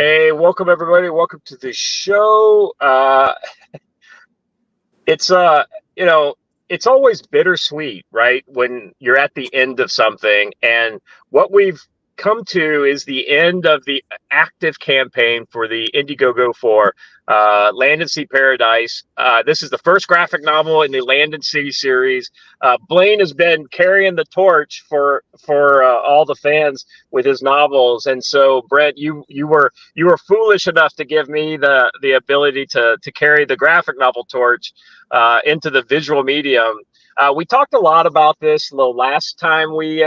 Hey, welcome everybody. Welcome to the show. It's you know, it's always bittersweet, right? When you're at the end of something, and what we've come to is the end of the active campaign for the Indiegogo for Land and Sea Paradise. This is the first graphic novel in the Land and Sea series. Blaine has been carrying the torch for all the fans with his novels, and so Brent, you were foolish enough to give me the ability to carry the graphic novel torch into the visual medium. We talked a lot about this the last time we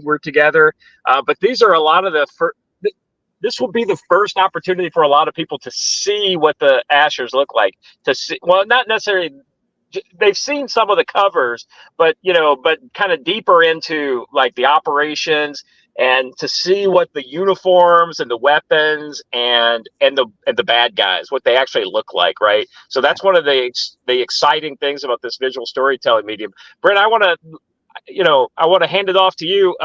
were together, but these are a lot of the this will be the first opportunity for a lot of people to see what the Ashers look like. To see, well, not necessarily. They've seen some of the covers, but kind of deeper into like the operations and to see what the uniforms and the weapons and the bad guys, what they actually look like, right? So that's one of the exciting things about this visual storytelling medium. Brent, I want to hand it off to you.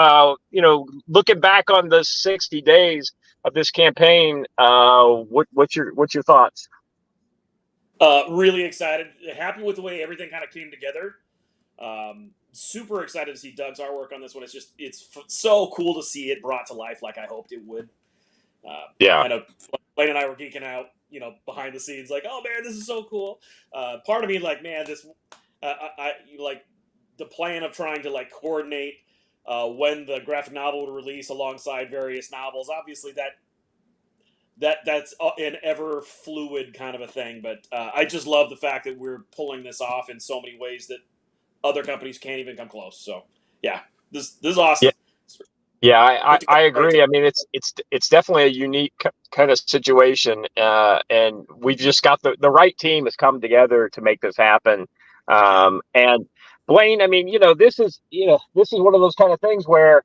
Looking back on the 60 days of this campaign, what's your thoughts? Really excited, happy with the way everything kind of came together. Super excited to see Doug's artwork on this one. It's so cool to see it brought to life like I hoped it would. Yeah. Kind of, Blaine and I were geeking out, behind the scenes, like, oh man, this is so cool. Part of me, like, man, I like the plan of trying to like coordinate when the graphic novel would release alongside various novels. Obviously, that's an ever fluid kind of a thing, but I just love the fact that we're pulling this off in so many ways that other companies can't even come close. So yeah, this is awesome. Yeah, I agree. I mean, it's definitely a unique kind of situation, and we've just got the right team has come together to make this happen. And Blaine, I mean, this is one of those kind of things where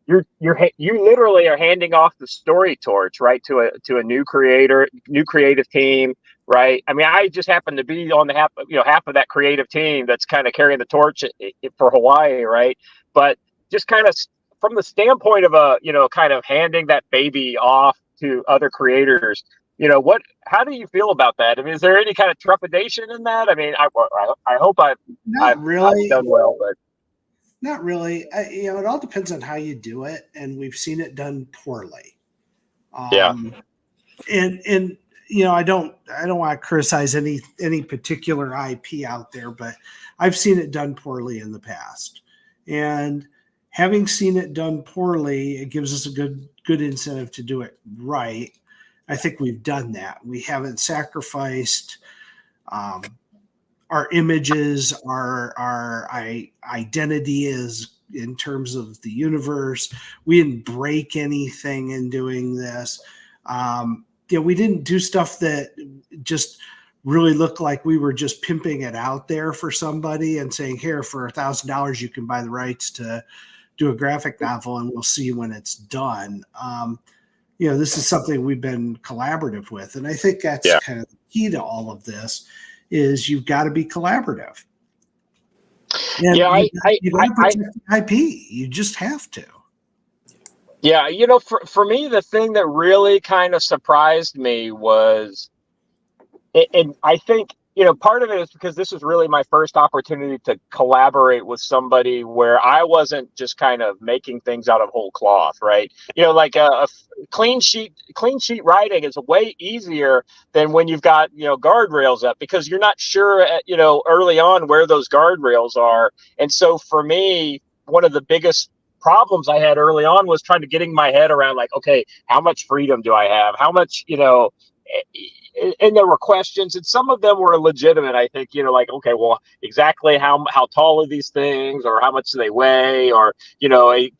you literally are handing off the story torch, right, to a new creative team, right? I mean, I just happen to be on the half of that creative team that's kind of carrying the torch for Hawaii, right? But just kind of from the standpoint of kind of handing that baby off to other creators, how do you feel about that? I mean, is there any kind of trepidation in that? I mean, I hope I've done well, but. Not really. It all depends on how you do it, and we've seen it done poorly. And I don't want to criticize any particular IP out there, but I've seen it done poorly in the past. And having seen it done poorly, it gives us a good incentive to do it right. I think we've done that. We haven't sacrificed our images, our identity is in terms of the universe. We didn't break anything in doing this. We didn't do stuff that just really looked like we were just pimping it out there for somebody and saying, here, for $1,000, you can buy the rights to do a graphic novel and we'll see when it's done. This is something we've been collaborative with. And I think that's kind of the key to all of this. Is you've got to be collaborative. And you got to protect the IP. You just have to. Yeah, for me, the thing that really kind of surprised me was, and I think, part of it is because this was really my first opportunity to collaborate with somebody where I wasn't just kind of making things out of whole cloth, right? Like a clean sheet writing is way easier than when you've got, guardrails up, because you're not sure, early on where those guardrails are. And so for me, one of the biggest problems I had early on was trying to getting my head around, like, okay, how much freedom do I have? How much, and there were questions, and some of them were legitimate. I think, like, okay, well, exactly how tall are these things, or how much do they weigh, or,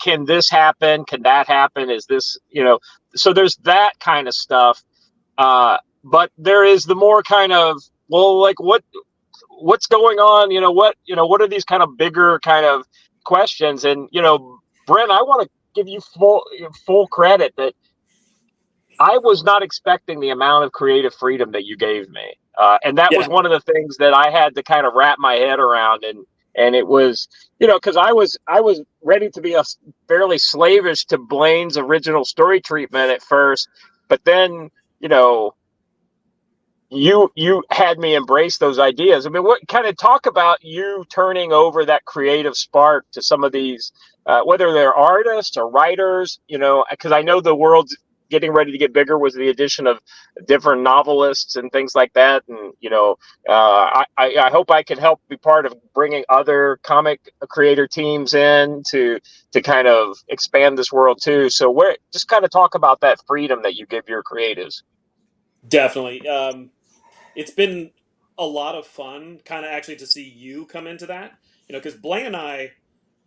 can this happen? Can that happen? Is this, so there's that kind of stuff. But there is the more kind of, well, like what's going on? What are these kind of bigger kind of questions? And, Brent, I want to give you full credit that I was not expecting the amount of creative freedom that you gave me. And that was one of the things that I had to kind of wrap my head around. And it was, because I was ready to be fairly slavish to Blaine's original story treatment at first. But then, you had me embrace those ideas. I mean, what kind of talk about you turning over that creative spark to some of these, whether they're artists or writers, because I know the world's getting ready to get bigger with the addition of different novelists and things like that. And, I hope I can help be part of bringing other comic creator teams in to kind of expand this world too. So just kind of talk about that freedom that you give your creatives. Definitely. It's been a lot of fun, kind of actually to see you come into that. Because Blaine and I,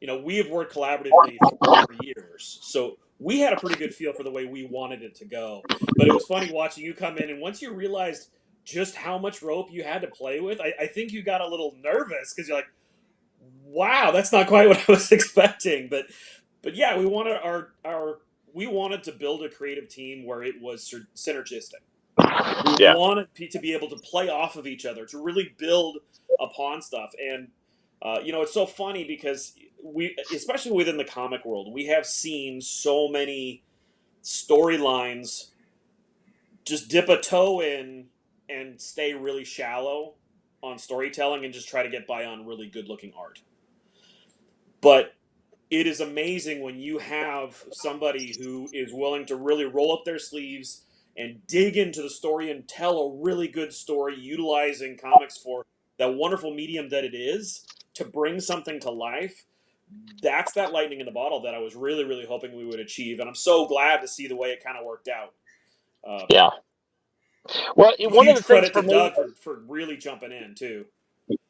we have worked collaboratively for years, so we had a pretty good feel for the way we wanted it to go. But it was funny watching you come in, and once you realized just how much rope you had to play with, I think you got a little nervous because you're like, "Wow, that's not quite what I was expecting." But yeah, we wanted to build a creative team where it was synergistic. We Yeah. wanted to be able to play off of each other, to really build upon stuff. And, it's so funny because especially within the comic world, we have seen so many storylines just dip a toe in and stay really shallow on storytelling and just try to get by on really good looking art. But it is amazing when you have somebody who is willing to really roll up their sleeves and dig into the story and tell a really good story utilizing comics for that wonderful medium that it is to bring something to life. That's that lightning in the bottle that I was really, really hoping we would achieve. And I'm so glad to see the way it kind of worked out. Yeah. Well, one of the Huge things credit for to me, Doug for really jumping in too.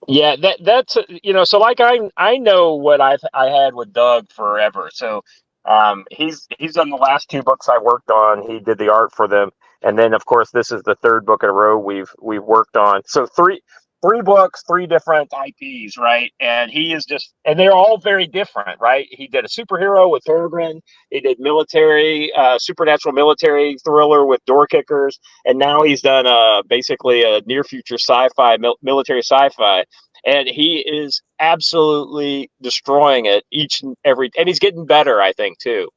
yeah, that's so like I know what I had with Doug forever. So he's done the last two books I worked on. He did the art for them, and then of course this is the third book in a row we've worked on. So three books, three different IPs, right? And and they're all very different, right? He did a superhero with Peregrine. He did supernatural military thriller with Door Kickers, and now he's done basically a near future sci-fi, military sci-fi. And he is absolutely destroying it and he's getting better, I think, too.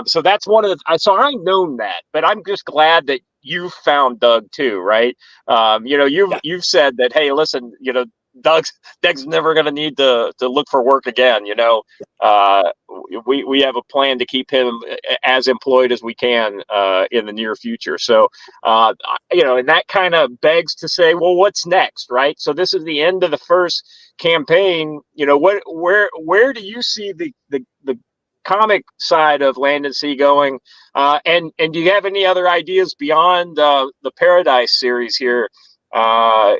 So that's one of so I've known that, but I'm just glad that you found Doug too, right? You've said that, hey, listen, Doug's never going to need to look for work again. We have a plan to keep him as employed as we can in the near future. So, and that kind of begs to say, well, what's next, right? So this is the end of the first campaign. Where do you see the comic side of Land Sea going? And do you have any other ideas beyond the Paradise series here? I'm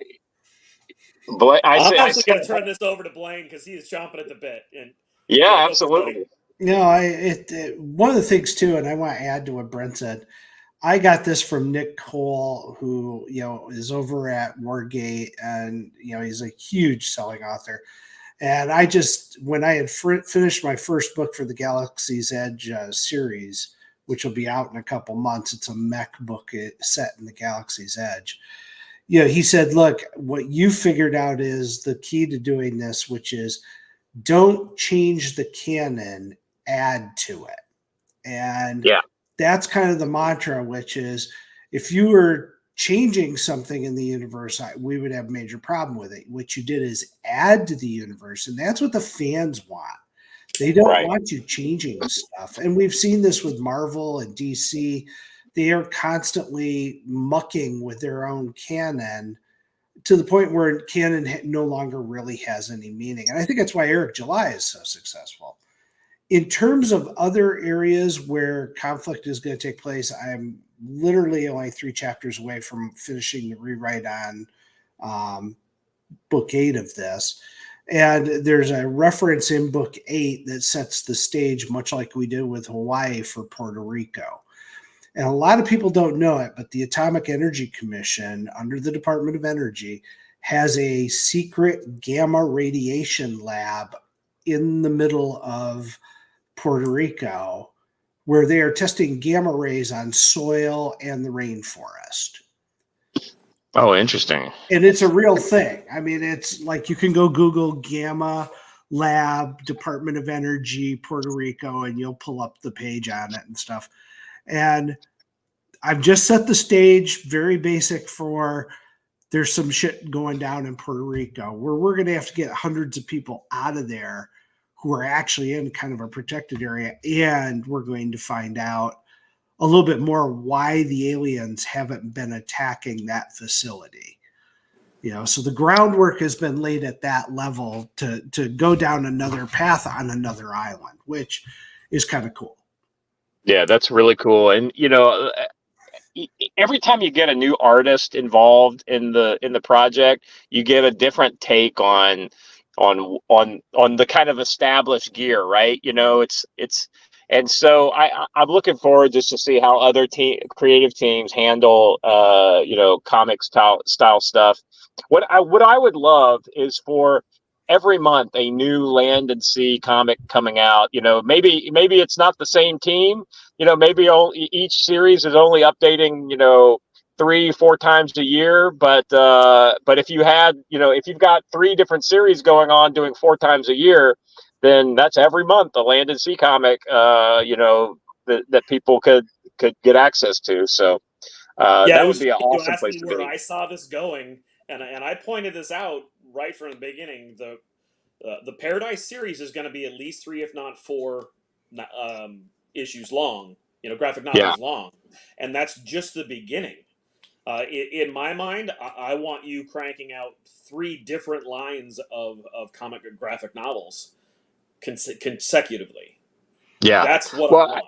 actually going to turn this over to Blaine because he is chomping at the bit. And yeah, go for it, buddy. absolutely. One of the things too, and I want to add to what Brent said. I got this from Nick Cole, who is over at Wargate, and he's a huge selling author. And when I had finished my first book for the Galaxy's Edge series, which will be out in a couple months, it's a mech book set in the Galaxy's Edge. He said, look, what you figured out is the key to doing this, which is don't change the canon, add to it. And that's kind of the mantra, which is if you were changing something in the universe, we would have a major problem with it. What you did is add to the universe, and that's what the fans want. They don't want you changing stuff. And we've seen this with Marvel and DC. They are constantly mucking with their own canon to the point where canon no longer really has any meaning. And I think that's why Eric July is so successful. In terms of other areas where conflict is going to take place, I'm literally only 3 chapters away from finishing the rewrite on book 8 of this. And there's a reference in book 8 that sets the stage, much like we did with Hawaii for Puerto Rico. And a lot of people don't know it, but the Atomic Energy Commission under the Department of Energy has a secret gamma radiation lab in the middle of Puerto Rico where they are testing gamma rays on soil and the rainforest. Oh, interesting. And it's a real thing. I mean, it's like you can go Google Gamma Lab, Department of Energy, Puerto Rico, and you'll pull up the page on it and stuff. And I've just set the stage, very basic, for there's some shit going down in Puerto Rico where we're going to have to get hundreds of people out of there who are actually in kind of a protected area. And we're going to find out a little bit more why the aliens haven't been attacking that facility. So the groundwork has been laid at that level to go down another path on another island, which is kind of cool. Yeah, that's really cool. And every time you get a new artist involved in the project, you get a different take on the kind of established gear, right? It's and so I'm looking forward just to see how other creative teams handle comic style stuff. What I would love is for every month a new Land and Sea comic coming out. Maybe it's not the same team. Maybe each series is only updating 3-4 times a year, but if you've got 3 different series going on doing 4 times a year, then that's every month a Land and Sea comic that people could get access to. So Yeah, that it would was be an funny you awesome asked place me to where be. I saw this going, and I pointed this out right from the beginning. The Paradise series is going to be at least 3, if not 4, issues long. Graphic Yeah. novels long, and that's just the beginning. In my mind, I want you cranking out 3 different lines of comic and graphic novels consecutively. Yeah. That's what I Well, want,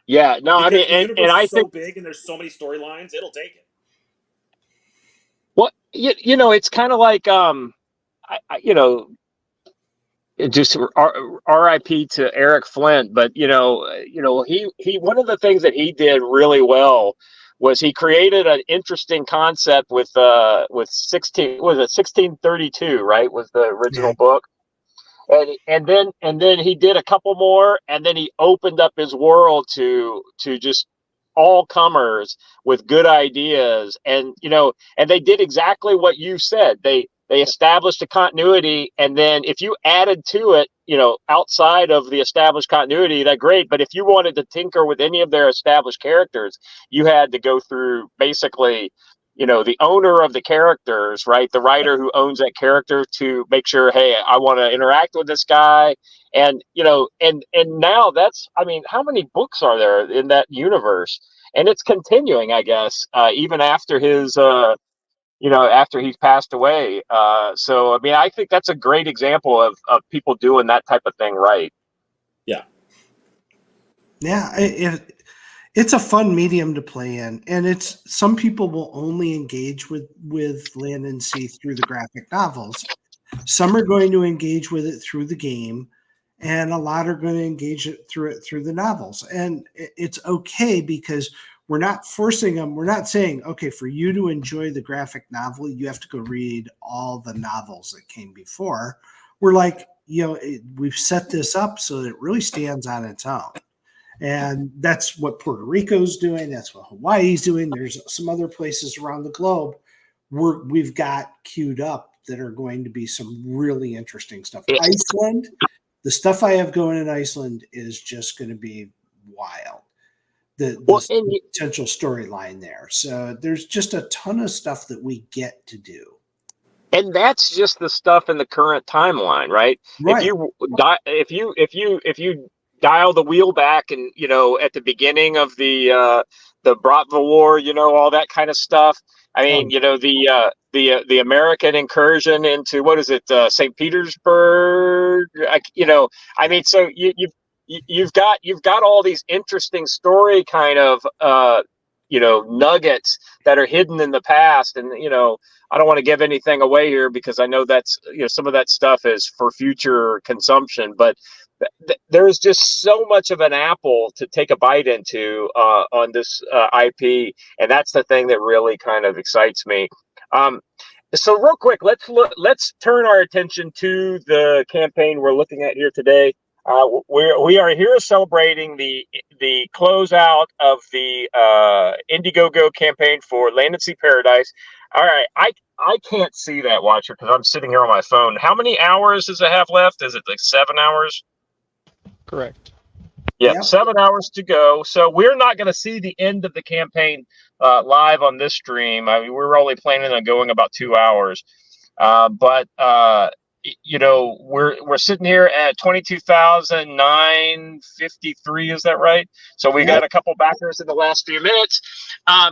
yeah. No, I mean, because the and universe I is so think, big and there's so many storylines. It'll take it. well, it's kind of like it just RIP to Eric Flint, but he one of the things that he did really well was he created an interesting concept with 1632, right? Was the Yeah. original book. And then he did a couple more, and then he opened up his world to just all comers with good ideas. And they did exactly what you said. They established a continuity, and then if you added to it, outside of the established continuity, that great. But if you wanted to tinker with any of their established characters, you had to go through basically the owner of the characters, right? The writer who owns that character, to make sure, hey, I want to interact with this guy. And and now I mean, how many books are there in that universe? And it's continuing, I guess, even after after he's passed away. So I mean, I think that's a great example of people doing that type of thing right. Yeah. Yeah, it's a fun medium to play in, and it's some people will only engage with Land and Sea through the graphic novels. Some are going to engage with it through the game, and a lot are going to engage it through the novels. And it's okay, because we're not forcing them. We're not saying, okay, for you to enjoy the graphic novel, you have to go read all the novels that came before. We're like, we've set this up so that it really stands on its own. And that's what Puerto Rico's doing. That's what Hawaii's doing. There's some other places around the globe we've got queued up that are going to be some really interesting stuff. Iceland, the stuff I have going in Iceland is just going to be wild. The potential storyline there. So there's just a ton of stuff that we get to do. And that's just the stuff in the current timeline, right? Right. If you dial the wheel back, and at the beginning of the Bratva War, all that kind of stuff. I mean, the American incursion into, what is it, St. Petersburg? I mean, so you've got all these interesting story kind of nuggets that are hidden in the past. And I don't want to give anything away here, because I know that's some of that stuff is for future consumption, but there's just so much of an apple to take a bite into on this IP, and that's the thing that really kind of excites me. So real quick, let's turn our attention to the campaign we're looking at here today. We are here celebrating the closeout of the Indiegogo campaign for Land Sea Paradise. All right, I can't see that, Watcher, because I'm sitting here on my phone. How many hours does it have left? Is it like 7 hours? Correct. Yep, Yep. 7 hours to go. So we're not going to see the end of the campaign live on this stream. I mean, we're only planning on going about 2 hours. But we're sitting here at 22,953. Is that right? So we got Yep. a couple backers in the last few minutes.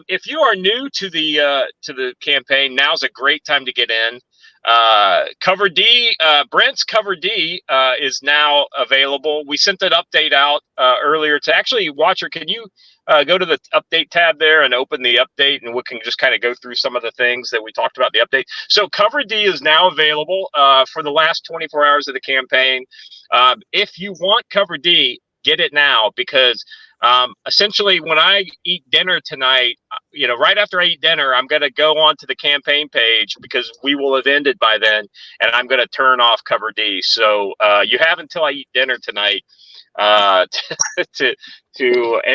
If you are new to the campaign, now's a great time to get in. Cover D, Brent's Cover D is now available. We sent that update out earlier to actually, Watcher, can you go to the update tab there and open the update, and we can just kind of go through some of the things that we talked about in the update. So Cover D is now available for the last 24 hours of the campaign. If you want Cover D, get it now, because essentially when I eat dinner tonight, right after I eat dinner, I'm going to go onto the campaign page, because we will have ended by then, and I'm going to turn off Cover D. So you have until I eat dinner tonight and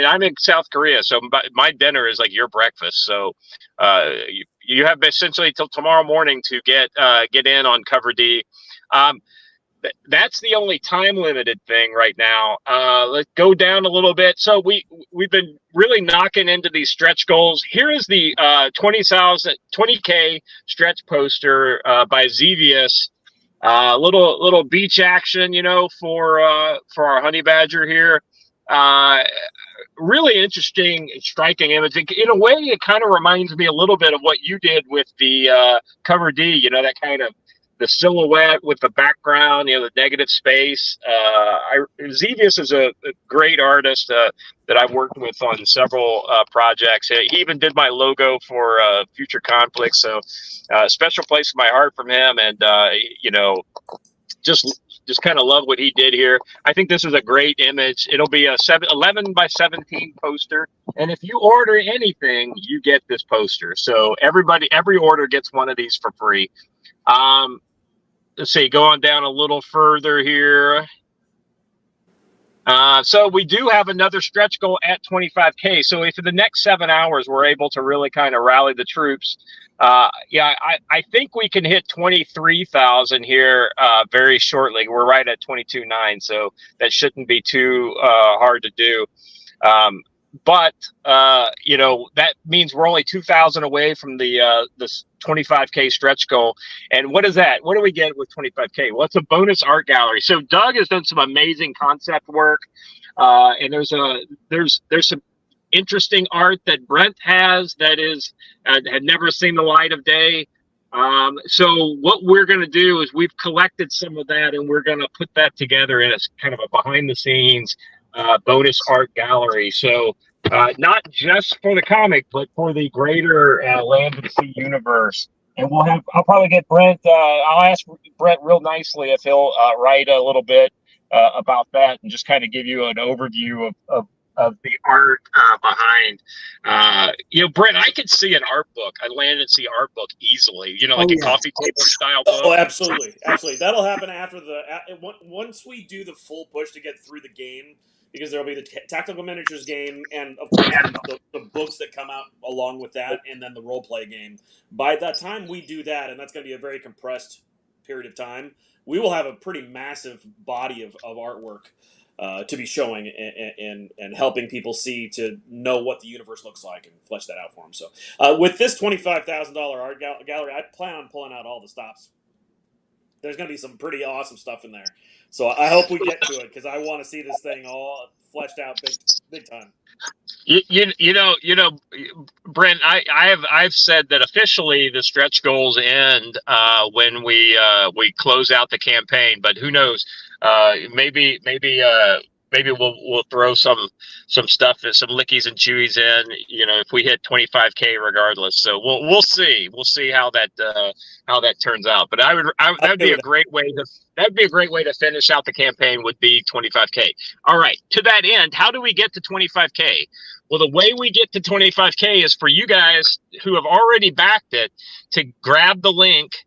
I'm in South Korea, so my dinner is like your breakfast. So you have essentially till tomorrow morning to get in on Cover D. That's the only time limited thing right now. Let's go down a little bit. So we've been really knocking into these stretch goals. Here is the 20K stretch poster by Xevious. Little beach action, for our honey badger here. Really interesting, striking image. In a way, it kind of reminds me a little bit of what you did with the Cover D. That kind of the silhouette with the background, the negative space. Xevious is a great artist that I've worked with on several projects. He even did my logo for Future Conflict. So special place in my heart from him, and just kind of love what he did here. I think this is a great image. It'll be a 11 by 17 poster, and if you order anything, you get this poster. So every order gets one of these for free. Let's see, going down a little further here. So we do have another stretch goal at 25K. So if in the next 7 hours we're able to really kind of rally the troops, I think we can hit 23,000 here very shortly. We're right at 22.9, so that shouldn't be too hard to do. But that means we're only 2,000 away from the 25K stretch goal. And what is that? What do we get with 25K? Well, it's a bonus art gallery. So Doug has done some amazing concept work, and there's some interesting art that Brent has that is had never seen the light of day. So what we're going to do is we've collected some of that, and we're going to put that together in a kind of a behind the scenes bonus art gallery. So not just for the comic, but for the greater Land Sea universe. And I'll probably get Brent. I'll ask Brent real nicely if he'll write a little bit about that and just kind of give you an overview of the art behind. Brent, I could see an art book, a Land and Sea art book easily. Like a coffee table style book. Oh, absolutely. That'll happen after once we do the full push to get through the game, because there'll be the tactical miniatures game, and of course the books that come out along with that, and then the role play game. By the time we do that, and that's going to be a very compressed period of time, we will have a pretty massive body of artwork to be showing and helping people see, to know what the universe looks like and flesh that out for them. So with this $25,000 art gallery, I plan on pulling out all the stops. There's going to be some pretty awesome stuff in there. So I hope we get to it, because I want to see this thing all fleshed out big time. Brent, I've said that officially the stretch goals end when we close out the campaign, but who knows? Maybe we'll throw some stuff, some lickies and chewies in, if we hit 25K regardless. So we'll see how that turns out. But that'd be a great way to finish out the campaign, would be 25K. All right, to that end, how do we get to 25K? Well, the way we get to 25K is for you guys who have already backed it to grab the link.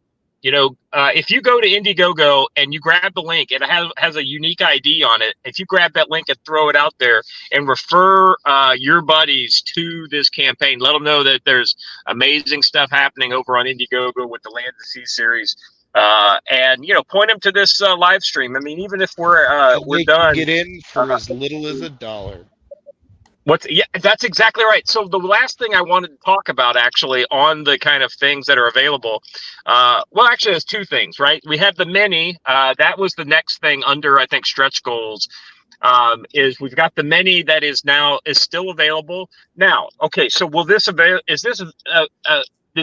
If you go to Indiegogo and you grab the link, it has a unique ID on it. If you grab that link and throw it out there and refer your buddies to this campaign, let them know that there's amazing stuff happening over on Indiegogo with the Land Sea series. and point them to this live stream. I mean, even if we're They done, can get in for as little as $1. yeah, that's exactly right. So the last thing I wanted to talk about actually on the kind of things that are available, well, actually there's two things, right? We have the mini, that was the next thing under, I think, stretch goals, is we've got the mini that is still available now. Okay, so is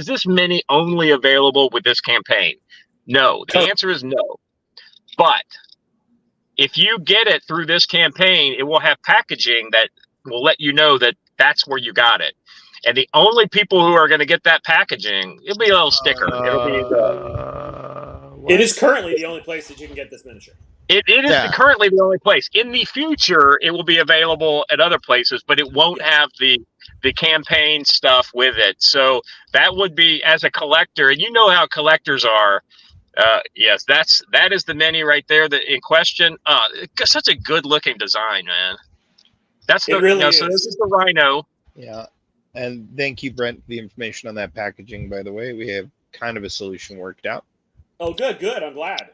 this mini only available with this campaign? No, the answer is no. But if you get it through this campaign, it will have packaging that will let you know that that's where you got it. And the only people who are going to get that packaging, it'll be a little sticker. It'll be It is currently the only place that you can get this miniature. It is currently the only place. In the future, it will be available at other places, but it won't have the campaign stuff with it. So that would be, as a collector, and you know how collectors are. Yes, that is the mini right there that in question. Such a good looking design, man. That's it really is. So this is the Rhino. Yeah, and thank you, Brent, for the information on that packaging. By the way, we have kind of a solution worked out. Oh, good. I'm glad.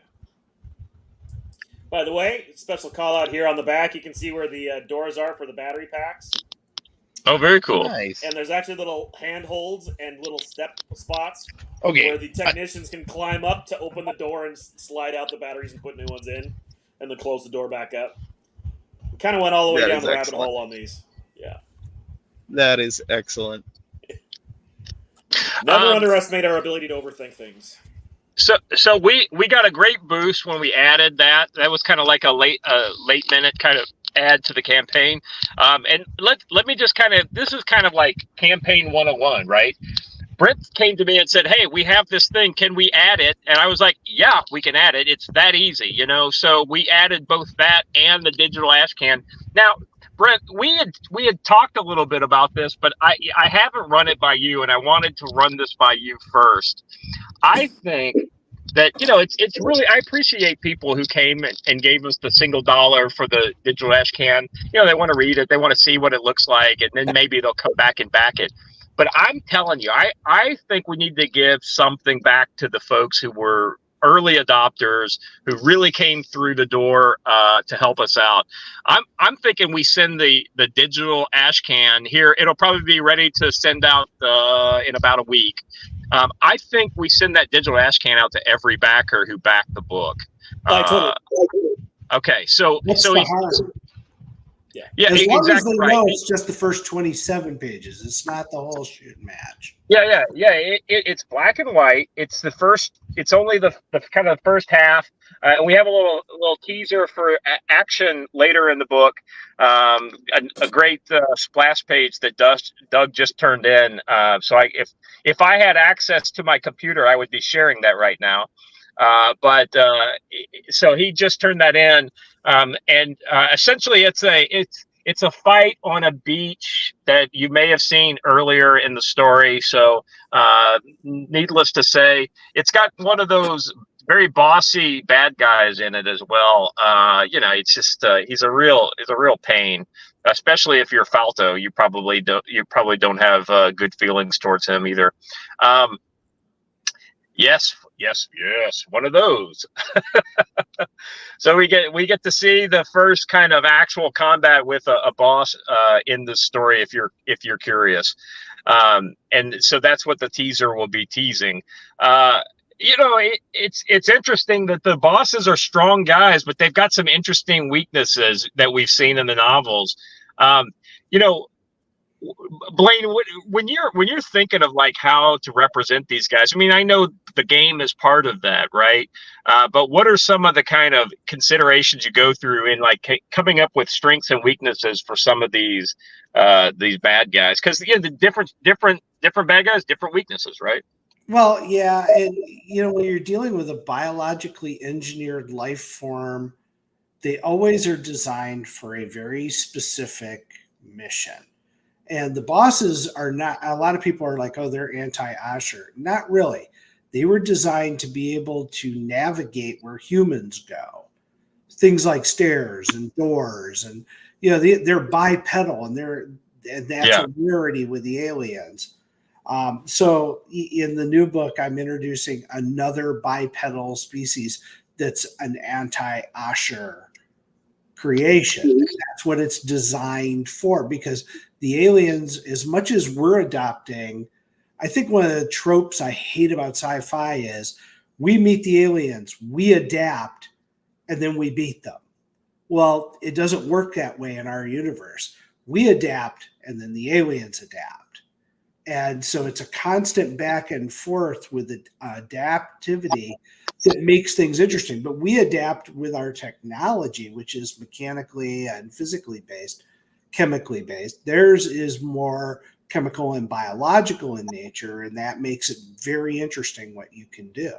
By the way, special call out here on the back. You can see where the doors are for the battery packs. Oh, very cool. Nice. And there's actually little handholds and little step spots where the technicians can climb up to open the door and slide out the batteries and put new ones in, and then close the door back up. We kind of went all the way down the rabbit hole on these. Yeah. That is excellent. Never underestimate our ability to overthink things. So we got a great boost when we added that. That was kind of like a late minute kind of add to the campaign. And let me just this is kind of like campaign 101, right? Brent came to me and said, "Hey, we have this thing. Can we add it?" And I was like, "Yeah, we can add it. It's that easy, So we added both that and the digital ash can. Now, Brent, we had talked a little bit about this, but I haven't run it by you, and I wanted to run this by you first. I think that it's really, I appreciate people who came and gave us the $1 for the digital ash can. They want to read it, they want to see what it looks like, and then maybe they'll come back and back it. But I'm telling you, I think we need to give something back to the folks who were early adopters, who really came through the door to help us out. I'm thinking we send the digital ash can here. It'll probably be ready to send out in about a week. I think we send that digital ash can out to every backer who backed the book. Totally. Okay, so That's so the he's, hard. yeah, as long exactly as they right. know it's just the first 27 pages. It's not the whole shooting match. Yeah. It's black and white. It's the first. It's only the kind of the first half. And we have a little teaser for action later in the book. A great splash page that Doug just turned in. So if I had access to my computer, I would be sharing that right now. But so he just turned that in, and essentially it's a fight on a beach that you may have seen earlier in the story. So needless to say, it's got one of those very bossy bad guys in it as well. It's just he's a real pain, especially if you're Falto. You probably don't have good feelings towards him either. Yes, one of those. So we get to see the first kind of actual combat with a boss in the story if you're curious. And so that's what the teaser will be teasing. It's interesting that the bosses are strong guys, but they've got some interesting weaknesses that we've seen in the novels. Blaine, when you're thinking of like how to represent these guys, I mean, I know the game is part of that, right? But what are some of the kind of considerations you go through in like coming up with strengths and weaknesses for some of these bad guys? Because the different bad guys, different weaknesses, right? Well, yeah, and when you're dealing with a biologically engineered life form, they always are designed for a very specific mission. And the bosses are not, a lot of people are like, oh, they're anti-Asher. Not really. They were designed to be able to navigate where humans go. Things like stairs and doors, and they're bipedal, and that's a rarity with the aliens. So in the new book, I'm introducing another bipedal species that's an anti-Asher creation. That's what it's designed for, because the aliens, as much as we're adopting, I think one of the tropes I hate about sci-fi is we meet the aliens, we adapt, and then we beat them. Well, it doesn't work that way in our universe. We adapt, and then the aliens adapt. And so it's a constant back and forth with adaptivity that makes things interesting. But we adapt with our technology, which is mechanically and physically based, chemically based. Theirs is more chemical and biological in nature, and that makes it very interesting what you can do.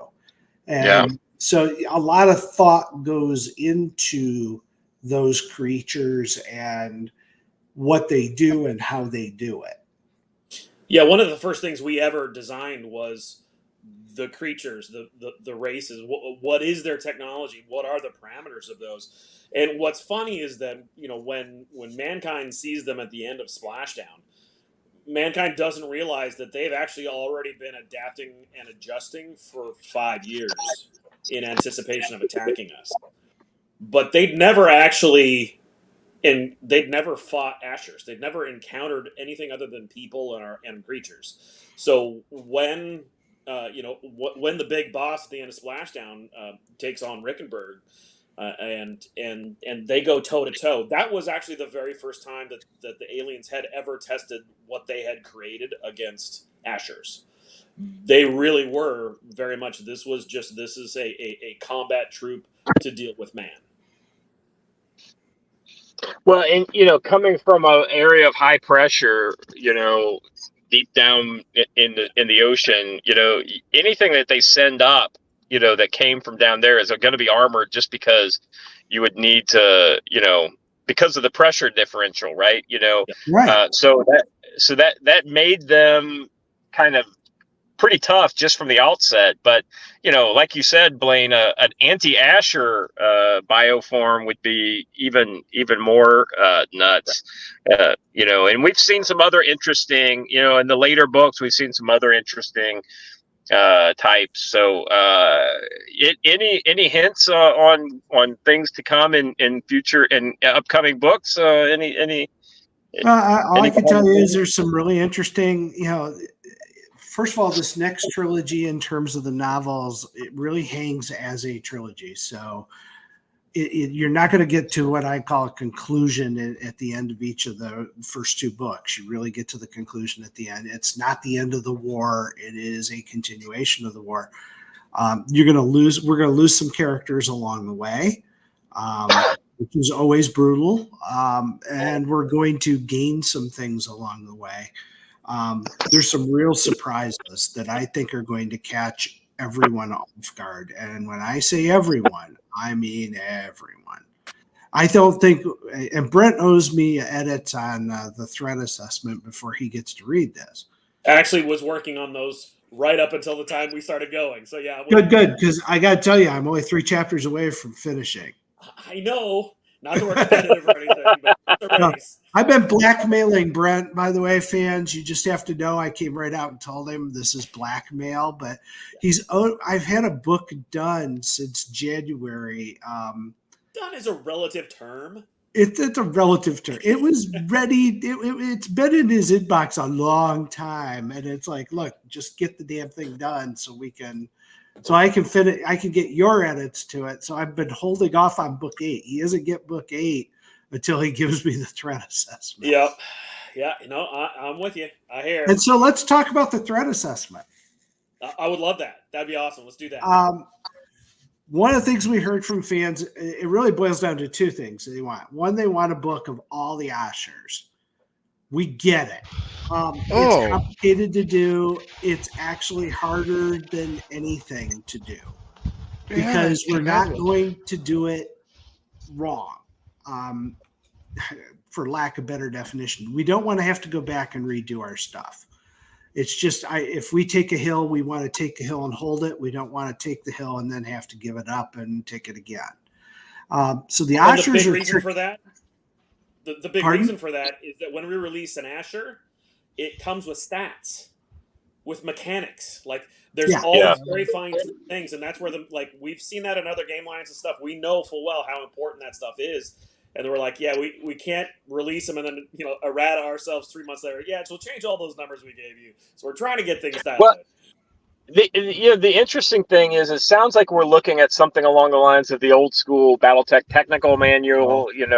And so a lot of thought goes into those creatures and what they do and how they do it. Yeah, one of the first things we ever designed was the creatures, the races. What is their technology? What are the parameters of those? And what's funny is that when mankind sees them at the end of Splashdown, mankind doesn't realize that they've actually already been adapting and adjusting for 5 years in anticipation of attacking us. But they'd never actually. And they'd never fought Ashers. They'd never encountered anything other than people and creatures. So when when the big boss at the end of Splashdown takes on Rickenberg, and they go toe to toe, that was actually the very first time that the aliens had ever tested what they had created against Ashers. They really were very much. This is a combat troop to deal with man. Well, and coming from an area of high pressure, deep down in the ocean, anything that they send up, that came from down there is going to be armored, just because you would need to, because of the pressure differential, right? Right. So that made them kind of pretty tough just from the outset. But like you said, Blaine, an anti-Asher bioform would be even more nuts. And we've seen some other interesting, in the later books, we've seen some other interesting types. So any hints on things to come in future and upcoming books? Any All I can tell you is there's some really interesting, first of all, this next trilogy, in terms of the novels, it really hangs as a trilogy. So you're not going to get to what I call a conclusion at the end of each of the first 2 books. You really get to the conclusion at the end. It's not the end of the war. It is a continuation of the war. We're going to lose some characters along the way, which is always brutal. And we're going to gain some things along the way. There's some real surprises that I think are going to catch everyone off guard. And when I say everyone, I mean everyone. I don't think, and Brent owes me edits on the threat assessment before he gets to read this. Actually was working on those right up until the time we started going. So yeah. Good. Because I got to tell you, I'm only 3 chapters away from finishing. I know. Not that we're competitive or anything, but it's a race. I've been blackmailing Brent, by the way, fans. You just have to know I came right out and told him this is blackmail. But I've had a book done since January. Done is a relative term. It's a relative term. It was ready. It's been in his inbox a long time, and it's like, look, just get the damn thing done so I can finish. I can get your edits to it. So I've been holding off on book 8. He doesn't get book 8 until he gives me the threat assessment. Yep. Yeah. I'm with you. I hear. And so let's talk about the threat assessment. I would love that. That'd be awesome. Let's do that. One of the things we heard from fans, it really boils down to 2 things they want. One, they want a book of all the Ashers. We get it. It's complicated to do. It's actually harder than anything to do because we're not going to do it wrong. For lack of better definition, we don't want to have to go back and redo our stuff. It's just, if we take a hill, we want to take the hill and hold it. We don't want to take the hill and then have to give it up and take it again. So the Ashers are reason for that. The big reason for that is that when we release an Asher, it comes with stats. with mechanics. Like there's Yeah. all Yeah. these very fine things, and that's where we've seen that in other game lines and stuff. We know full well how important that stuff is, and we're like, yeah, we can't release them and then errata ourselves 3 months later. Yeah, so we'll change all those numbers we gave you. So we're trying to get things dialed Well, in. the interesting thing is, it sounds like we're looking at something along the lines of the old school BattleTech technical manual. That's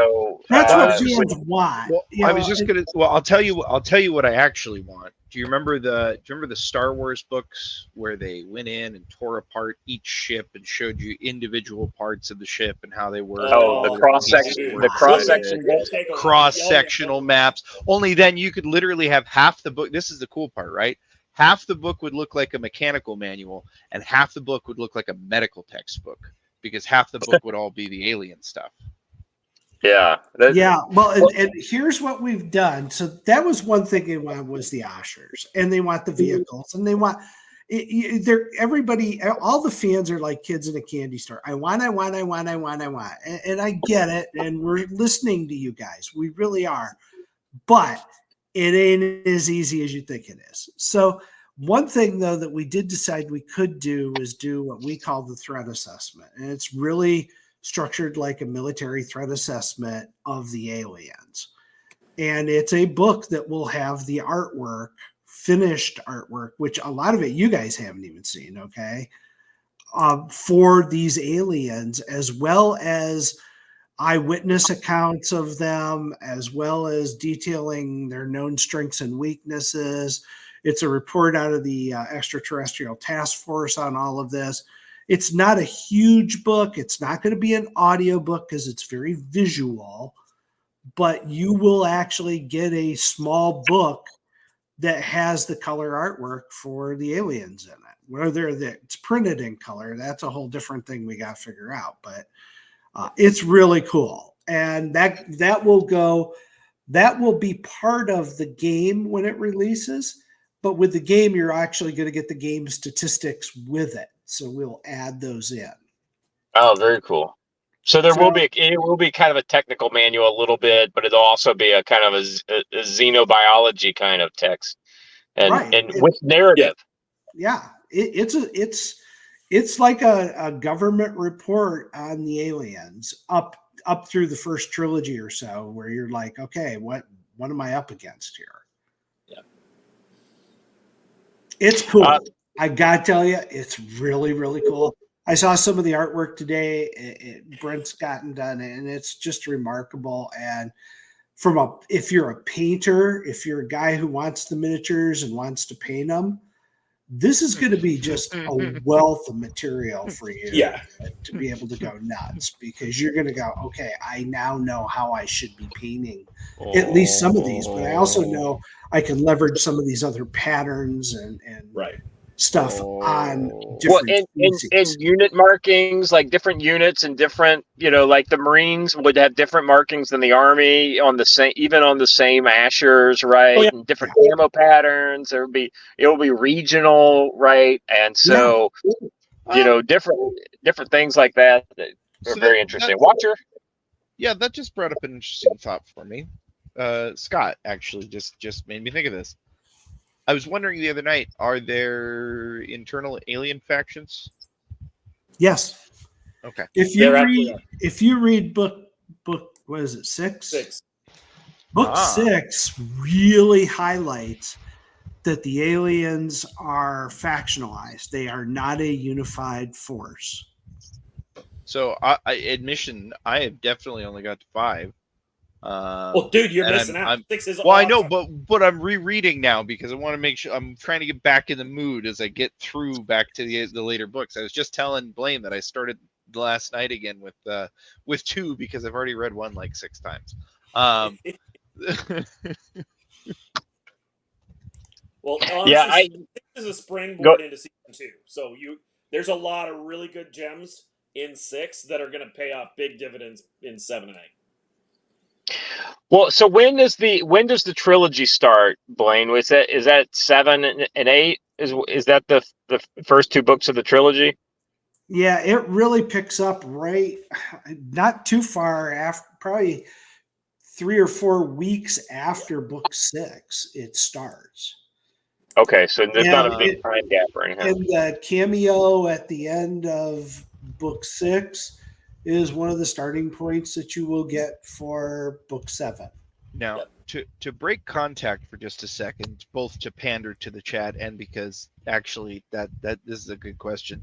Well, I what was just fans want. well, I was just gonna. Well, I'll tell you. I'll tell you what I actually want. Do you remember the Star Wars books where they went in and tore apart each ship and showed you individual parts of the ship and how they work? Oh, And the other cross pieces section, work the cross inside section it. Good books. takeaway. Cross-sectional maps. Only then you could literally have half the book. This is the cool part, right? Half the book would look like a mechanical manual, and half the book would look like a medical textbook, because half the book would all be the alien stuff. Yeah. Well, and here's what we've done. So that was one thing they want, was the Oshers, and they want the vehicles, and they want everybody, all the fans are like kids in a candy store. I want, and I get it, and we're listening to you guys. We really are, but it ain't as easy as you think it is. So one thing, though, that we did decide we could do is do what we call the threat assessment, and it's really structured like a military threat assessment of the aliens. And it's a book that will have the artwork, finished artwork, which a lot of it you guys haven't even seen, okay, for these aliens, as well as eyewitness accounts of them, as well as detailing their known strengths and weaknesses. It's a report out of the extraterrestrial task force on all of this. It's not a huge book. It's not going to be an audio book because it's very visual, but you will actually get a small book that has the color artwork for the aliens in it. Whether it's printed in color, that's a whole different thing we got to figure out. But it's really cool, and that will be part of the game when it releases. But with the game, you're actually going to get the game statistics with it, so we'll add those in. Oh, very cool. So it will be kind of a technical manual a little bit, but it'll also be a kind of a xenobiology kind of text, and with narrative. Yeah, it's like a government report on the aliens up through the first trilogy or so, where you're like, okay, what am I up against here? Yeah, it's cool. I gotta tell you, it's really, really cool. I saw some of the artwork today. Brent's gotten done, and it's just remarkable. And if you're a painter, if you're a guy who wants the miniatures and wants to paint them, this is going to be just a wealth of material for you to be able to go nuts, because you're going to go, okay, I now know how I should be painting at least some of these, but I also know I can leverage some of these other patterns and stuff on different and unit markings, like different units and different, like the Marines would have different markings than the Army on the same Ashers, right? Oh, yeah. And different camo patterns. It will be regional, right? And so, different things like that are very interesting. Watcher. Yeah, that just brought up an interesting thought for me. Scott actually just made me think of this. I was wondering the other night, are there internal alien factions? Yes. Okay. If you read book, what is it, 6? Book 6 really highlights that the aliens are factionalized. They are not a unified force. So, admission, I have definitely only got to 5. Well, dude, you're missing out. 6 is I know, but I'm rereading now because I want to make sure I'm trying to get back in the mood as I get through back to the later books. I was just telling Blaine that I started last night again with 2 because I've already read 1 like 6 times. Well, honestly, this is a springboard into season 2. So there's a lot of really good gems in 6 that are going to pay off big dividends in 7 and 8. Well, so when does the trilogy start, Blaine? Is that 7 and 8? Is that the first 2 books of the trilogy? Yeah, it really picks up right, not too far after, probably 3 or 4 weeks after book 6, it starts. Okay, so there's not a And big time gap or anything. and the cameo at the end of book 6 is one of the starting points that you will get for book 7. Now, to break contact for just a second, both to pander to the chat and because actually that this is a good question.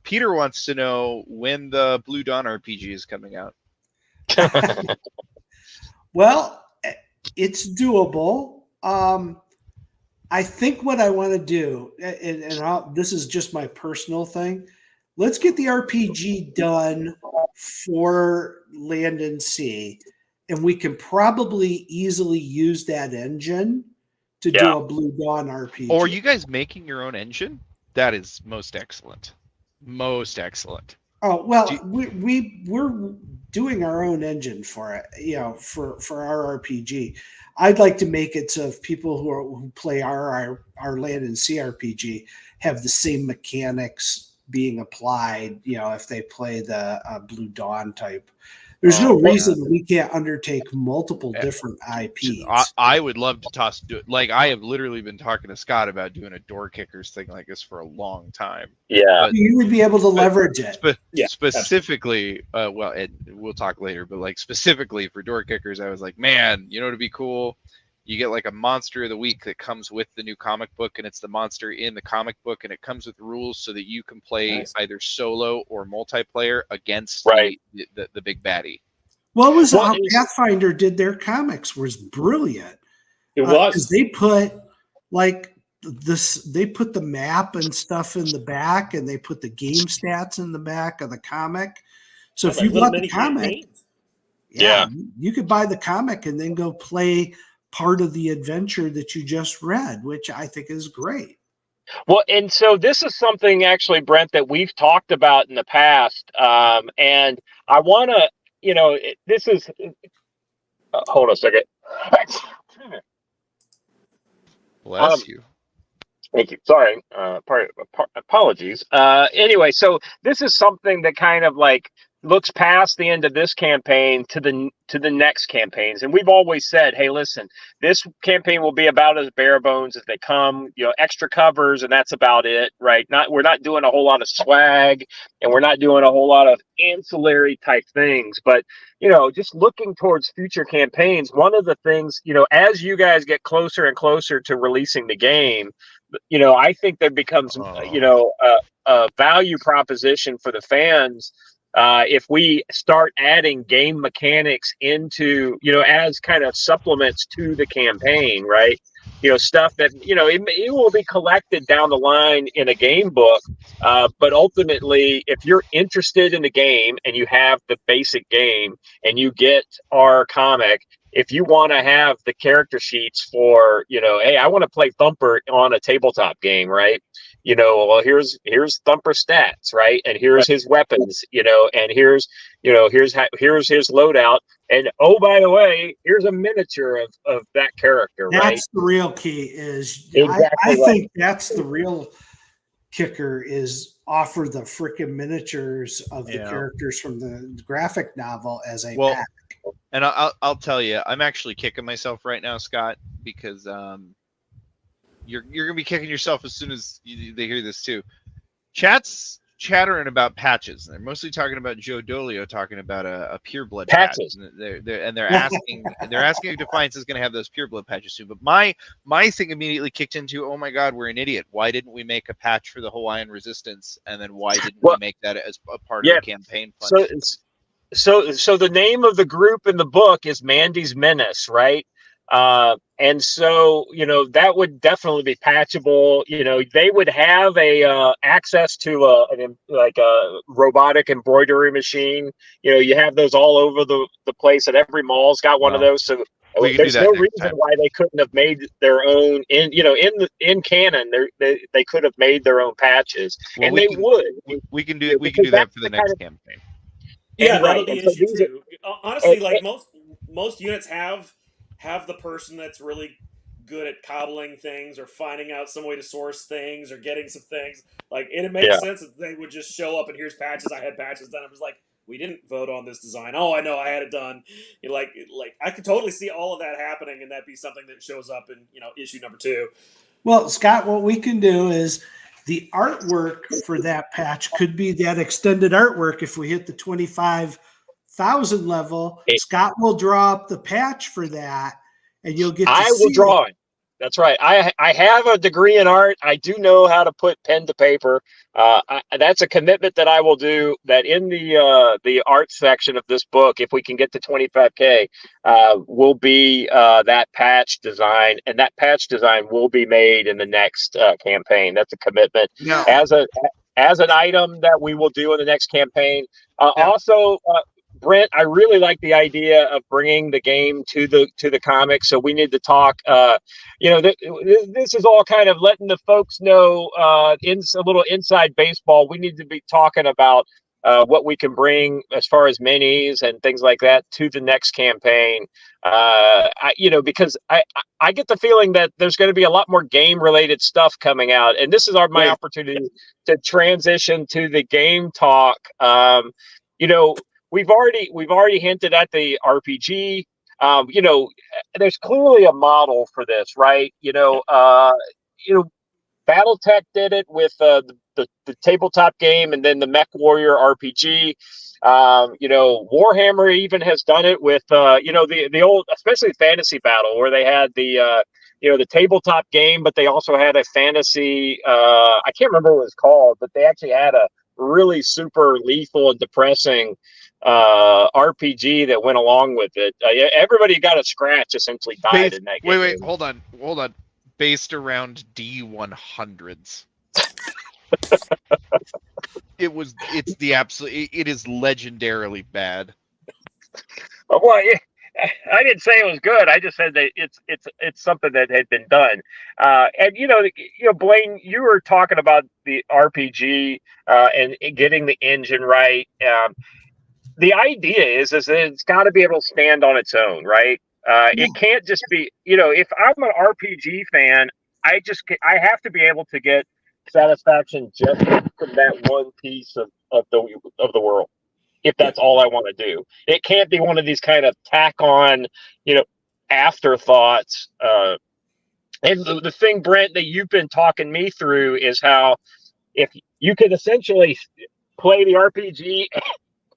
Peter wants to know when the Blue Dawn RPG is coming out. Well, it's doable. I think what I want to do, and this is just my personal thing, let's get the RPG done for Land and Sea, and we can probably easily use that engine to do Yeah. a Blue Dawn RPG. Or are you guys making your own engine? That is most excellent. Most excellent. Oh well, we're doing our own engine for it, for our RPG. I'd like to make it so if people who play our Land and Sea RPG have the same mechanics being applied, if they play the Blue Dawn type. There's no reason we can't undertake multiple different IPs. I would love to like I have literally been talking to Scott about doing a door kickers thing like this for a long time. Yeah, you would be able to leverage it. Specifically, well, we'll talk later, but like specifically for door kickers, I was like, man, it'd be cool. You get like a monster of the week that comes with the new comic book, and it's the monster in the comic book, and it comes with rules so that you can play either solo or multiplayer against the big baddie. What was how Pathfinder did their comics was brilliant. It was. They put like this. They put the map and stuff in the back, and they put the game stats in the back of the comic. So if you bought the comic, you could buy the comic and then go play part of the adventure that you just read, which I think is great. Well, and so this is something actually, Brent, that we've talked about in the past, and I want to, this is. Hold on a second. Bless you. Thank you. Sorry. Apologies. Anyway, so this is something that kind of like looks past the end of this campaign to the next campaigns. And we've always said, hey, listen, this campaign will be about as bare bones as they come, extra covers, and that's about it, right? We're not doing a whole lot of swag, and we're not doing a whole lot of ancillary type things. But, just looking towards future campaigns, one of the things, as you guys get closer and closer to releasing the game, I think there becomes, a value proposition for the fans if we start adding game mechanics into, as kind of supplements to the campaign, right? Stuff that, it will be collected down the line in a game book. But ultimately, if you're interested in the game and you have the basic game and you get our comic, if you want to have the character sheets for, hey, I want to play Thumper on a tabletop game, right? Well, here's Thumper stats, right? And here's his weapons, and here's his loadout. And oh, by the way, here's a miniature of that character, right? That's the real key is exactly I think that's the real kicker is offer the freaking miniatures of the characters from the graphic novel as a pack. And I'll tell you, I'm actually kicking myself right now, Scott, because you're gonna be kicking yourself as soon as they hear this too. Chat's chattering about patches. They're mostly talking about Joe Dolio talking about a pureblood patches. They're asking if Defiance is going to have those pureblood patches soon. But my thing immediately kicked into, oh my God, we're an idiot. Why didn't we make a patch for the Hawaiian Resistance? And then why didn't we make that as a part of the campaign fund? So the name of the group in the book is Mandy's Menace, right? And so, that would definitely be patchable. They would have access to a robotic embroidery machine. You have those all over the place, and every mall's got one of those. So there's no reason why they couldn't have made their own in canon. They could have made their own patches, and they would. We can do that for the next campaign. Yeah, that'll be an issue too. Honestly, like most units have the person that's really good at cobbling things or finding out some way to source things or getting some things. Like, and it makes sense that they would just show up and here's patches. I had patches done. I was like, we didn't vote on this design. Oh, I know, I had it done. Like I could totally see all of that happening, and that be something that shows up in issue number 2. Well, Scott, what we can do is the artwork for that patch could be that extended artwork. If we hit the 25,000 level, It, Scott will draw up the patch for that, and you'll get to I will see draw it. it. That's right. I have a degree in art. I do know how to put pen to paper. That's a commitment that I will do. That in the art section of this book, if we can get to 25K, will be that patch design, and that patch design will be made in the next campaign. That's a commitment Now, as an item that we will do in the next campaign. Yeah. Also, Brent, I really like the idea of bringing the game to the comics. So we need to talk. This is all kind of letting the folks know in a little inside baseball. We need to be talking about what we can bring as far as minis and things like that to the next campaign. Because I get the feeling that there's going to be a lot more game related stuff coming out, and this is my opportunity to transition to the game talk. We've already hinted at the RPG. There's clearly a model for this, right? BattleTech did it with the tabletop game, and then the Mech Warrior RPG. Warhammer even has done it with the old, especially Fantasy Battle, where they had the tabletop game, but they also had a fantasy. I can't remember what it was called, but they actually had a really super lethal and depressing RPG that went along with it. Everybody got a scratch essentially died in that game. Wait, hold on. Based around D100s. It is legendarily bad. Well, I didn't say it was good. I just said that it's something that had been done. And Blaine, you were talking about the RPG and getting the engine right. The idea is that it's got to be able to stand on its own, right? It can't just be, if I'm an RPG fan, I have to be able to get satisfaction just from that one piece of the world. If that's all I want to do, it can't be one of these kind of tack on, afterthoughts. And the thing, Brent, that you've been talking me through is how if you could essentially play the RPG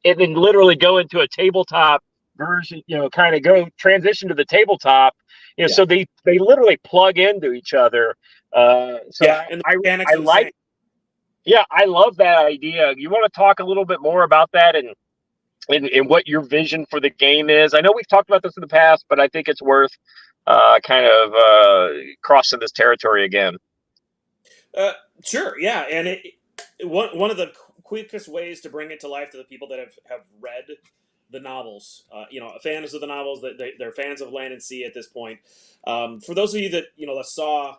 and then literally go into a tabletop version, kind of go transition to the tabletop, so they literally plug into each other. And the mechanics are the same. Yeah, I love that idea. You want to talk a little bit more about that and what your vision for the game is? I know we've talked about this in the past, but I think it's worth crossing this territory again. Sure, yeah, and one of the quickest ways to bring it to life to the people that have read the novels, fans of the novels, that they're fans of Land and Sea at this point. For those of you that saw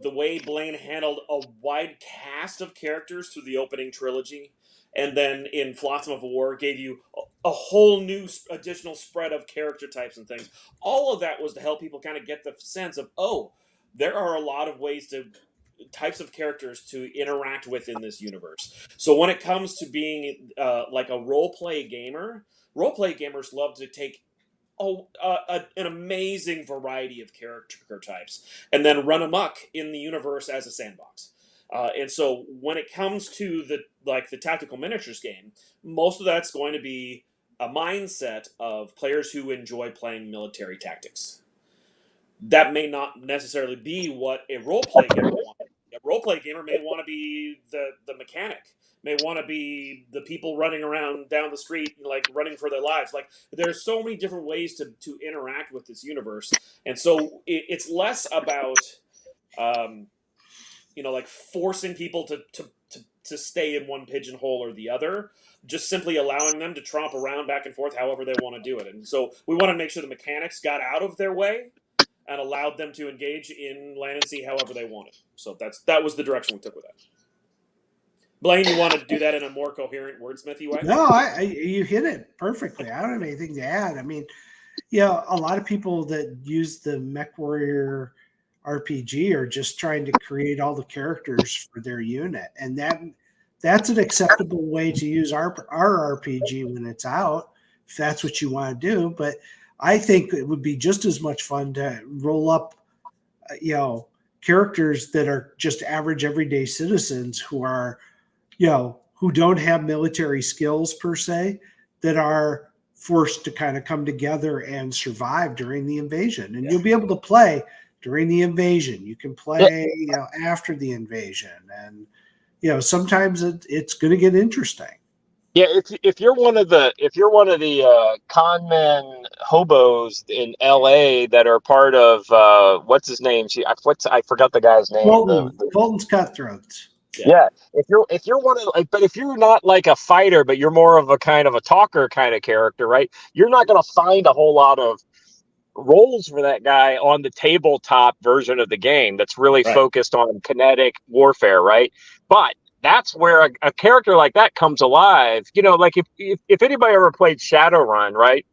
the way Blaine handled a wide cast of characters through the opening trilogy, and then in Flotsam of War gave you a whole new additional spread of character types and things. All of that was to help people kind of get the sense of, there are a lot of types of characters to interact with in this universe. So when it comes to being like a role-play gamers love to take an amazing variety of character types and then run amok in the universe as a sandbox. And so when it comes to the tactical miniatures game, most of that's going to be a mindset of players who enjoy playing military tactics. That may not necessarily be what a role-play gamer wants. A role-play gamer may want to be the mechanic, may want to be the people running around down the street, like running for their lives. Like, there's so many different ways to interact with this universe. And so it's less about, like forcing people to stay in one pigeonhole or the other, just simply allowing them to tromp around back and forth however they want to do it. And so we want to make sure the mechanics got out of their way and allowed them to engage in Land and Sea however they wanted. So that was the direction we took with that. Blaine, you want to do that in a more coherent, wordsmithy way? No, you hit it perfectly. I don't have anything to add. I mean, a lot of people that use the Mech Warrior RPG are just trying to create all the characters for their unit, and that's an acceptable way to use our RPG when it's out, if that's what you want to do. But I think it would be just as much fun to roll up, characters that are just average everyday citizens who are, who don't have military skills per se, that are forced to kind of come together and survive during the invasion. And you'll be able to play during the invasion. You can play, after the invasion. And, sometimes it's going to get interesting. Yeah, if you're one of the con men hobos in L.A. that are part of what's his name? I forgot the guy's name. Fulton's Cutthroats. Yeah, if you're one of, but if you're not like a fighter, but you're more of a kind of a talker kind of character, right? You're not going to find a whole lot of roles for that guy on the tabletop version of the game that's really focused on kinetic warfare, right? But that's where a character like that comes alive. Like if anybody ever played Shadowrun, right?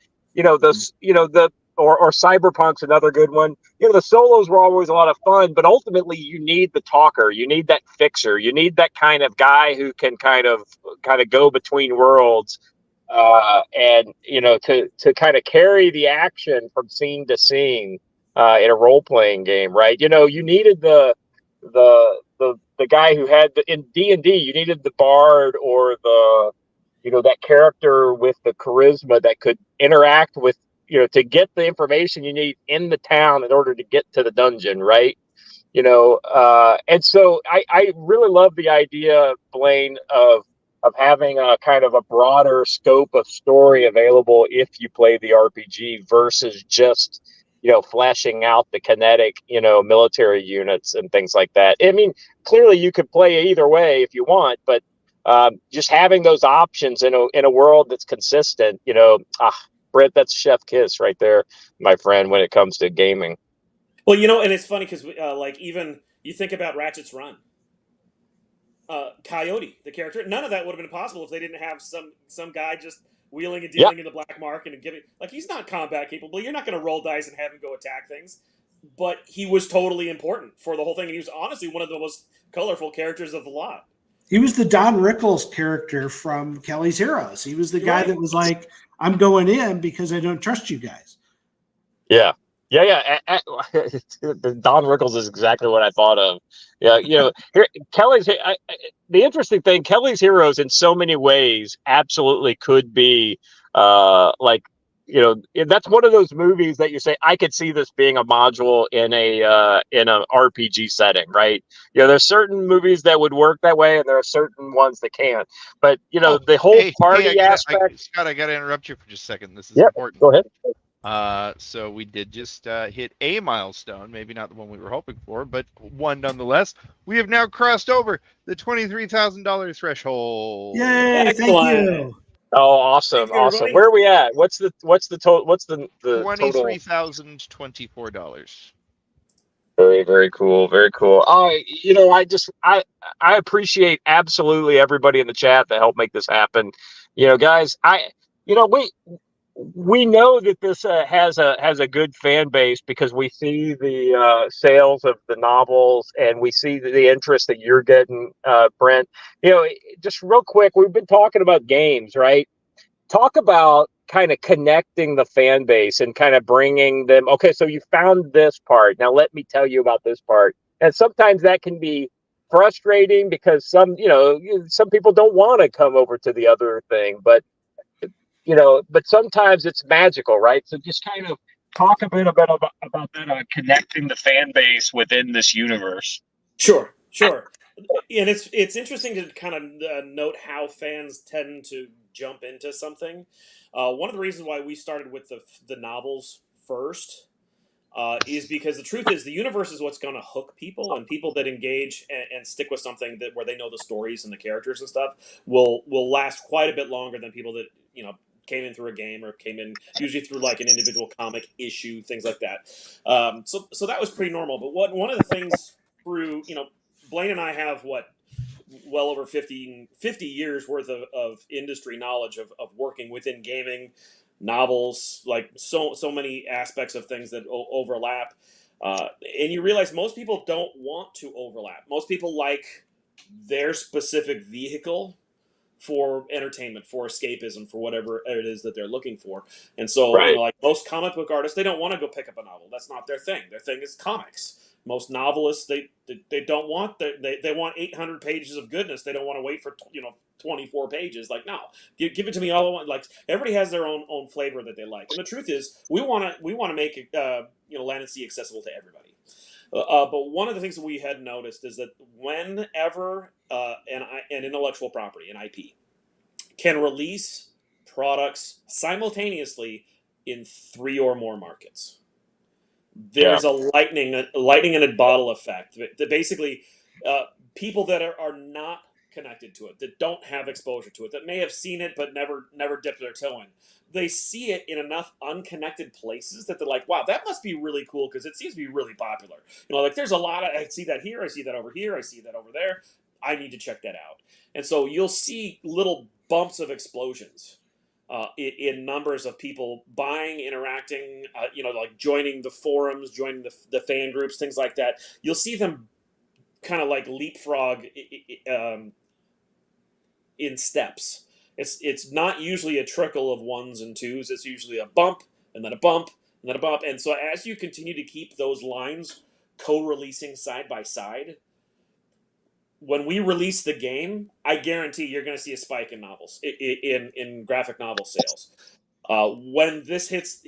Or Cyberpunk's another good one. The solos were always a lot of fun, but ultimately you need the talker, you need that fixer, you need that kind of guy who can kind of go between worlds, and to kind of carry the action from scene to scene in a role playing game, right? You needed the guy who had in D&D, you needed the bard or that character with the charisma that could interact with, to get the information you need in the town in order to get to the dungeon, right? And so I really love the idea, Blaine, of having a kind of a broader scope of story available if you play the RPG versus just flashing out the kinetic military units and things like that. I mean, clearly you could play either way if you want, but just having those options in a world that's consistent, Brett, that's chef kiss right there, my friend, when it comes to gaming. Well, and it's funny because like even you think about Ratchet's Run, Coyote, the character, none of that would have been possible if they didn't have some guy just wheeling and dealing in the black market and giving, like, he's not combat capable. You're not going to roll dice and have him go attack things, but he was totally important for the whole thing. And he was honestly one of the most colorful characters of the lot. He was the Don Rickles character from Kelly's Heroes. He was the guy that was like, I'm going in because I don't trust you guys. Yeah. Don Rickles is exactly what I thought of. Yeah, Kelly's. The interesting thing, Kelly's Heroes, in so many ways, absolutely could be like, that's one of those movies that you say, I could see this being a module in an RPG setting, right? There's certain movies that would work that way, and there are certain ones that can't. But the whole party aspect. Scott, I got to interrupt you for just a second. This is important. Go ahead. So we did just hit a milestone, maybe not the one we were hoping for, but one nonetheless. We have now crossed over the $23,000 threshold. Yay! Thank you. Oh, awesome! Awesome. Where are we at? What's the total? What's the $23,024? Very, very cool. Very cool. I appreciate absolutely everybody in the chat that helped make this happen. Guys, we know that this has a good fan base because we see the sales of the novels and we see the interest that you're getting, Brent. Just real quick, we've been talking about games, right? Talk about kind of connecting the fan base and kind of bringing them. Okay, so you found this part. Now let me tell you about this part. And sometimes that can be frustrating because some people don't want to come over to the other thing, but sometimes it's magical, right? So just kind of talk a bit about that, connecting the fan base within this universe. Sure. And it's interesting to kind of note how fans tend to jump into something. One of the reasons why we started with the novels first is because the truth is the universe is what's going to hook people, and people that engage and stick with something where they know the stories and the characters and stuff will last quite a bit longer than people that came in through a game or came in usually through like an individual comic issue, things like that. So that was pretty normal. But one of the things through Blaine and I have well over 50 years worth of industry knowledge of working within gaming, novels, like so many aspects of things that overlap. And you realize most people don't want to overlap. Most people like their specific vehicle for entertainment, for escapism, for whatever it is that they're looking for. And so, Right. like most comic book artists, they don't want to go pick up a novel. That's not their thing. Their thing is comics. Most novelists, they don't want they want 800 pages of goodness. They don't want to wait for 24 pages. Like, no, give it to me all at once. Like, everybody has their own flavor that they like. And the truth is, we want to make Land and Sea accessible to everybody. But one of the things that we had noticed is that whenever an intellectual property, an IP, can release products simultaneously in 3 or more markets, there's a lightning in a bottle effect. That basically, people that are not connected to it, that don't have exposure to it, that may have seen it but never dipped their toe in, they see it in enough unconnected places that they're like, wow, that must be really cool because it seems to be really popular. Like, there's a lot of, I see that here, I see that over here, I see that over there. I need to check that out. And so you'll see little bumps of explosions in numbers of people buying, interacting, like joining the forums, joining the fan groups, things like that. You'll see them kind of like leapfrog in steps. It's not usually a trickle of ones and twos. It's usually a bump and then a bump and then a bump. And so as you continue to keep those lines co-releasing side by side, when we release the game, I guarantee you're going to see a spike in novels, in graphic novel sales. When this hits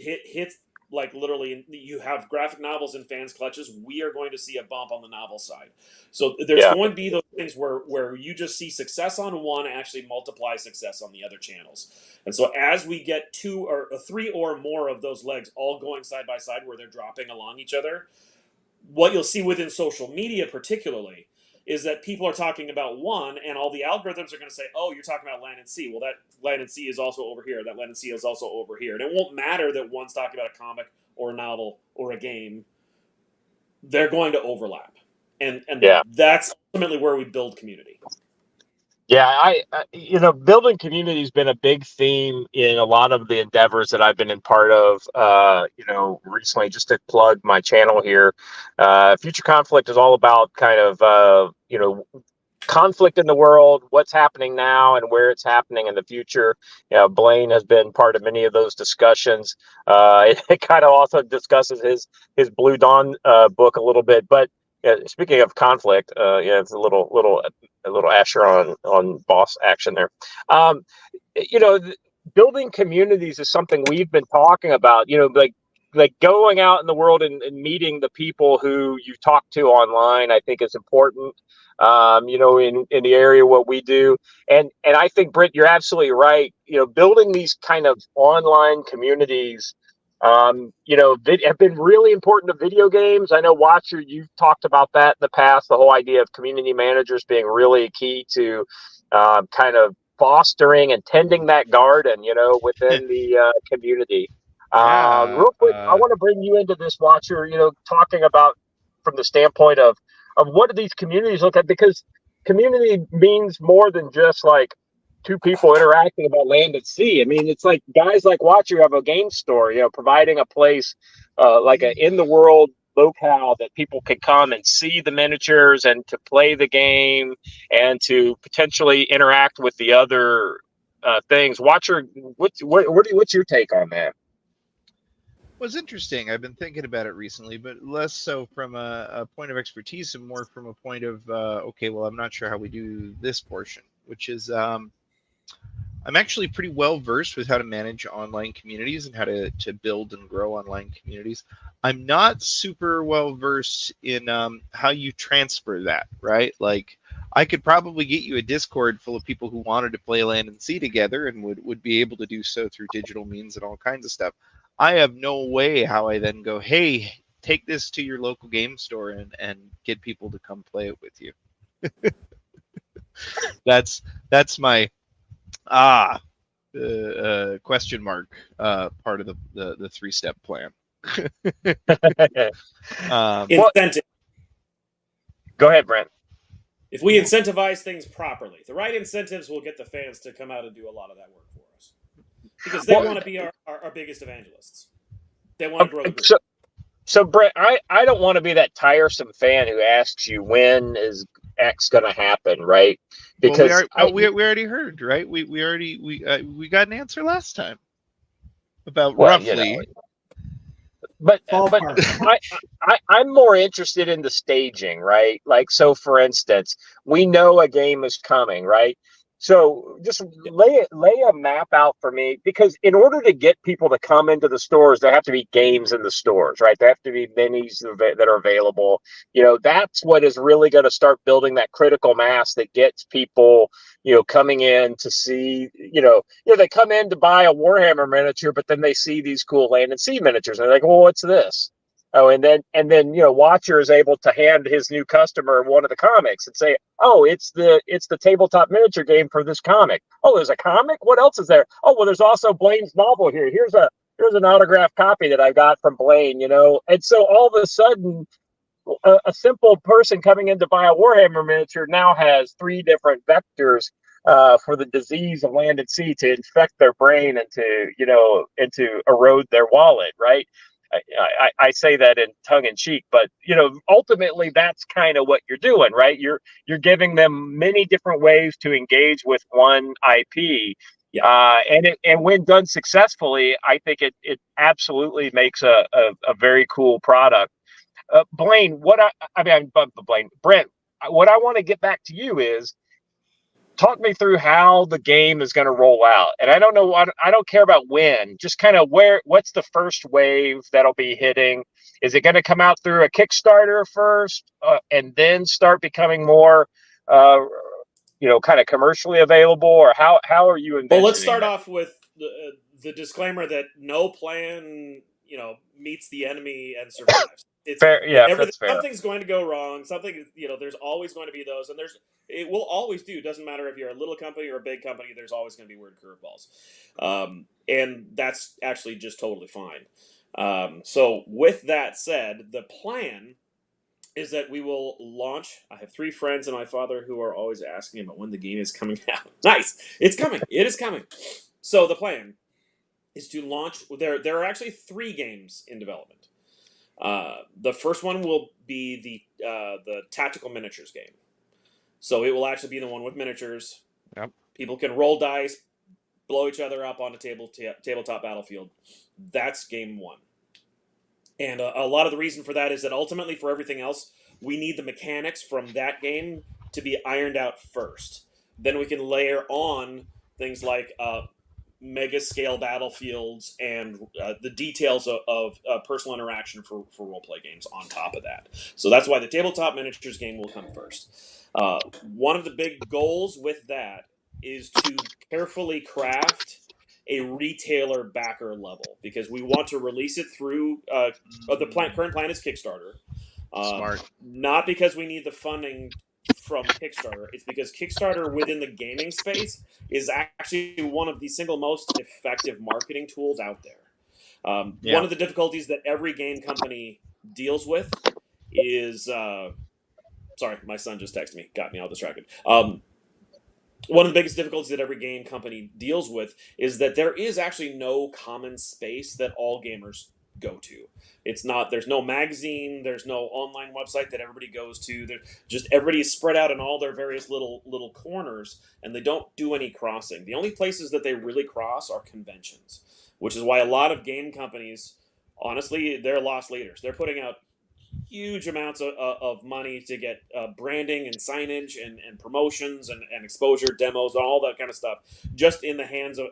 like literally, you have graphic novels in fans' clutches, we are going to see a bump on the novel side. So there's going to be those things where you just see success on one actually multiply success on the other channels. And so as we get 2 or 3 or more of those legs all going side by side where they're dropping along each other, what you'll see within social media particularly is that people are talking about one, and all the algorithms are going to say, oh, you're talking about Land and Sea. Well, that Land and Sea is also over here. That Land and Sea is also over here. And it won't matter that one's talking about a comic or a novel or a game. They're going to overlap. And that's ultimately where we build community. Yeah, building community has been a big theme in a lot of the endeavors that I've been in part of. Recently, just to plug my channel here, Future Conflict is all about kind of conflict in the world, what's happening now, and where it's happening in the future. Blaine has been part of many of those discussions. It kind of also discusses his Blue Dawn book a little bit, but. Speaking of conflict, it's a little Asher on boss action there. Building communities is something we've been talking about. Like going out in the world and meeting the people who you talk to online, I think is important. In the area what we do, and I think, Britt, you're absolutely right. Building these kind of online communities. Have been really important to video games. I know, Watcher, you've talked about that in the past, the whole idea of community managers being really key to kind of fostering and tending that garden, within the community. Real quick, I want to bring you into this, Watcher, talking about from the standpoint of what do these communities look at? Because community means more than just like two people interacting about Land and Sea. I mean, it's like guys like Watcher have a game store, providing a place like a in the world locale that people can come and see the miniatures and to play the game and to potentially interact with the other things. Watcher, what's your take on that? Well, it's interesting. I've been thinking about it recently, but less so from a point of expertise and more from a point of, okay, well, I'm not sure how we do this portion, which is I'm actually pretty well versed with how to manage online communities and how to build and grow online communities. I'm not super well versed in how you transfer that, right? Like, I could probably get you a Discord full of people who wanted to play Land and Sea together and would be able to do so through digital means and all kinds of stuff. I have no way how I then go, hey, take this to your local game store and get people to come play it with you. That's my question mark part of the 3-step plan. Incentive. Go ahead, Brent. If we incentivize things properly, the right incentives will get the fans to come out and do a lot of that work for us. Because they want to be our biggest evangelists. They want to grow the group. So Brent, I don't want to be that tiresome fan who asks you when is X going to happen, right? Because we already heard, right? We got an answer last time about well, roughly. But Ballpark. I'm more interested in the staging, right? Like, so for instance, we know a game is coming, right? So just lay a map out for me, because in order to get people to come into the stores, there have to be games in the stores, right? There have to be minis that are available. That's what is really going to start building that critical mass that gets people, coming in to see, they come in to buy a Warhammer miniature, but then they see these cool Land and Sea miniatures, and they're like, well, what's this? Oh, and then Watcher is able to hand his new customer one of the comics and say, oh, it's the tabletop miniature game for this comic. Oh, there's a comic? What else is there? Oh, well, there's also Blaine's novel here. Here's an autographed copy that I got from Blaine, And so all of a sudden, a simple person coming in to buy a Warhammer miniature now has 3 different vectors for the disease of Land and Sea to infect their brain and to erode their wallet, right? I say that in tongue in cheek, but ultimately that's kind of what you're doing, right? You're giving them many different ways to engage with one IP. Yeah. And when done successfully, I think it absolutely makes a very cool product. Blaine, Brent, what I want to get back to you is, talk me through how the game is going to roll out. And I don't know, I don't care about when, just kind of what's the first wave that'll be hitting? Is it going to come out through a Kickstarter first and then start becoming more, kind of commercially available, or how are you envisioning? Well, let's start that? off with the disclaimer that no plan, meets the enemy and survives. It's Fair, yeah, everything. that's fair. Something's going to go wrong. Something, there's always going to be those, and it will always do. Doesn't matter if you're a little company or a big company. There's always going to be weird curveballs, and that's actually just totally fine. So, with that said, the plan is that we will launch. I have 3 friends and my father who are always asking about when the game is coming out. Nice, it's coming. It is coming. So the plan is to launch. There are actually 3 games in development. The first one will be the tactical miniatures game. So it will actually be the one with miniatures. Yep. People can roll dice, blow each other up on a tabletop battlefield. That's game 1. And a lot of the reason for that is that ultimately, for everything else, we need the mechanics from that game to be ironed out first. Then we can layer on things like mega scale battlefields and the details of personal interaction for role-play games on top of that. So that's why the tabletop miniatures game will come first. One of the big goals with that is to carefully craft a retailer backer level, because we want to release it through the current plan is Kickstarter. Smart. Not because we need the funding from Kickstarter. It's because Kickstarter within the gaming space is actually one of the single most effective marketing tools out there. One of the difficulties that every game company deals with is sorry, my son just texted me, got me all distracted. One of the biggest difficulties that every game company deals with is that there is actually no common space that all gamers go to. There's no magazine, there's no online website that everybody goes to. Everybody is spread out in all their various little corners, and they don't do any crossing. The only places that they really cross are conventions, which is why a lot of game companies, honestly, they're lost leaders. They're putting out huge amounts of money to get branding and signage and promotions and exposure demos and all that kind of stuff, just in the hands of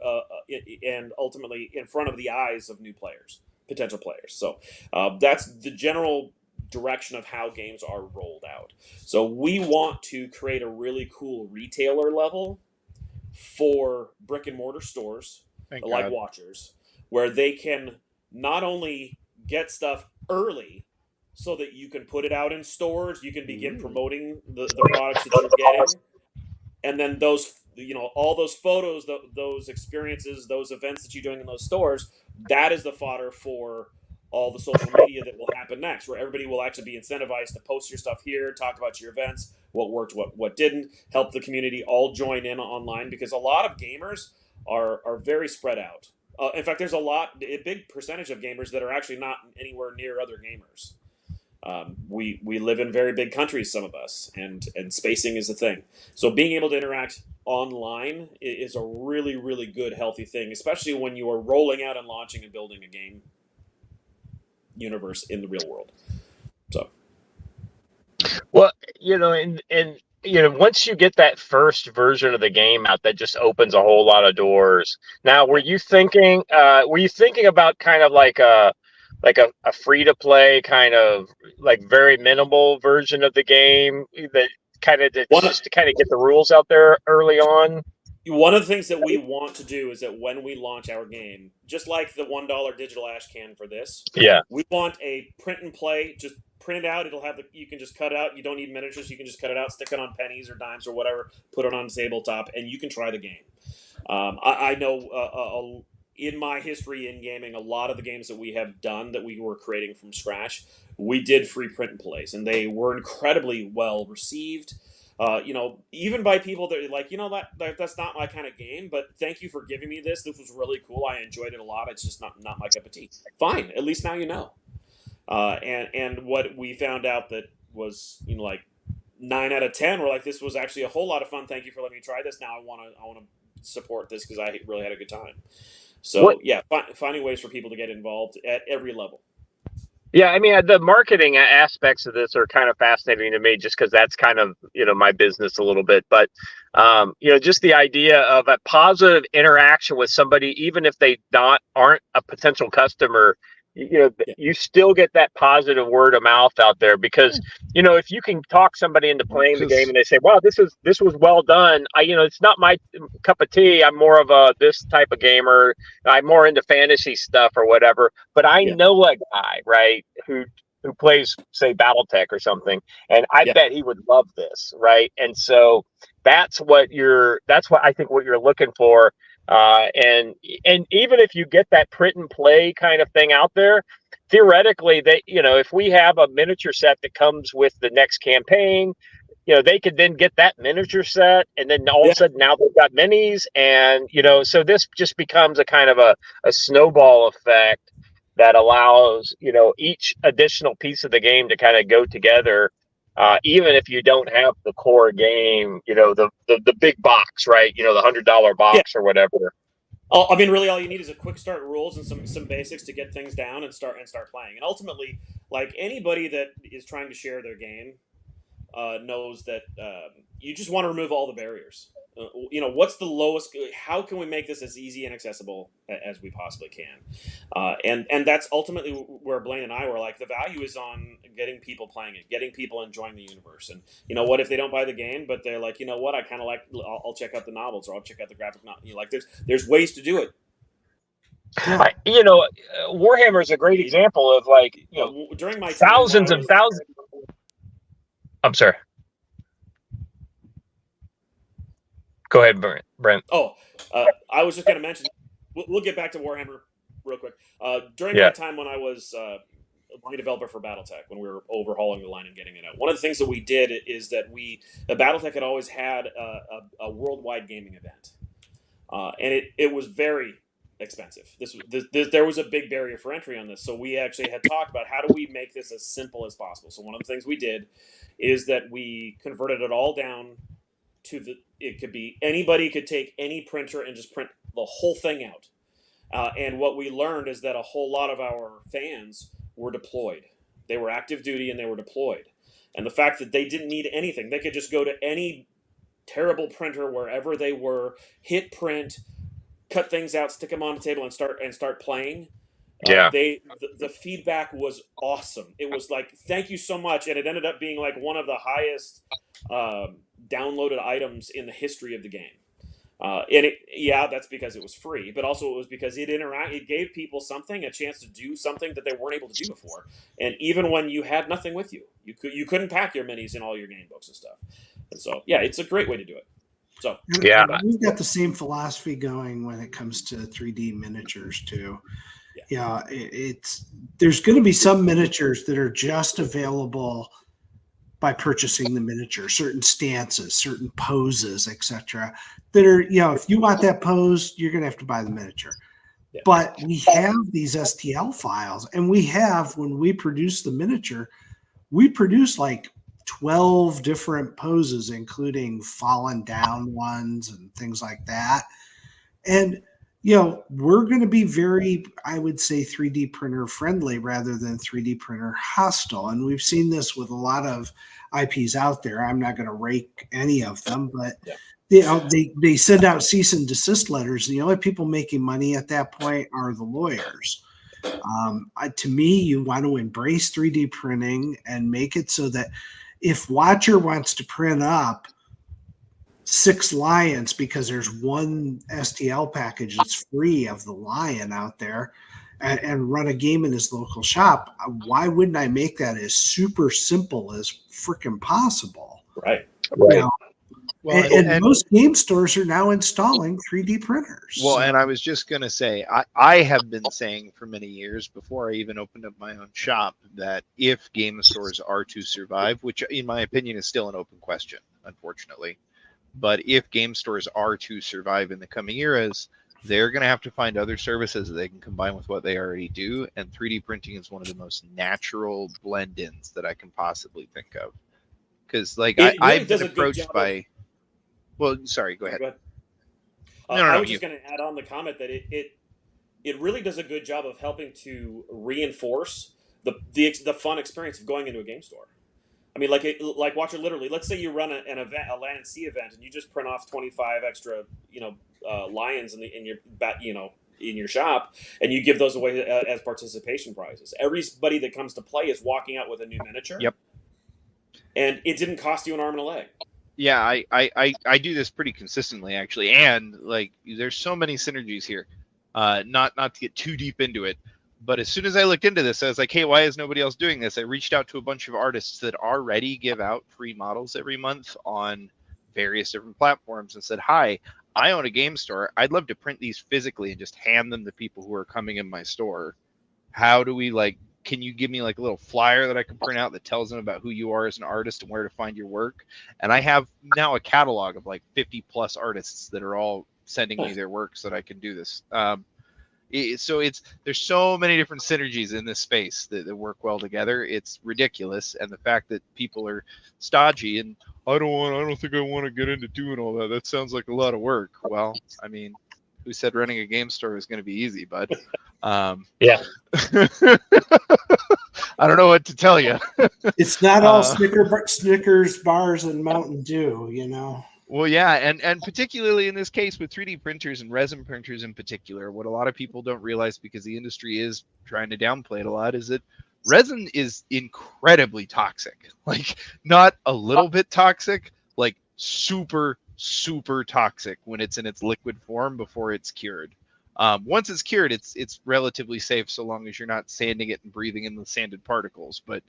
and ultimately in front of the eyes of new players, potential players. So that's the general direction of how games are rolled out. So we want to create a really cool retailer level for brick and mortar stores like Watchers, where they can not only get stuff early so that you can put it out in stores, you can begin promoting the products that you're getting, and then those, all those photos, those experiences, those events that you're doing in those stores, that is the fodder for all the social media that will happen next, where everybody will actually be incentivized to post your stuff here, talk about your events, what worked, what didn't, help the community all join in online, because a lot of gamers are very spread out. In fact, there's a big percentage of gamers that are actually not anywhere near other gamers. We live in very big countries, some of us, and spacing is a thing. So being able to interact online is a really, really good, healthy thing, especially when you are rolling out and launching and building a game universe in the real world. So, Well, once you get that first version of the game out, that just opens a whole lot of doors. Now, were you thinking about kind of like a free to play kind of like very minimal version of the game that one just to kind of get the rules out there early on? one of the things that we want to do is that when we launch our game, just like the $1 digital ash can for this, Yeah. we want a print and play. Just print it out. It'll have you can just cut it out. You don't need miniatures. You can just cut it out, stick it on pennies or dimes or whatever, put it on tabletop, and you can try the game. I know in my history in gaming, a lot of the games that we have done that we were creating from scratch, we did free print and plays, and they were incredibly well received. Even by people that are like, that's not my kind of game, but thank you for giving me this. This was really cool. I enjoyed it a lot. It's just not my cup of tea. Fine. At least now you know. And what we found out that was, like 9 out of 10 were like, this was actually a whole lot of fun. Thank you for letting me try this. Now I want to support this because I really had a good time. So finding ways for people to get involved at every level. Yeah, I mean, the marketing aspects of this are kind of fascinating to me just because that's kind of, my business a little bit. But, just the idea of a positive interaction with somebody, even if they aren't a potential customer, you still get that positive word of mouth out there because, if you can talk somebody into playing the game and they say, wow, this was well done. It's not my cup of tea. I'm more of this type of gamer. I'm more into fantasy stuff or whatever, but I know a guy, right, who plays, say, BattleTech or something, and I bet he would love this, right? And so that's what I think what you're looking for. And even if you get that print and play kind of thing out there, theoretically, if we have a miniature set that comes with the next campaign, they could then get that miniature set, and then all of a sudden now they've got minis, and so this just becomes a kind of a snowball effect that allows each additional piece of the game to kind of go together. Even if you don't have the core game, the big box, right? The $100 box or whatever. I mean, really, all you need is a quick start rules and some basics to get things down and start playing. And ultimately, like anybody that is trying to share their game knows that you just want to remove all the barriers. What's the lowest? How can we make this as easy and accessible as we possibly can? And that's ultimately where Blaine and I were like, the value is on getting people playing it, getting people enjoying the universe. And what if they don't buy the game, but they're like, what, I kind of like, I'll check out the novels or I'll check out the graphic novel. Like there's ways to do it. Warhammer is a great example of like during my thousands and thousands. I'm sorry. Go ahead, Brent. I was just going to mention, we'll get back to Warhammer real quick. During my time when I was a line developer for BattleTech, when we were overhauling the line and getting it out, one of the things that we did is that BattleTech had always had a worldwide gaming event. And it was very expensive. There was a big barrier for entry on this. So we actually had talked about how do we make this as simple as possible. So one of the things we did is that we converted it all down to it could be anybody could take any printer and just print the whole thing out. And what we learned is that a whole lot of our fans were deployed. They were active duty and they were deployed. And the fact that they didn't need anything, they could just go to any terrible printer wherever they were, hit print, cut things out, stick them on the table, and start playing. The feedback was awesome. It was like, thank you so much, and it ended up being like one of the highest downloaded items in the history of the game. That's because it was free, but also it was because it gave people a chance to do something that they weren't able to do before. And even when you had nothing with you, you couldn't pack your minis in all your game books and stuff. And so, it's a great way to do it. So, we've got the same philosophy going when it comes to 3D miniatures too. There's going to be some miniatures that are just available by purchasing the miniature, certain stances, certain poses, etc. That are, if you want that pose, you're going to have to buy the miniature. Yeah. But we have these STL files, and when we produce the miniature, we produced like 12 different poses, including fallen down ones and things like that. And, we're going to be very, I would say, 3D printer friendly rather than 3D printer hostile. And we've seen this with a lot of IPs out there. I'm not going to rake any of them, but they send out cease and desist letters. And the only people making money at that point are the lawyers. To me, you want to embrace 3D printing and make it so that if Watcher wants to print up 6 lions because there's one STL package that's free of the lion out there and run a game in his local shop, why wouldn't I make that as super simple as freaking possible? Right. Well, and most game stores are now installing 3D printers. Well, and I was just going to say, I have been saying for many years before I even opened up my own shop that if game stores are to survive, which in my opinion is still an open question, unfortunately, but if game stores are to survive in the coming eras, they're going to have to find other services that they can combine with what they already do. And 3D printing is one of the most natural blend-ins that I can possibly think of. Because I've been approached by... Well, sorry, go ahead. I was just going to add on the comment that it really does a good job of helping to reinforce the fun experience of going into a game store. I mean, like Watcher, literally, let's say you run an event, a Land Sea event, and you just print off 25 extra, lions in your shop, and you give those away as participation prizes. Everybody that comes to play is walking out with a new miniature. Yep. And it didn't cost you an arm and a leg. Yeah, I do this pretty consistently, actually, and there's so many synergies here. Not to get too deep into it, but as soon as I looked into this, I was like, hey, why is nobody else doing this? I reached out to a bunch of artists that already give out free models every month on various different platforms and said, hi, I own a game store. I'd love to print these physically and just hand them to people who are coming in my store. How do we can you give me a little flyer that I can print out that tells them about who you are as an artist and where to find your work? And I have now a catalog of 50 plus artists that are all sending me their work so that I can do this. So there's so many different synergies in this space that work well together. It's ridiculous. And the fact that people are stodgy and I don't think I want to get into doing all that. That sounds like a lot of work. Well, I mean, who said running a game store is going to be easy, bud? Yeah. I don't know what to tell you. It's not all Snickers bars and Mountain Dew, Well, yeah, and particularly in this case with 3D printers and resin printers in particular, what a lot of people don't realize, because the industry is trying to downplay it a lot, is that resin is incredibly toxic. Not a little bit toxic, super, super toxic when it's in its liquid form before it's cured. Once it's cured, it's relatively safe so long as you're not sanding it and breathing in the sanded particles. But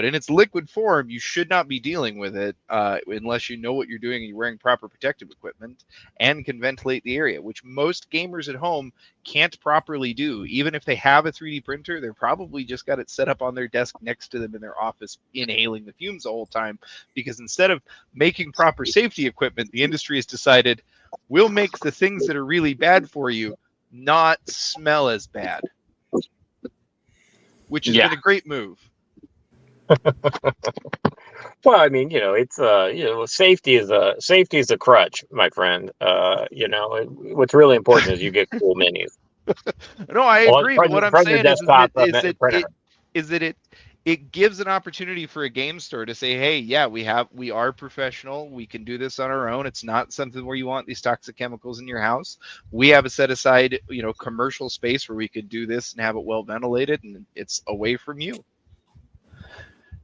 in its liquid form, you should not be dealing with it unless you know what you're doing and you're wearing proper protective equipment and can ventilate the area, which most gamers at home can't properly do. Even if they have a 3D printer, they're probably just got it set up on their desk next to them in their office, inhaling the fumes the whole time, because instead of making proper safety equipment, the industry has decided we'll make the things that are really bad for you not smell as bad, which has been a great move. Well, I mean, it's safety is a crutch, my friend. What's really important is you get cool minis. No, I agree. But what I'm saying is that it gives an opportunity for a game store to say, hey, yeah, we are professional. We can do this on our own. It's not something where you want these toxic chemicals in your house. We have a set aside, commercial space where we could do this and have it well ventilated, and it's away from you.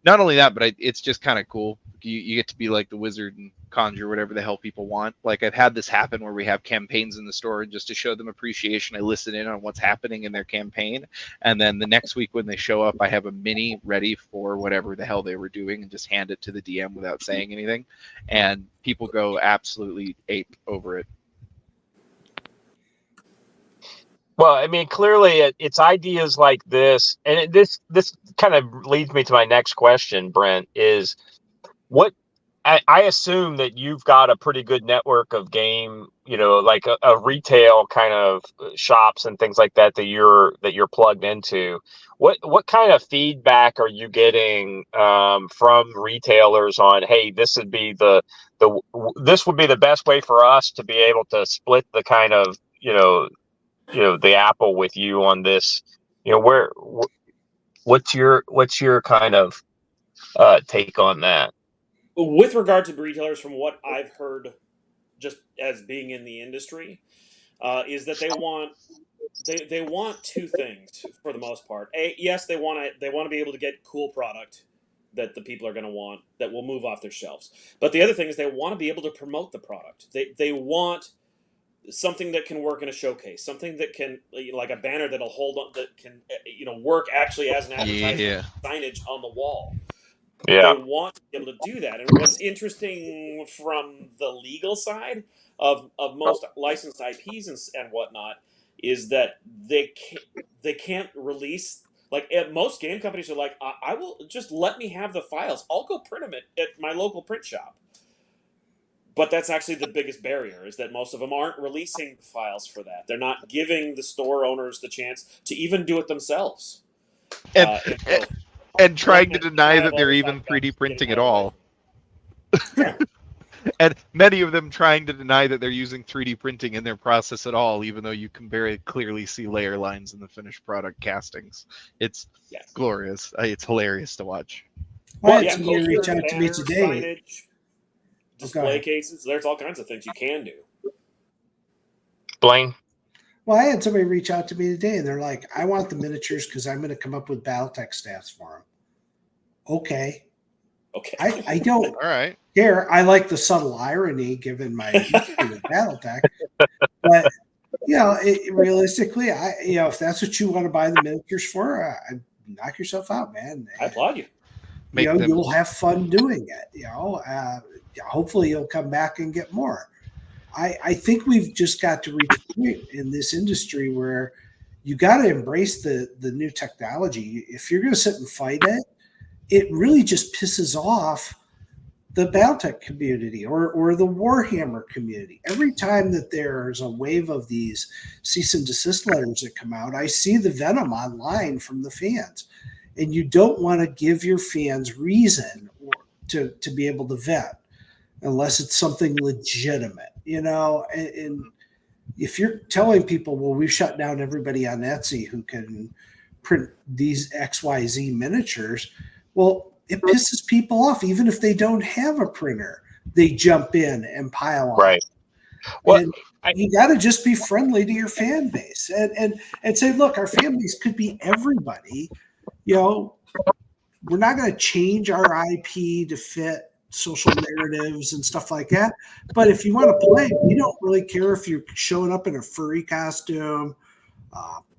Not only that, but it's just kind of cool. You get to be like the wizard and conjure whatever the hell people want. I've had this happen where we have campaigns in the store, and just to show them appreciation, I listen in on what's happening in their campaign. And then the next week when they show up, I have a mini ready for whatever the hell they were doing and just hand it to the DM without saying anything. And people go absolutely ape over it. Well, I mean, clearly it's ideas like this, and this kind of leads me to my next question, Brent, is what I assume that you've got a pretty good network of game, like a retail kind of shops and things like that you're plugged into. What kind of feedback are you getting from retailers on, hey, this would be this would be the best way for us to be able to split the kind of the apple with you on this? What's your kind of take on that? With regard to retailers, from what I've heard, just as being in the industry, is that they want two things for the most part. Yes, they want to be able to get cool product that the people are going to want that will move off their shelves. But the other thing is they want to be able to promote the product. They want something that can work in a showcase, something that can, like a banner that'll hold on, that can work actually as an advertisement Yeah. signage on the wall. They Yeah. want to be able to do that. And what's interesting from the legal side of most licensed IPs and whatnot is that they can't release. Like, most game companies are like, I will just let me have the files. I'll go print them at my local print shop. But that's actually the biggest barrier, is that most of them aren't releasing files for that. They're not giving the store owners the chance to even do it themselves. And And so, and trying to one, I deny have that all they're the even side effects 3D printing getting at out of the way. all. Yeah. And many of them trying to deny that they're using 3D printing in their process at all, even though you can very clearly see layer lines in the finished product castings. It's Yes. glorious. It's hilarious to watch. Well, I Well, had yeah, somebody reach posters, out to me banners, today. signage, display ahead. cases. There's all kinds of things you can do. Blaine? Well, I had somebody reach out to me today, and they're like, "I want the miniatures because I'm going to come up with BattleTech stats for them." Okay, Okay. I don't All right. care. I like the subtle irony given my history with BattleTech, but realistically, if that's what you want to buy the miniatures for, knock yourself out, man. I applaud you. Make them. You'll have fun doing it. Hopefully you'll come back and get more. I think we've just got to reach a point in this industry where you got to embrace the new technology. If you're going to sit and fight it, it really just pisses off the BattleTech community or the Warhammer community. Every time that there's a wave of these cease and desist letters that come out, I see the venom online from the fans. And you don't want to give your fans reason to be able to vet unless it's something legitimate, and if you're telling people, well, we've shut down everybody on Etsy who can print these XYZ miniatures, well, it pisses people off. Even if they don't have a printer, they jump in and pile on. Right. Well, and you got to just be friendly to your fan base and say, look, our fan base could be everybody. We're not going to change our IP to fit social narratives and stuff like that. But if you want to play, we don't really care if you're showing up in a furry costume.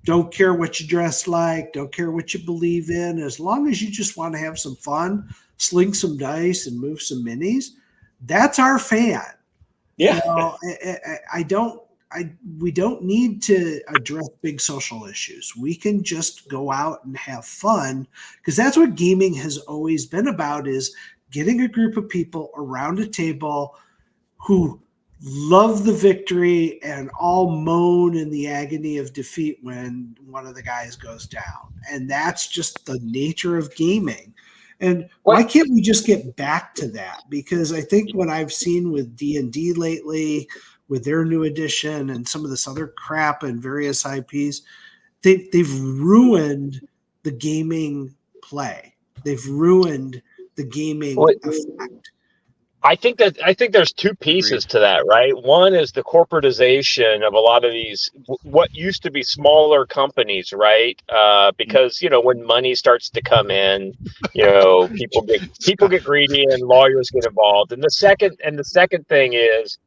Don't care what you dress like. Don't care what you believe in. As long as you just want to have some fun, sling some dice, and move some minis, that's our fan. Yeah. We don't need to address big social issues. We can just go out and have fun, because that's what gaming has always been about, is getting a group of people around a table who love the victory and all moan in the agony of defeat when one of the guys goes down. And that's just the nature of gaming. And why can't we just get back to that? Because I think what I've seen with D&D lately, with their new edition and some of this other crap and various IPs, they've ruined the gaming play. They've ruined the gaming effect. I think there's two pieces to that, right? One is the corporatization of a lot of these, what used to be smaller companies, right? Because when money starts to come in, people get greedy and lawyers get involved. And the second thing is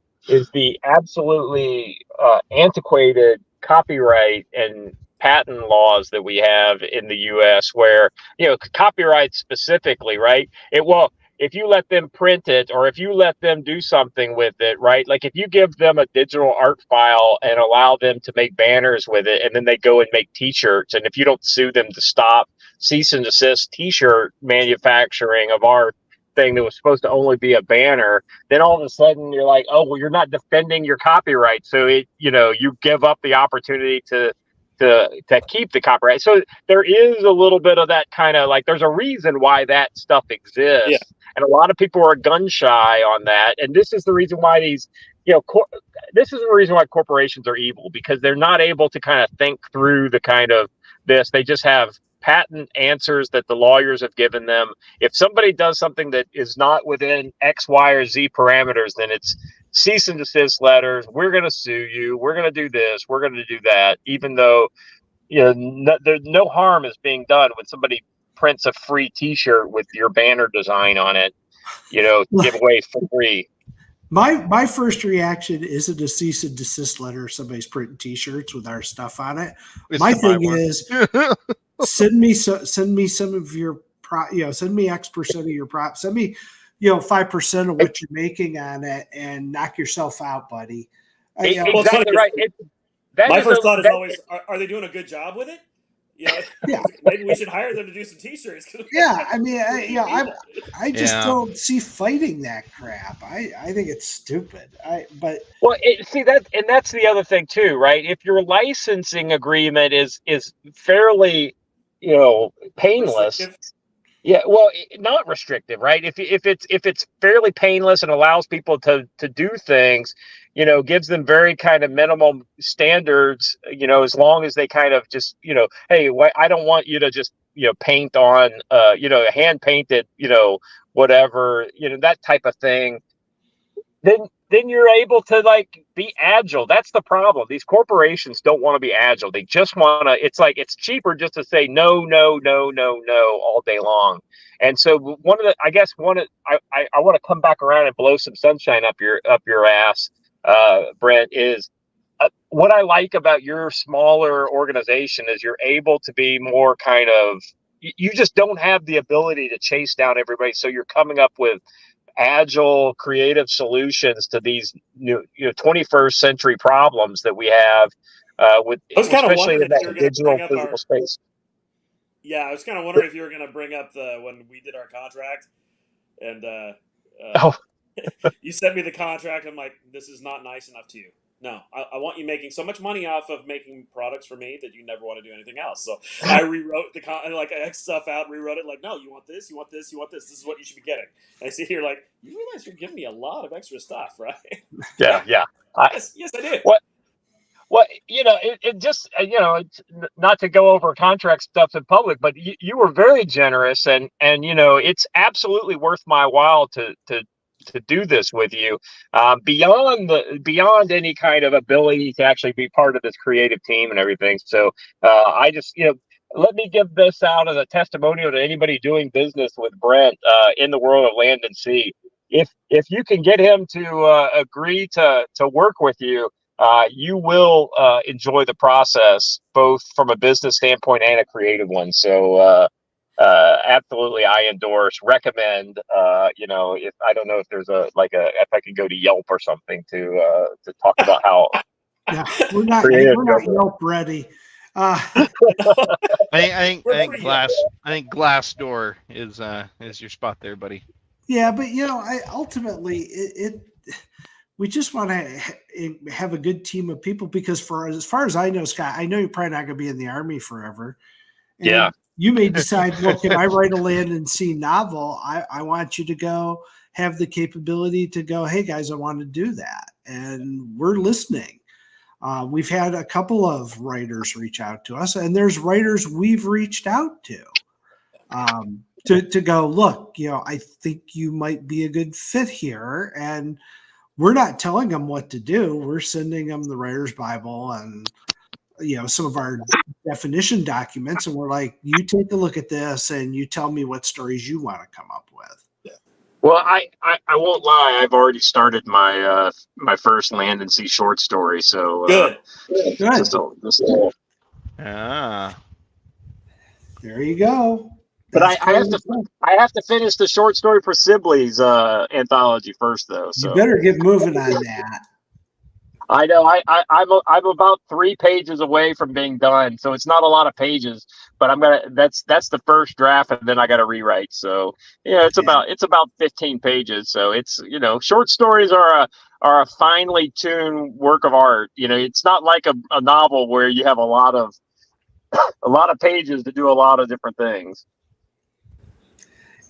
the absolutely antiquated copyright and patent laws that we have in the U.S., where copyright specifically, right? If you let them print it, or if you let them do something with it, right? Like if you give them a digital art file and allow them to make banners with it, and then they go and make t-shirts, and if you don't sue them to stop cease and desist t-shirt manufacturing of our thing that was supposed to only be a banner, then all of a sudden you're like, oh, well, you're not defending your copyright, so you give up the opportunity to keep the copyright. So there is a little bit of that kind of like, there's a reason why that stuff exists, Yeah. and a lot of people are gun shy on that, and this is the reason why this is the reason why corporations are evil, because they're not able to kind of think through the kind of this. They just have patent answers that the lawyers have given them. If somebody does something that is not within X, Y, or Z parameters, then it's cease and desist letters. We're going to sue you. We're going to do this. We're going to do that. Even though, there's no harm is being done when somebody prints a free T-shirt with your banner design on it, give away for free. My first reaction isn't a cease and desist letter. Somebody's printing T-shirts with our stuff on it. My thing is, send me some of your send me X% of your prop. Send me 5% of what you're making on it, and knock yourself out, buddy. Exactly right. My first thought is always, are they doing a good job with it? Yeah. Maybe we should hire them to do some T-shirts. Yeah, I mean, I just don't see fighting that crap. I think it's stupid. That's the other thing too, right? If your licensing agreement is fairly, painless. Yeah, well, not restrictive, right? If it's fairly painless and allows people to do things, gives them very kind of minimum standards, as long as they kind of just, hey, I don't want you to just, paint on, hand painted, whatever, that type of thing. Then you're able to like be agile. That's the problem. These corporations don't want to be agile. They just want to, it's cheaper just to say no, no, no, no, no all day long. And so I want to come back around and blow some sunshine up your ass, Brent, is what I like about your smaller organization is you're able to be more kind of, you just don't have the ability to chase down everybody. So you're coming up with agile, creative solutions to these new, 21st century problems that we have especially in that digital physical space. Yeah, I was kind of wondering if you were going to bring up when we did our contract, and you sent me the contract. I'm like, this is not nice enough to you. No, I want you making so much money off of making products for me that you never want to do anything else. So I rewrote I X stuff out, rewrote it like, no, you want this, you want this, you want this. This is what you should be getting. And I see here like, you realize you're giving me a lot of extra stuff, right? Yeah. Yes, I did. Well, it just, it's not to go over contract stuff in public, but you were very generous, and it's absolutely worth my while to do this with you, beyond any kind of ability to actually be part of this creative team and everything. So I just, let me give this out as a testimonial to anybody doing business with Brent in the world of Land and Sea. If you can get him to agree to work with you, you will enjoy the process, both from a business standpoint and a creative one. So absolutely, I endorse, recommend. If I don't know if there's if I could go to Yelp or something to talk about how. Yeah, we're not Yelp ready. I think Glassdoor is your spot there, buddy. Yeah, but ultimately we just want to have a good team of people, because as far as I know, Scott, I know you're probably not going to be in the Army forever. And yeah. You may decide, well, can I write a Land and Sea novel? I want you to go have the capability to go, hey, guys, I want to do that. And we're listening. We've had a couple of writers reach out to us, and there's writers we've reached out to go, look, I think you might be a good fit here. And we're not telling them what to do. We're sending them the Writer's Bible and some of our definition documents, and we're like, you take a look at this and you tell me what stories you want to come up with. Yeah. Well, I won't lie. I've already started my my first Land and Sea short story. So good. There you go. But I have to finish the short story for Sibley's anthology first, though. So you better get moving on that. I know. I'm about 3 pages away from being done, so it's not a lot of pages. but that's the first draft, and then I got to rewrite. So yeah, it's about 15 pages. So it's, short stories are a finely tuned work of art. It's not like a novel where you have a lot of pages to do a lot of different things.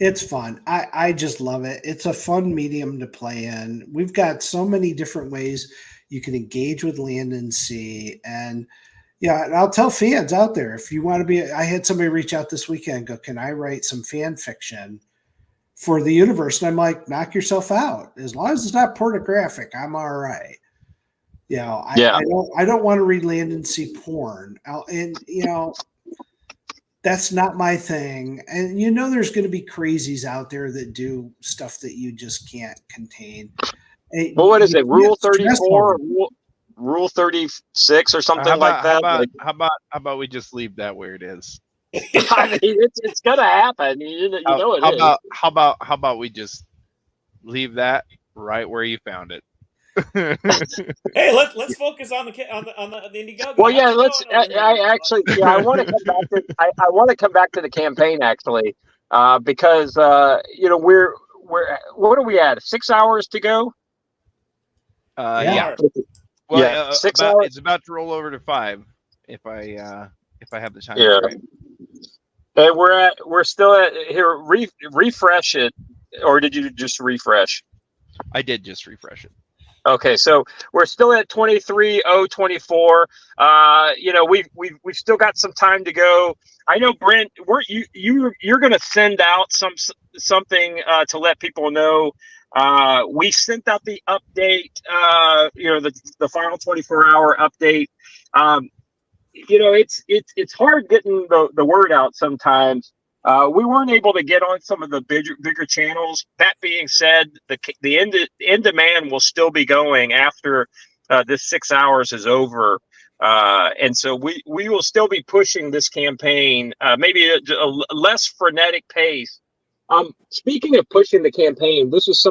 It's fun. I just love it. It's a fun medium to play in. We've got so many different ways you can engage with Land and Sea. And yeah, and I'll tell fans out there, if you want to I had somebody reach out this weekend and go, can I write some fan fiction for the universe? And I'm like, knock yourself out. As long as it's not pornographic, I'm all right. I don't want to read Land and Sea porn. That's not my thing. And there's going to be crazies out there that do stuff that you just can't contain. Well, what is it? Rule 34, Rule 36 or something like that? How about we just leave that where it is? I mean, it's going to happen. How about we just leave that right where you found it? Hey, let's focus on the Indiegogo. Well, yeah, I want to come back to I want to come back to the campaign actually, because we're what are we at? 6 hours to go? Yeah. Well, 6 hours. It's about to roll over to 5 if I have the time. Yeah. Right. And we're still at here. Refresh it, or did you just refresh? I did just refresh it. Okay, so we're still at 23,024. We've still got some time to go. I know, Brent, you're going to send out something to let people know. We sent out the update. The final 24-hour update. It's hard getting the word out sometimes. We weren't able to get on some of the bigger channels. That being said, the in demand will still be going after this 6 hours is over, and so we will still be pushing this campaign, maybe a less frenetic pace. Speaking of pushing the campaign, this is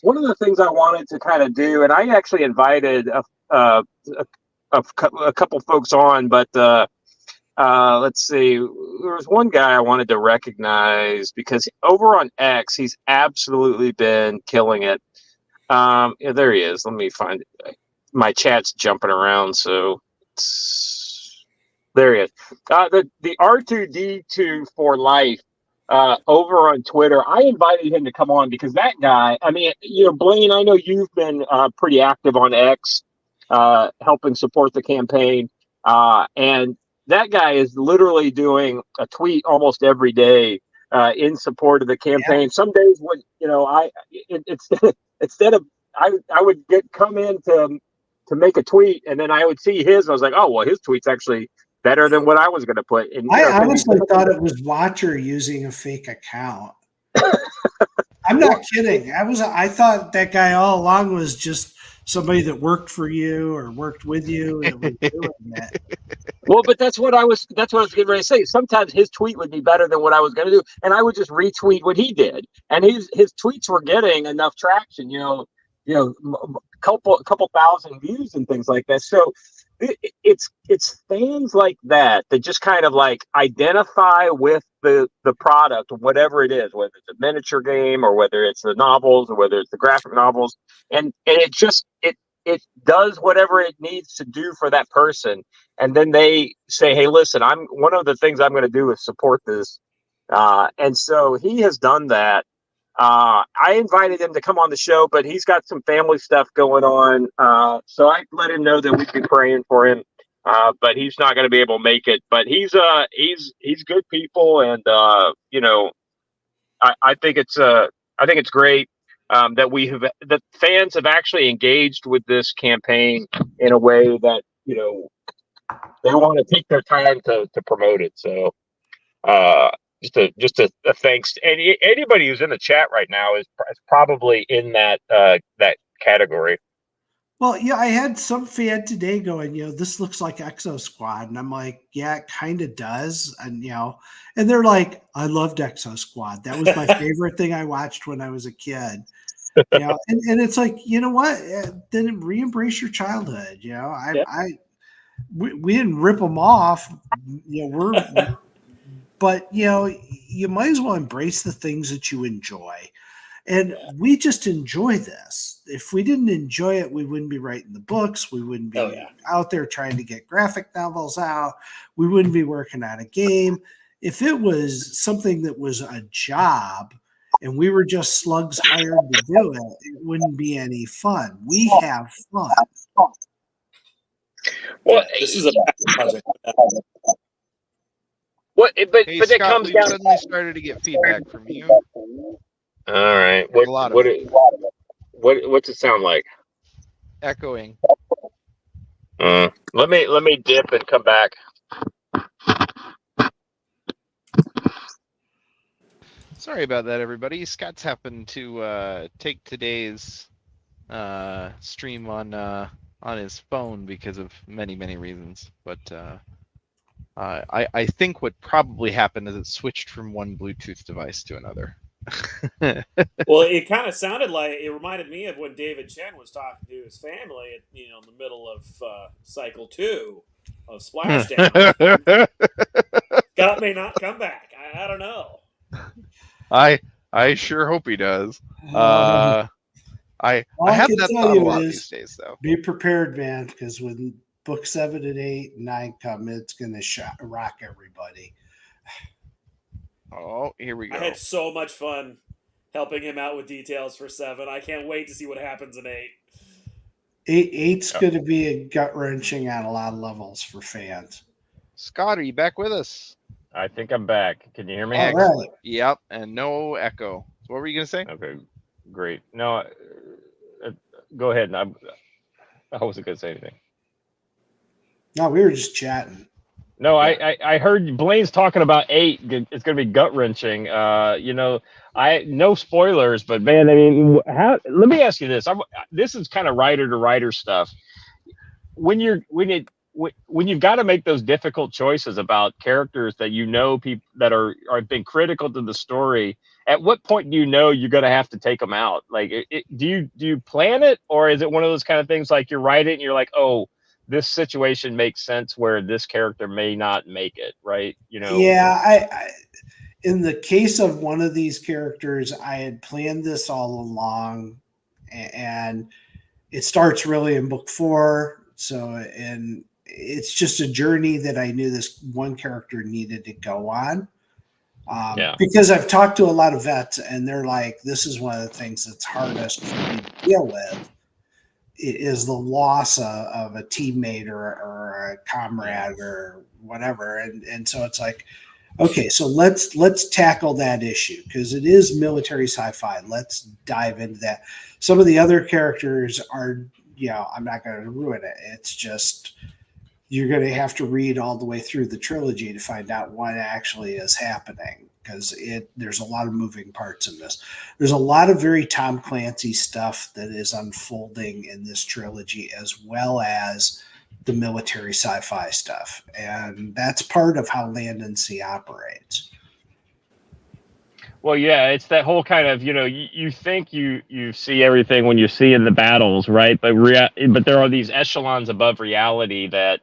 one of the things I wanted to kind of do, and I actually invited a couple folks on, but. Let's see. There was one guy I wanted to recognize because over on X, he's absolutely been killing it. There he is. Let me find it. My chat's jumping around, so there he is. The R2D2 for life over on Twitter. I invited him to come on because that guy. I mean, Blaine, I know you've been pretty active on X, helping support the campaign, and. That guy is literally doing a tweet almost every day in support of the campaign. Yeah. Some days when instead of I would come in to make a tweet, and then I would see his. And I was like, oh well, his tweet's actually better than what I was going to put. And I honestly thought it was Watcher using a fake account. I'm not kidding. I thought that guy all along was just somebody that worked for you or worked with you that was doing that. Well, but that's what I was getting ready to say. Sometimes his tweet would be better than what I was going to do, and I would just retweet what he did, and his tweets were getting enough traction, couple thousand views and things like that. So it's fans like that just kind of like identify with the product, whatever it is, whether it's a miniature game or whether it's the novels or whether it's the graphic novels, and it does whatever it needs to do for that person. And then they say, hey, listen, one of the things I'm going to do is support this. And so he has done that. I invited him to come on the show, but he's got some family stuff going on. So I let him know that we'd be praying for him. But he's not going to be able to make it. But he's good people. And, I think it's great. That fans have actually engaged with this campaign in a way that they want to take their time to promote it. So just a thanks to anybody who's in the chat right now is probably in that category. Well, yeah, I had some fan today going, this looks like Exo Squad. And I'm like, yeah, it kind of does. And, and they're like, I loved Exo Squad. That was my favorite thing I watched when I was a kid. And it's like, you know what? Then re-embrace your childhood. We didn't rip them off. but you might as well embrace the things that you enjoy. And we just enjoy this. If we didn't enjoy it, we wouldn't be writing the books. We wouldn't be out there trying to get graphic novels out. We wouldn't be working on a game. If it was something that was a job and we were just slugs hired to do it, it wouldn't be any fun. We have fun. Well, this is a project. But Hey, it Scott, comes we've down. suddenly started to get feedback from you. All right. A lot of it. What's it sound like? Echoing. Let me dip and come back. Sorry about that, everybody. Scott's happened to take today's stream on his phone because of many reasons. But I think what probably happened is it switched from one Bluetooth device to another. Well, it kind of sounded like it reminded me of when David Chen was talking to his family at in the middle of cycle 2 of Splashdown. Scott may not come back. I don't know. I sure hope he does. I have that thought a lot these days, though. Be prepared, man, because when book 7 and 8 and 9 come, it's going to rock everybody. Oh, here we go. I had so much fun helping him out with details for 7. I can't wait to see what happens in 8. 8's going to be a gut-wrenching on a lot of levels for fans. Scott, are you back with us? I think I'm back. Can you hear me? Right. Yep, and no echo. What were you going to say? Okay, great. No, go ahead. I wasn't going to say anything. No, we were just chatting. No, I heard Blaine's talking about 8. It's going to be gut wrenching. No spoilers, but man, I mean, let me ask you this. This is kind of writer to writer stuff. When you've got to make those difficult choices about characters that people that are been critical to the story, at what point do you know you're going to have to take them out? Like, do you plan it, or is it one of those kind of things like you write it and you're like, oh, this situation makes sense where this character may not make it, right? Yeah, I in the case of one of these characters, I had planned this all along, and it starts really in book 4. So, and it's just a journey that I knew this one character needed to go on. Because I've talked to a lot of vets, and they're like, this is one of the things that's hardest for me to deal with. Is the loss of a teammate or a comrade or whatever, and so it's like, okay, so let's tackle that issue because it is military sci-fi. Let's dive into that. Some of the other characters are, I'm not going to ruin it. It's just you're going to have to read all the way through the trilogy to find out what actually is happening. Because there's a lot of moving parts in this. There's a lot of very Tom Clancy stuff that is unfolding in this trilogy, as well as the military sci-fi stuff, and that's part of how Land Sea operates. Well, yeah, it's that whole kind of you think you see everything when you see in the battles, right? But there are these echelons above reality that.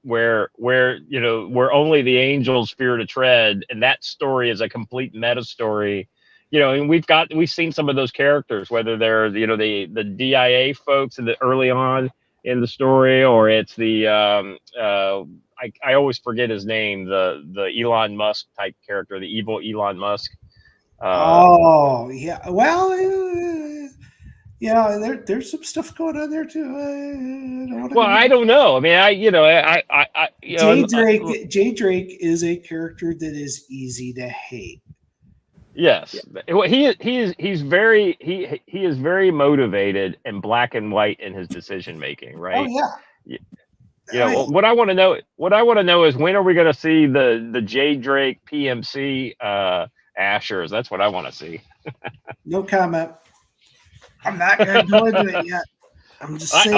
Where only the angels fear to tread, and that story is a complete meta story, and we've seen some of those characters, whether they're the DIA folks in the early on in the story, or it's the I always forget his name, the Elon Musk type character, the evil Elon Musk. Yeah, well. Yeah, there's some stuff going on there too. I don't know. I mean, Jay Drake is a character that is easy to hate. Yes, well, he is very motivated and black and white in his decision making, right? Oh yeah. What I want to know is when are we going to see the Jay Drake PMC Ashers? That's what I want to see. No comment. I'm not going to go into it yet. I'm just saying.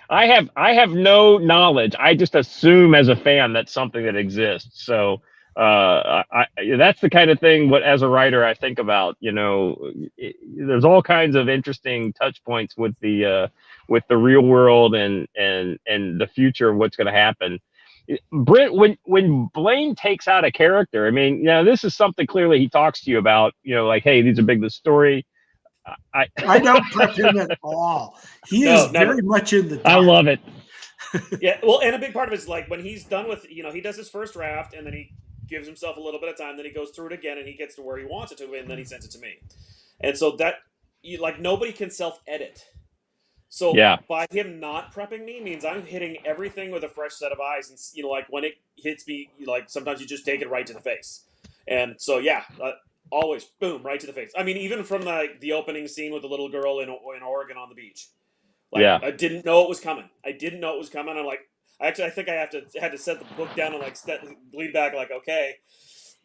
I have no knowledge. I just assume as a fan that's something that exists. So that's the kind of thing. What as a writer I think about. There's all kinds of interesting touch points with the real world and the future of what's going to happen. Brent, when Blaine takes out a character, I mean, this is something clearly he talks to you about. Like, hey, these are big. The story. I don't prep him at all. He No, is never. very much in the dark. I love it. Yeah, well, and a big part of it is like when he's done with, he does his first draft and then he gives himself a little bit of time, then he goes through it again and he gets to where he wants it to, and then he sends it to me. And so that, nobody can self edit. So Yeah. by him not prepping me means I'm hitting everything with a fresh set of eyes, and like when it hits me, like sometimes you just take it right to the face. And so yeah, always boom right to the face. I mean, even from the opening scene with the little girl in Oregon on the beach. Like, Yeah. I didn't know it was coming. I'm like, I think I had to set the book down and like lean back, like, okay,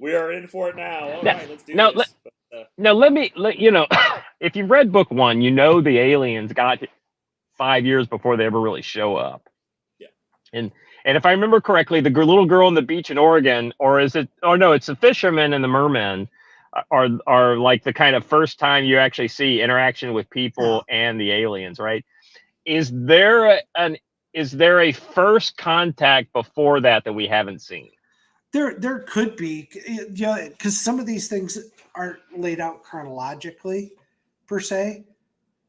we are in for it now. All right, let's do this. Now let me if you've read book one, the aliens got 5 years before they ever really show up. Yeah. And if I remember correctly, the little girl on the beach in Oregon, or is it? Oh no, it's the fishermen and the mermen are like the kind of first time you actually see interaction with people and the aliens, right? Is there a first contact before that we haven't seen? There could be, because some of these things aren't laid out chronologically, per se.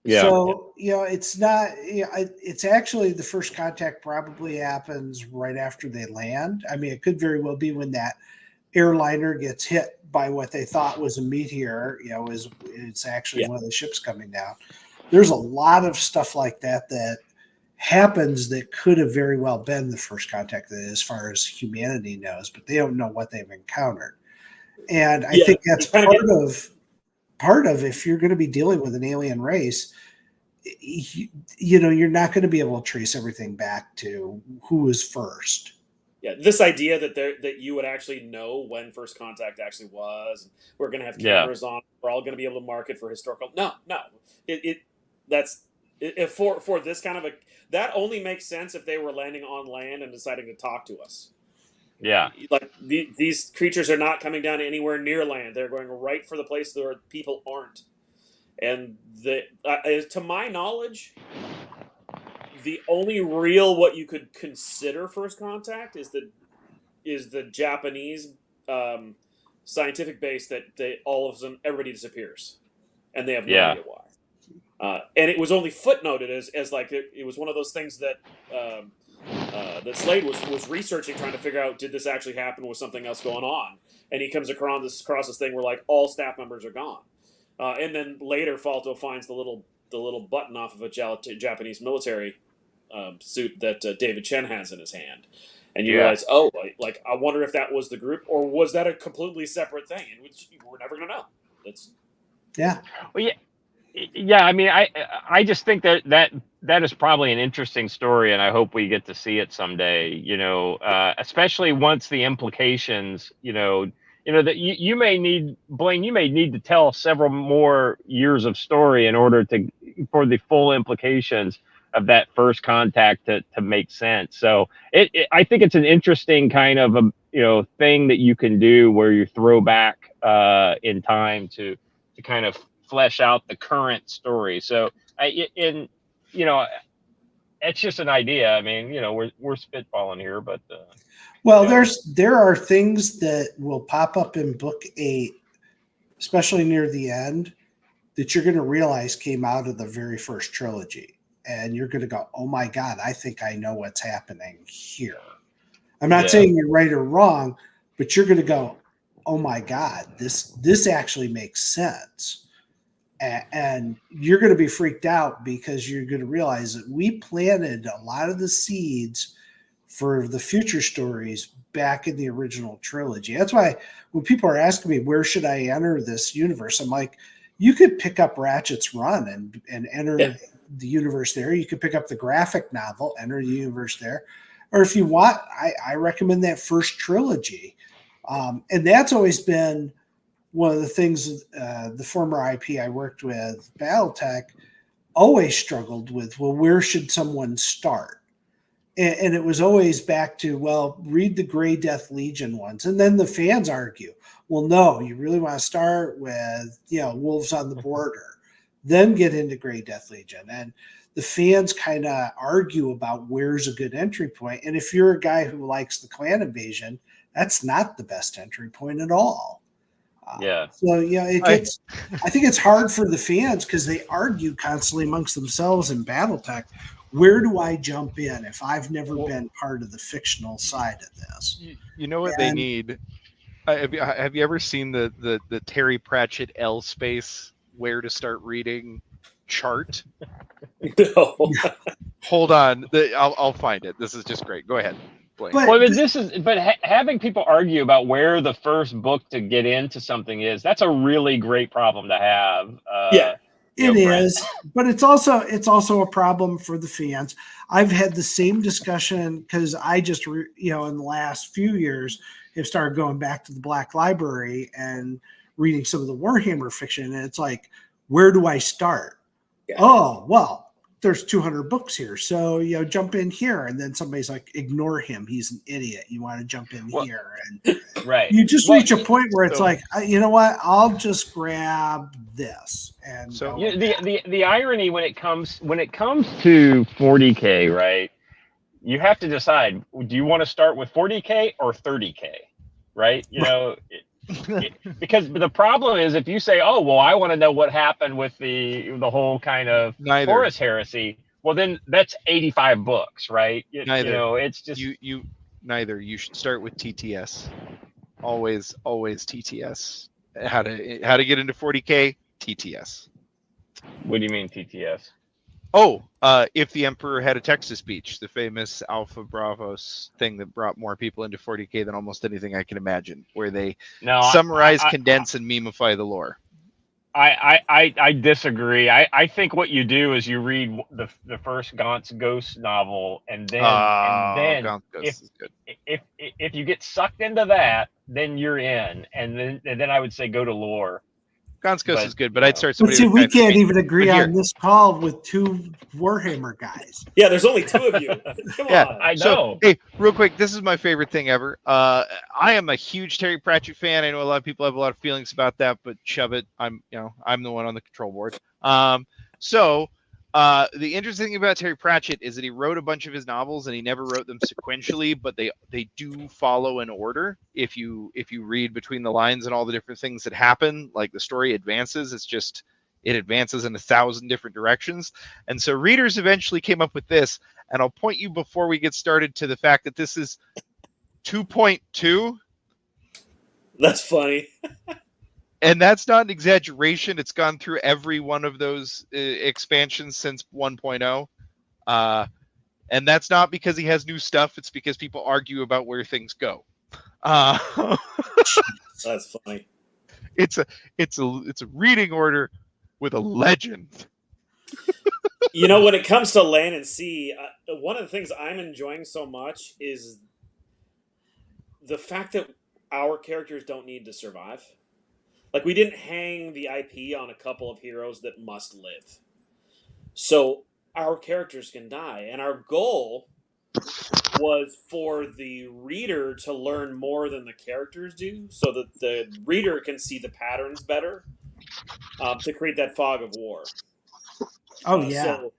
Yeah. So it's not. It's actually the first contact probably happens right after they land. I mean, it could very well be when that airliner gets hit by what they thought was a meteor. It's actually one of the ships coming down. There's a lot of stuff like that happens that could have very well been the first contact, as far as humanity knows, but they don't know what they've encountered. And I think that's part of if you're going to be dealing with an alien race, you're not going to be able to trace everything back to who was first. Yeah, this idea that you would actually know when first contact actually was. We're going to have cameras on. We're all going to be able to mark it for historical. No. For this kind of that only makes sense if they were landing on land and deciding to talk to us. Yeah. Like these creatures are not coming down anywhere near land. They're going right for the place where people aren't. And to my knowledge, the only real what you could consider first contact is the Japanese scientific base that all of a sudden everybody disappears, and they have no idea why. And it was only footnoted as like it was one of those things that that Slade was researching, trying to figure out, did this actually happen? Was something else going on? And he comes across this thing where like all staff members are gone, and then later Falto finds the little button off of a Japanese military suit that David Chen has in his hand, and you realize, oh, like I wonder if that was the group, or was that a completely separate thing, in which we're never going to know. Well, yeah. I mean, I just think that is probably an interesting story, and I hope we get to see it someday. Especially once the implications, that you may need, Blaine, you may need to tell several more years of story in order for the full implications of that first contact to make sense. So I think it's an interesting kind of a thing that you can do where you throw back in time to kind of flesh out the current story. So it's just an idea. I mean, we're spitballing here, but there are things that will pop up in book 8, especially near the end, that you're going to realize came out of the very first trilogy. And you're going to go, oh my God, I think I know what's happening here. I'm not saying you're right or wrong, but you're going to go, oh my God, this actually makes sense. And you're going to be freaked out because you're going to realize that we planted a lot of the seeds for the future stories back in the original trilogy. That's why when people are asking me, where should I enter this universe? I'm like, you could pick up Ratchet's Run and enter the universe there. You could pick up the graphic novel, enter the universe there. Or if you want, I recommend that first trilogy. And that's always been one of the things the former IP I worked with, Battletech, always struggled with. Well, where should someone start? And it was always back to, well, read the Grey Death Legion ones. And then the fans argue, well, no, you really want to start with, Wolves on the Border, then get into Grey Death Legion. And the fans kind of argue about where's a good entry point. And if you're a guy who likes the clan invasion, that's not the best entry point at all. Yeah. So yeah, it gets. I think it's hard for the fans because they argue constantly amongst themselves in BattleTech. Where do I jump in if I've never been part of the fictional side of this? You know what they need? Have you ever seen the Terry Pratchett L space where to start reading chart? No. Hold on, I'll find it. This is just great. Go ahead. Blaine. But having people argue about where the first book to get into something that's a really great problem to have. Yeah. It is, but it's also a problem for the fans. I've had the same discussion because I just in the last few years have started going back to the Black Library and reading some of the Warhammer fiction, and it's like, where do I start? Yeah. Oh, well, there's 200 books here, so jump in here, and then somebody's like, ignore him, he's an idiot. You want to jump in here, and right? You just reach a point where it's like, you know what? I'll just grab this. And so the irony when it comes to 40K, right? You have to decide: do you want to start with 40K or 30K, right? Because the problem is if you say, oh, well, I want to know what happened with the whole kind of Horus heresy, well, then that's 85 books, right? It's just neither. You should start with TTS. Always TTS. How to get into 40K? TTS. What do you mean TTS? Oh, if the Emperor had a Texas speech, the famous Alpha Bravos thing that brought more people into 40K than almost anything I can imagine, where they summarize, condense, and memify the lore. I disagree. I think what you do is you read the first Gaunt's Ghost novel, and then Gaunt's Ghost is good. If you get sucked into that, then you're in, and then I would say go to lore. Gaunt's Ghost is good, but I'd start somebody. See, we can't even agree on this call with two Warhammer guys. Yeah, there's only two of you. Come on. I know. So, hey, real quick, this is my favorite thing ever. I am a huge Terry Pratchett fan. I know a lot of people have a lot of feelings about that, but shove it. I'm the one on the control board. The interesting thing about Terry Pratchett is that he wrote a bunch of his novels and he never wrote them sequentially, but they do follow an order. If you read between the lines and all the different things that happen, like the story advances, it advances in 1,000 different directions. And so readers eventually came up with this, and I'll point you before we get started to the fact that this is 2.2. That's funny. And that's not an exaggeration. It's gone through every one of those expansions since 1.0. And that's not because he has new stuff. It's because people argue about where things go. That's funny. It's a reading order with a legend. When it comes to Land and Sea, one of the things I'm enjoying so much is the fact that our characters don't need to survive. Like, we didn't hang the IP on a couple of heroes that must live. So our characters can die. And our goal was for the reader to learn more than the characters do, so that the reader can see the patterns better, to create that fog of war. Oh, yeah. So,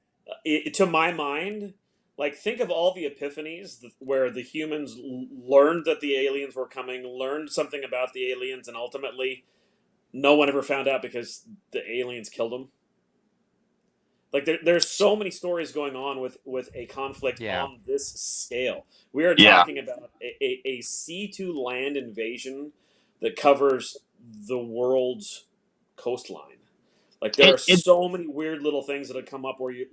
to my mind, like, think of all the epiphanies where the humans learned that the aliens were coming, learned something about the aliens, and ultimately no one ever found out because the aliens killed them. Like, there's so many stories going on with a conflict on this scale. We are talking about a C2 land invasion that covers the world's coastline. Like, there are so many weird little things that have come up where you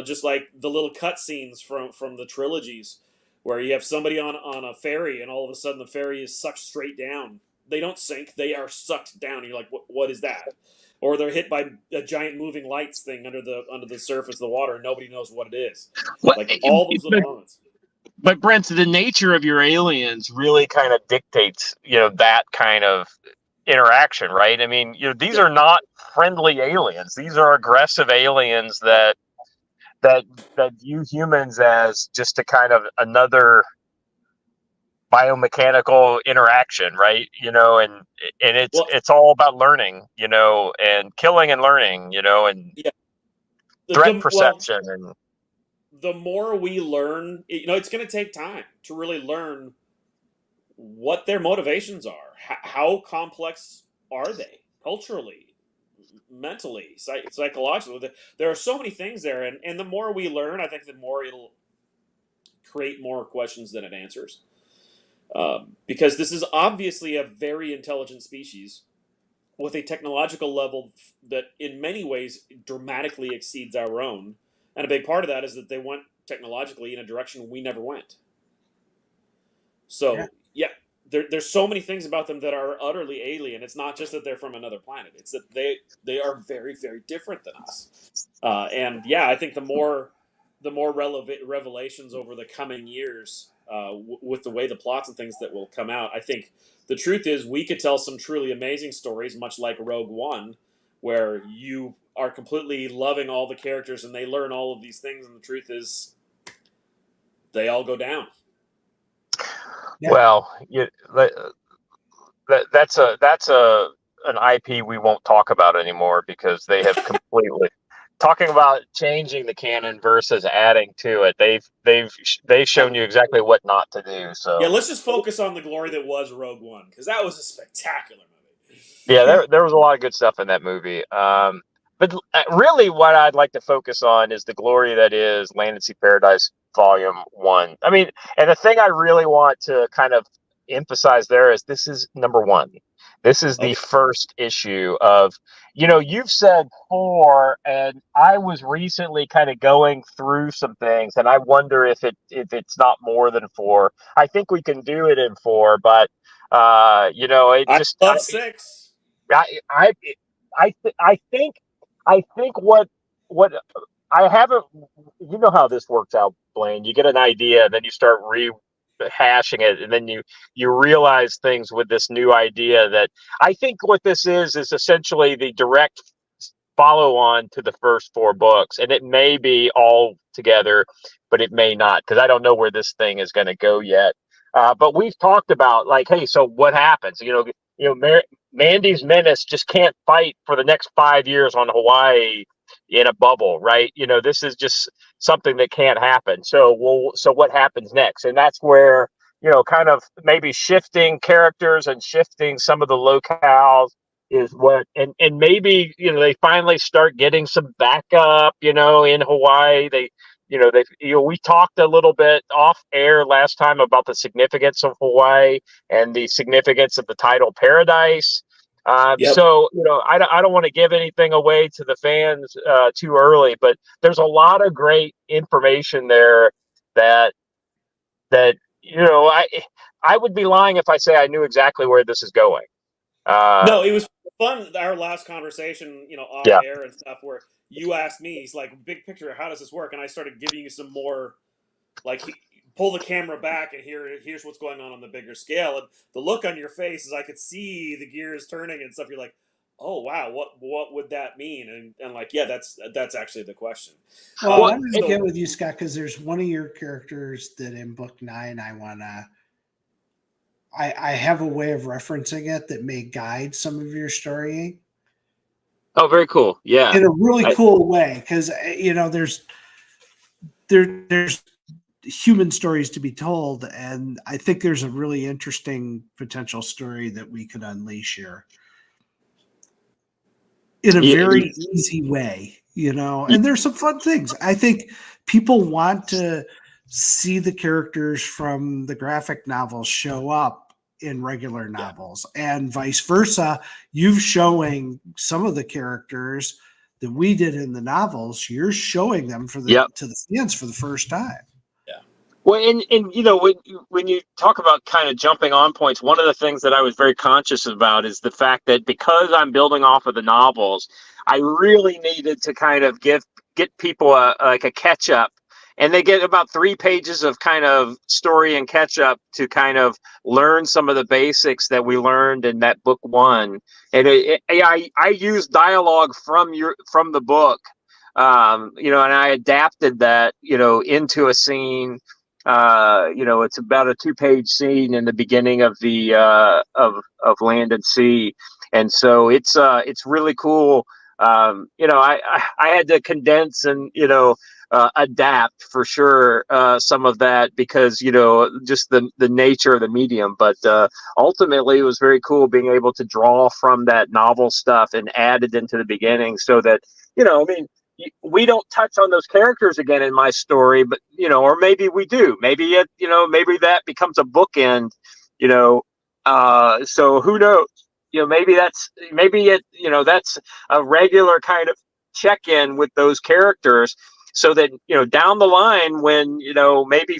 just like the little cutscenes from the trilogies where you have somebody on a ferry and all of a sudden the ferry is sucked straight down. They don't sink; they are sucked down. And you're like, what is that? Or they're hit by a giant moving lights thing under the surface of the water, and nobody knows what it is. Like, all those little moments. But Brent, the nature of your aliens really kind of dictates, that kind of interaction, right? I mean, these are not friendly aliens. These are aggressive aliens that view humans as just a kind of another biomechanical interaction, right? And it's all about learning, and killing and learning, and threat Well, perception and the more we learn, it's going to take time to really learn what their motivations are. How complex are they culturally, mentally, psychologically? There are so many things there, and the more we learn, I think the more it'll create more questions than it answers. Because this is obviously a very intelligent species with a technological level that, in many ways, dramatically exceeds our own. And a big part of that is that they went technologically in a direction we never went. So, yeah, there's so many things about them that are utterly alien. It's not just that they're from another planet; it's that they are very, very different than us. And yeah, I think the more relevant revelations over the coming years, with the way the plots and things that will come out, I think the truth is we could tell some truly amazing stories, much like Rogue One, where you are completely loving all the characters and they learn all of these things, and the truth is they all go down. Yeah. well, that's an IP we won't talk about anymore because they have completely talking about changing the canon versus adding to it. They've shown you exactly what not to do. Yeah, So let's just focus on the glory that was Rogue One, because that was a spectacular movie. yeah, there was a lot of good stuff in that movie. But really, what I'd like to focus on is the glory that is Land Sea Paradise Volume 1. I mean, and the thing I really want to kind of emphasize there is this is number 1. This is the Okay. first issue of, you've said 4, and I was recently kind of going through some things, and I wonder if it's not more than 4. I think we can do it in 4, but it I just love 6. I I I think what I haven't. You know how this works out, Blaine. You get an idea, then you start rehashing it, and then you realize things with this new idea. That I think what this is essentially the direct follow on to the first 4 books, and it may be all together, but it may not because I don't know where this thing is going to go yet. But we've talked about like, hey, so what happens? Mandy's Menace just can't fight for the next 5 years on Hawaii in a bubble, right? This is just something that can't happen. So what happens next? And that's where kind of maybe shifting characters and shifting some of the locales is what, and maybe they finally start getting some backup. In Hawaii, we talked a little bit off air last time about the significance of Hawaii and the significance of the tidal paradise. Yep. So I don't want to give anything away to the fans too early, but there's a lot of great information there that I would be lying if I say I knew exactly where this is going. No, it was fun. Our last conversation, off Yeah. air and stuff, where you asked me, he's like, big picture, how does this work? And I started giving you some more, like, pull the camera back and here's what's going on the bigger scale. And the look on your face is I could see the gears turning and stuff. You're like, oh wow, what would that mean? And like, yeah, that's actually the question. Well, I'm gonna get with you, Scott, because there's one of your characters that in book 9 I have a way of referencing it that may guide some of your storying. Oh, very cool. Yeah. In a really cool way, because there's human stories to be told, and I think there's a really interesting potential story that we could unleash here in a very easy way, and there's some fun things. I think people want to see the characters from the graphic novels show up in regular novels, and vice versa. You've showing some of the characters that we did in the novels, you're showing them to the fans for the first time. Yeah. Well, and when you talk about kind of jumping on points, one of the things that I was very conscious about is the fact that because I'm building off of the novels, I really needed to kind of get people a catch up. And they get about 3 pages of kind of story and catch up to kind of learn some of the basics that we learned in that book 1. And I used dialogue from the book, and I adapted that, into a scene. It's about a 2-page scene in the beginning of the of Land and Sea, and so it's really cool. I had to condense and adapt for sure some of that because just the nature of the medium. But ultimately, it was very cool being able to draw from that novel stuff and add it into the beginning, so that I mean. We don't touch on those characters again in my story, but or maybe we do. Maybe maybe that becomes a bookend. So who knows? Maybe that's a regular kind of check-in with those characters, so that down the line, when maybe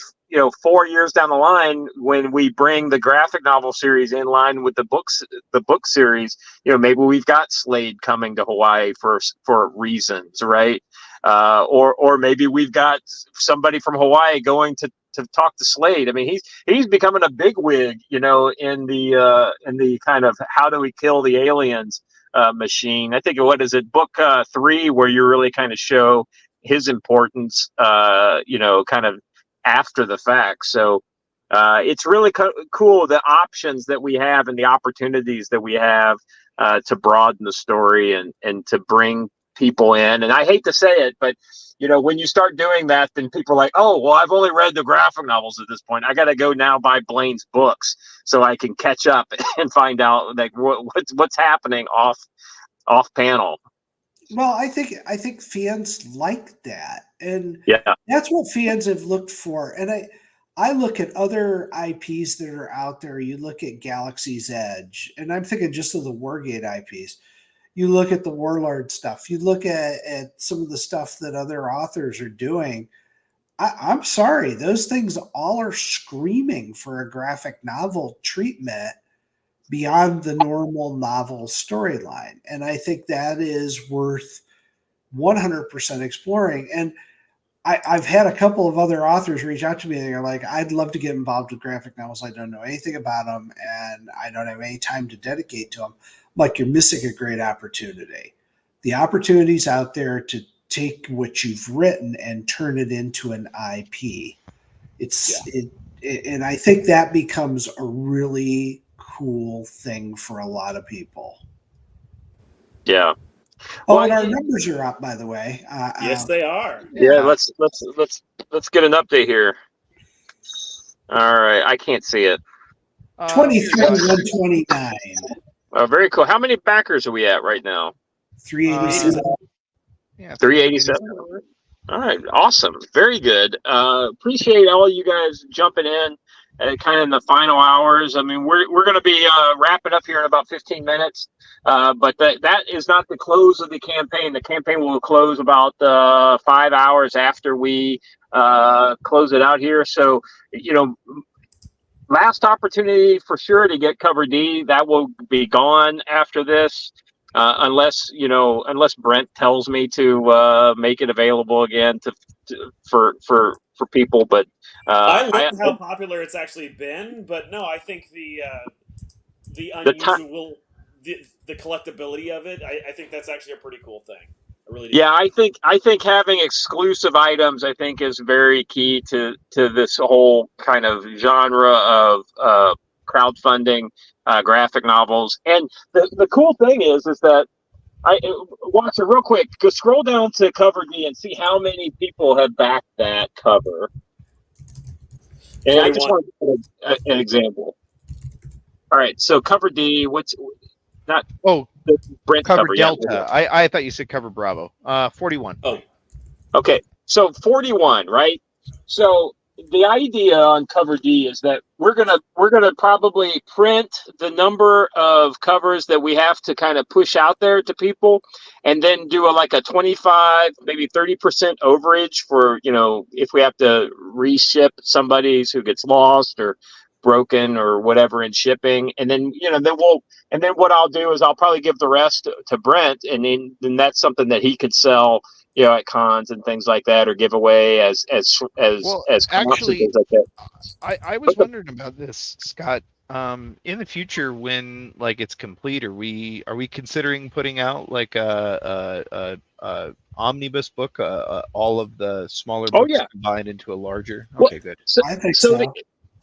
4 years down the line, when we bring the graphic novel series in line with the book series, maybe we've got Slade coming to Hawaii for reasons, right? Or maybe we've got somebody from Hawaii going to talk to Slade. I mean, he's becoming a bigwig, in the kind of how do we kill the aliens machine. I think what is it, book 3, where you really kind of show his importance, kind of after the fact. So it's really cool, the options that we have and the opportunities that we have to broaden the story and to bring people in. And I hate to say it, but when you start doing that, then people are like, oh, well, I've only read the graphic novels at this point. I got to go now buy Blaine's books so I can catch up and find out like what's happening off panel. Well, I think fans like that, and Yeah. that's what fans have looked for. And I look at other IPs that are out there. You look at Galaxy's Edge, and I'm thinking just of the Wargate IPs. You look at the Warlord stuff. You look at some of the stuff that other authors are doing. I'm sorry, those things all are screaming for a graphic novel treatment beyond the normal novel storyline. And I think that is worth 100% exploring. And I've had a couple of other authors reach out to me and they're like, I'd love to get involved with graphic novels. I don't know anything about them and I don't have any time to dedicate to them. I'm like, you're missing a great opportunity. The opportunity's out there to take what you've written and turn it into an IP. And I think that becomes a really cool thing for a lot of people. Yeah. Oh, and our numbers are up, by the way. Yes, they are. Yeah, let's get an update here. All right, I can't see it. 23,129. Very cool. How many backers are we at right now? 387. Yeah, 387. All right, awesome. Very good. Appreciate all you guys jumping in kind of in the final hours. I mean, we're going to be wrapping up here in about 15 minutes, but that is not the close of the campaign. The campaign will close about 5 hours after we close it out here. So, last opportunity for sure to get Cover D. That will be gone after this. Unless Brent tells me to make it available again for people, but I love how popular it's actually been. But no, I think the unusual, the collectability of it, I think that's actually a pretty cool thing. I really do. Yeah, I think having exclusive items, I think, is very key to this whole kind of genre of crowdfunding graphic novels. And the cool thing is that I watch it real quick. Go scroll down to Cover D and see how many people have backed that cover. And 21. I just want to give an example. All right, so Cover D, Brent cover cover Delta. Yeah. I thought you said cover Bravo. 41. Oh, okay. So 41, right? So the idea on Cover D is that we're gonna probably print the number of covers that we have to kind of push out there to people, and then do a 25, maybe 30% overage for if we have to reship somebody's who gets lost or broken or whatever in shipping, and then then what I'll do is I'll probably give the rest to Brent, and then that's something that he could sell at cons and things like that, or give away as actually, things like that. I was wondering about this, Scott. In the future, when it's complete, are we considering putting out a omnibus book, all of the smaller books combined into a larger? Okay, good. I think so.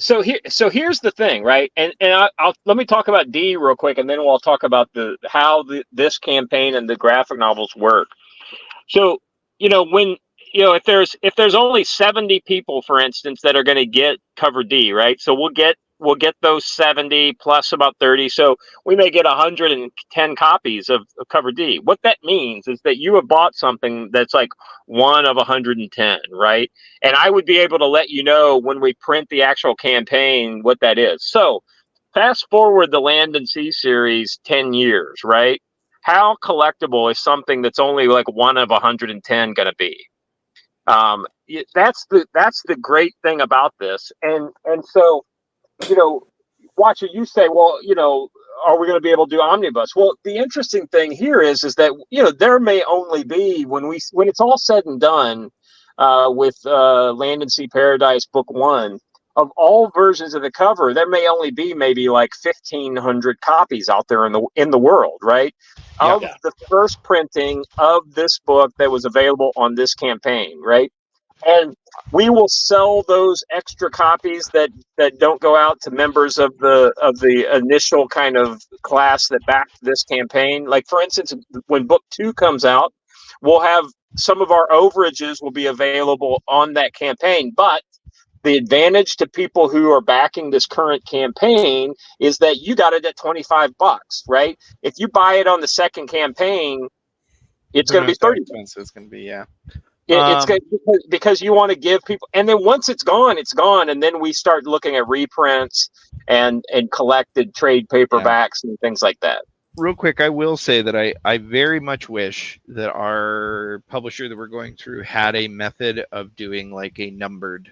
So here's the thing, right? And I'll let me talk about D real quick, and then we'll talk about how this campaign and the graphic novels work. So, when if there's only 70 people, for instance, that are going to get cover D, right? So we'll get those 70 plus about 30. So we may get 110 copies of cover D. What that means is that you have bought something that's like one of 110, right? And I would be able to let you know when we print the actual campaign what that is. So fast forward the Land and Sea series 10 years, right? How collectible is something that's only like one of 110 going to be? That's the great thing about this. And so, Watcher, you say, well, are we going to be able to do omnibus? Well, the interesting thing here is that there may only be when it's all said and done, with Land and Sea Paradise Book 1, of all versions of the cover, there may only be maybe like 1,500 copies out there in the world, right? Yeah. Of the first printing of this book that was available on this campaign, right? And we will sell those extra copies that don't go out to members of the initial kind of class that backed this campaign. Like, for instance, when book 2 comes out, we'll have some of our overages will be available on that campaign. But the advantage to people who are backing this current campaign is that you got it at $25, right? If you buy it on the second campaign, it's going to be 30. Expensive it's going to be, yeah. It's good because you want to give people, and then once it's gone, and then we start looking at reprints and collected trade paperbacks and things like that. Real quick, I will say that I very much wish that our publisher that we're going through had a method of doing like a numbered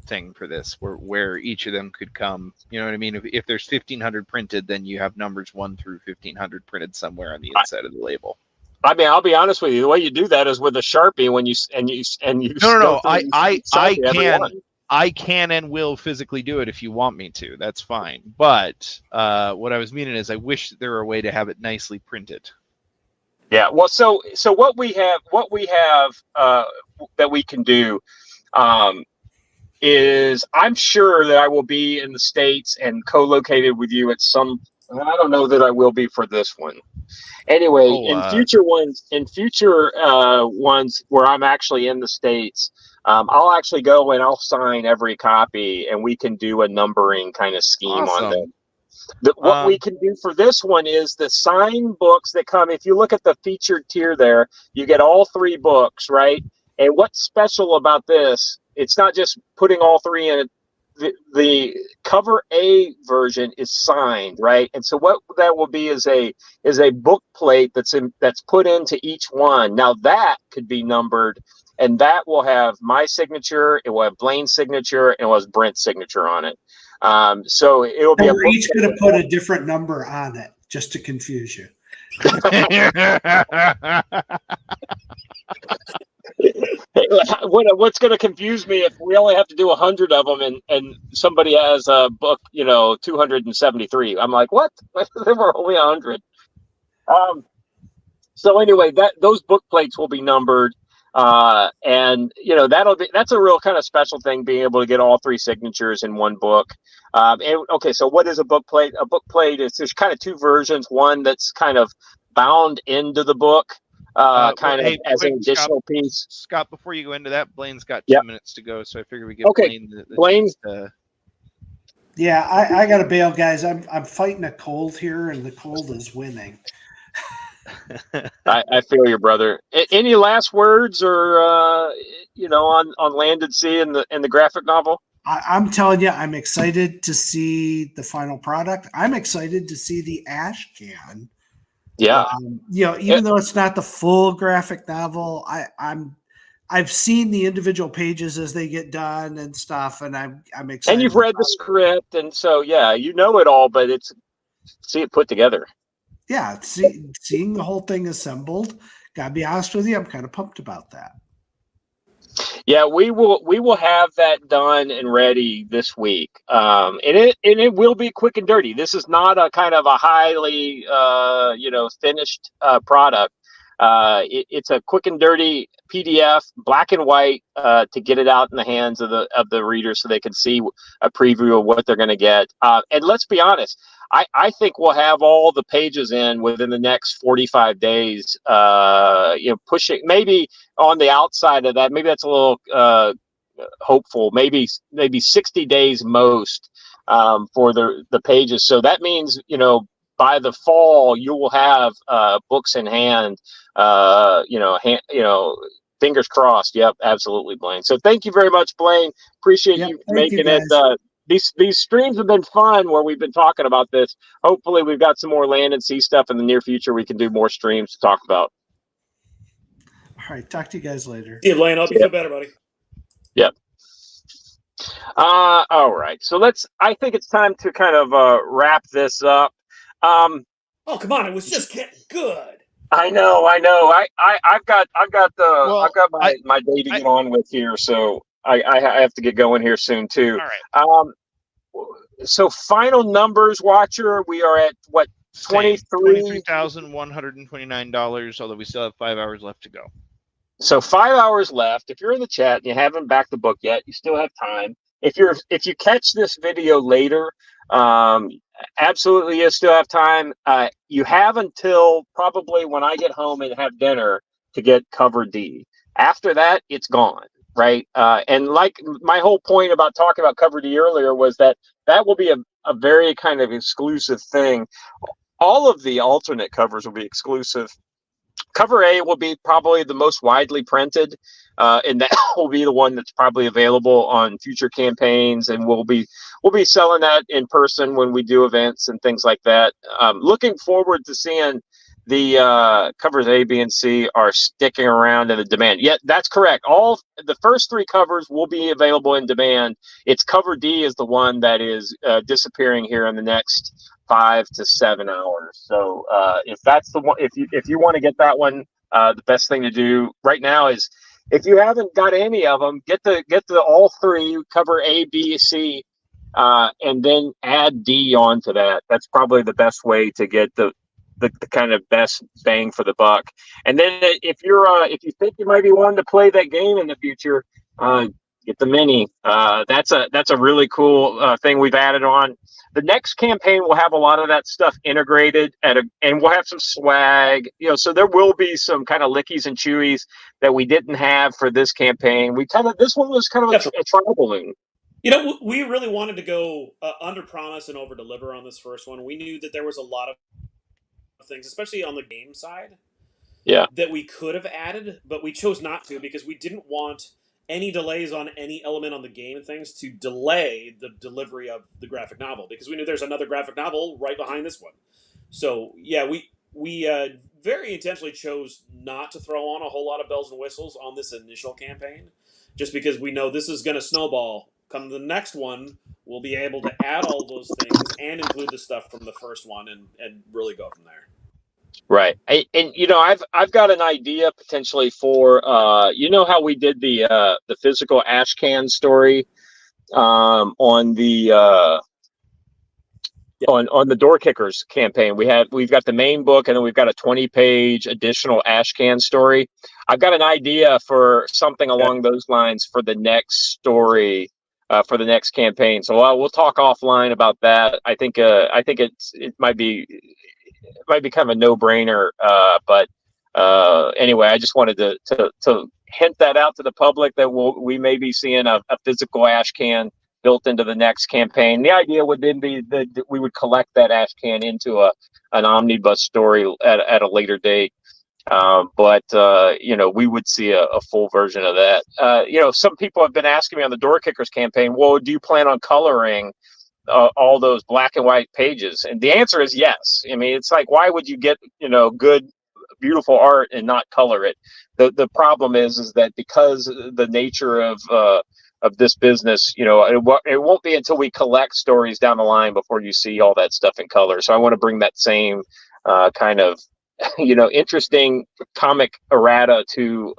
thing for this, where each of them could come. You know what I mean? If there's 1,500 printed, then you have numbers 1 through 1,500 printed somewhere on the inside of the label. I mean, I'll be honest with you. The way you do that is with a Sharpie when you. No. I can and will physically do it if you want me to. That's fine. But what I was meaning is, I wish there were a way to have it nicely printed. Yeah. Well, so what we have that we can do is, I'm sure that I will be in the States and co-located with you at some. I don't know that I will be for this one. Anyway, in future ones where I'm actually in the States, I'll actually go and I'll sign every copy, and we can do a numbering kind of scheme on them. What we can do for this one is the signed books that come. If you look at the featured tier there, you get all 3 books, right? And what's special about this? It's not just putting all 3 in it. The cover A version is signed, right? And so what that will be is a book plate that's put into each one. Now that could be numbered, and that will have my signature, it will have Blaine's signature, and it will have Brent's signature on it. So it will be. We're each going to put a different number on it, just to confuse you. What's going to confuse me if we only have to do 100 of them, and somebody has a book, 273. I'm like, what? There were only 100. So anyway, those book plates will be numbered, and that's a real kind of special thing, being able to get all 3 signatures in one book. So what is a book plate? A book plate is, there's kind of 2 versions. One that's kind of bound into the book. As an additional piece. Scott, before you go into that, Blaine's got 2 minutes to go, so I figure we give Blaine the Blaine. Yeah, I got to bail, guys. I'm fighting a cold here, and the cold is winning. I feel you, brother. Any last words, or on Land and Sea and the graphic novel? I'm telling you, I'm excited to see the final product. I'm excited to see the ash can. Yeah. Even though it's not the full graphic novel, I've seen the individual pages as they get done and stuff, and I'm excited. And you've read the script, and so you know it all, but see it put together. Yeah, seeing the whole thing assembled. Gotta be honest with you, I'm kind of pumped about that. Yeah, we will have that done and ready this week, and it will be quick and dirty. This is not a kind of a highly finished product. It's a quick and dirty PDF, black and white, to get it out in the hands of the readers so they can see a preview of what they're going to get. And let's be honest, I think we'll have all the pages in within the next 45 days. Pushing maybe on the outside of that, maybe that's a little hopeful. Maybe 60 days most for the pages. So that means by the fall you will have books in hand. Fingers crossed. Yep, absolutely, Blaine. So thank you very much, Blaine. Appreciate you making it. These streams have been fun where we've been talking about this. Hopefully we've got some more Land and Sea stuff in the near future. We can do more streams to talk about. All right. Talk to you guys later. See you, Blaine. Hope you feel better, buddy. Yep. All right. So I think it's time to kind of wrap this up. Oh, come on. It was just getting good. I know. I've got my day to get on with here, so I have to get going here soon too. All right. So final numbers, Watcher. We are at what, $23,129. Although we still have 5 hours left to go. So 5 hours left. If you're in the chat and you haven't backed the book yet, you still have time. If you catch this video later, absolutely you still have time. You have until probably when I get home and have dinner to get cover D. After that, it's gone, right? And like my whole point about talking about cover D earlier was that will be a very kind of exclusive thing. All of the alternate covers will be exclusive. Cover A will be probably the most widely printed, and that will be the one that's probably available on future campaigns, and we'll be selling that in person when we do events and things like that. Looking forward to seeing the covers A, B, and C are sticking around in the demand. Yeah, that's correct. All the first three covers will be available in demand. It's cover D is the one that is disappearing here in the next 5 to 7 hours. So if that's the one, if you want to get that one, the best thing to do right now is, if you haven't got any of them, get the all three, cover A, B, C, and then add D onto that. That's probably the best way to get the kind of best bang for the buck. And then if you think you might be wanting to play that game in the future, get the mini. That's a really cool thing we've added on. The next campaign will have a lot of that stuff integrated and we'll have some swag, so there will be some kind of lickies and chewies that we didn't have for this campaign. This one was kind of a trial balloon. We really wanted to go under promise and over deliver on this first one. We knew that there was a lot of things, especially on the game side, that we could have added, but we chose not to because we didn't want any delays on any element on the game and things to delay the delivery of the graphic novel, because we knew there's another graphic novel right behind this one. So yeah, we very intentionally chose not to throw on a whole lot of bells and whistles on this initial campaign, just because we know this is going to snowball. Come the next one, we'll be able to add all those things and include the stuff from the first one and really go from there. Right. I've got an idea potentially for how we did the physical ash can story on the on the Door Kickers campaign. We've got the main book, and then we've got a 20-page additional ash can story. I've got an idea for something along those lines for the next story, for the next campaign. So we'll talk offline about that. I think it might be kind of a no-brainer, but anyway, I just wanted to hint that out to the public that we may be seeing a physical ash can built into the next campaign. The idea would then be that we would collect that ash can into an omnibus story at a later date. But we would see a full version of that. Some people have been asking me on the Door Kickers campaign, well, do you plan on coloring all those black and white pages? And the answer is yes. I mean, it's like, why would you get good, beautiful art and not color it? The problem is that because the nature of this business, it won't be until we collect stories down the line before you see all that stuff in color. So I want to bring that same kind of interesting comic errata to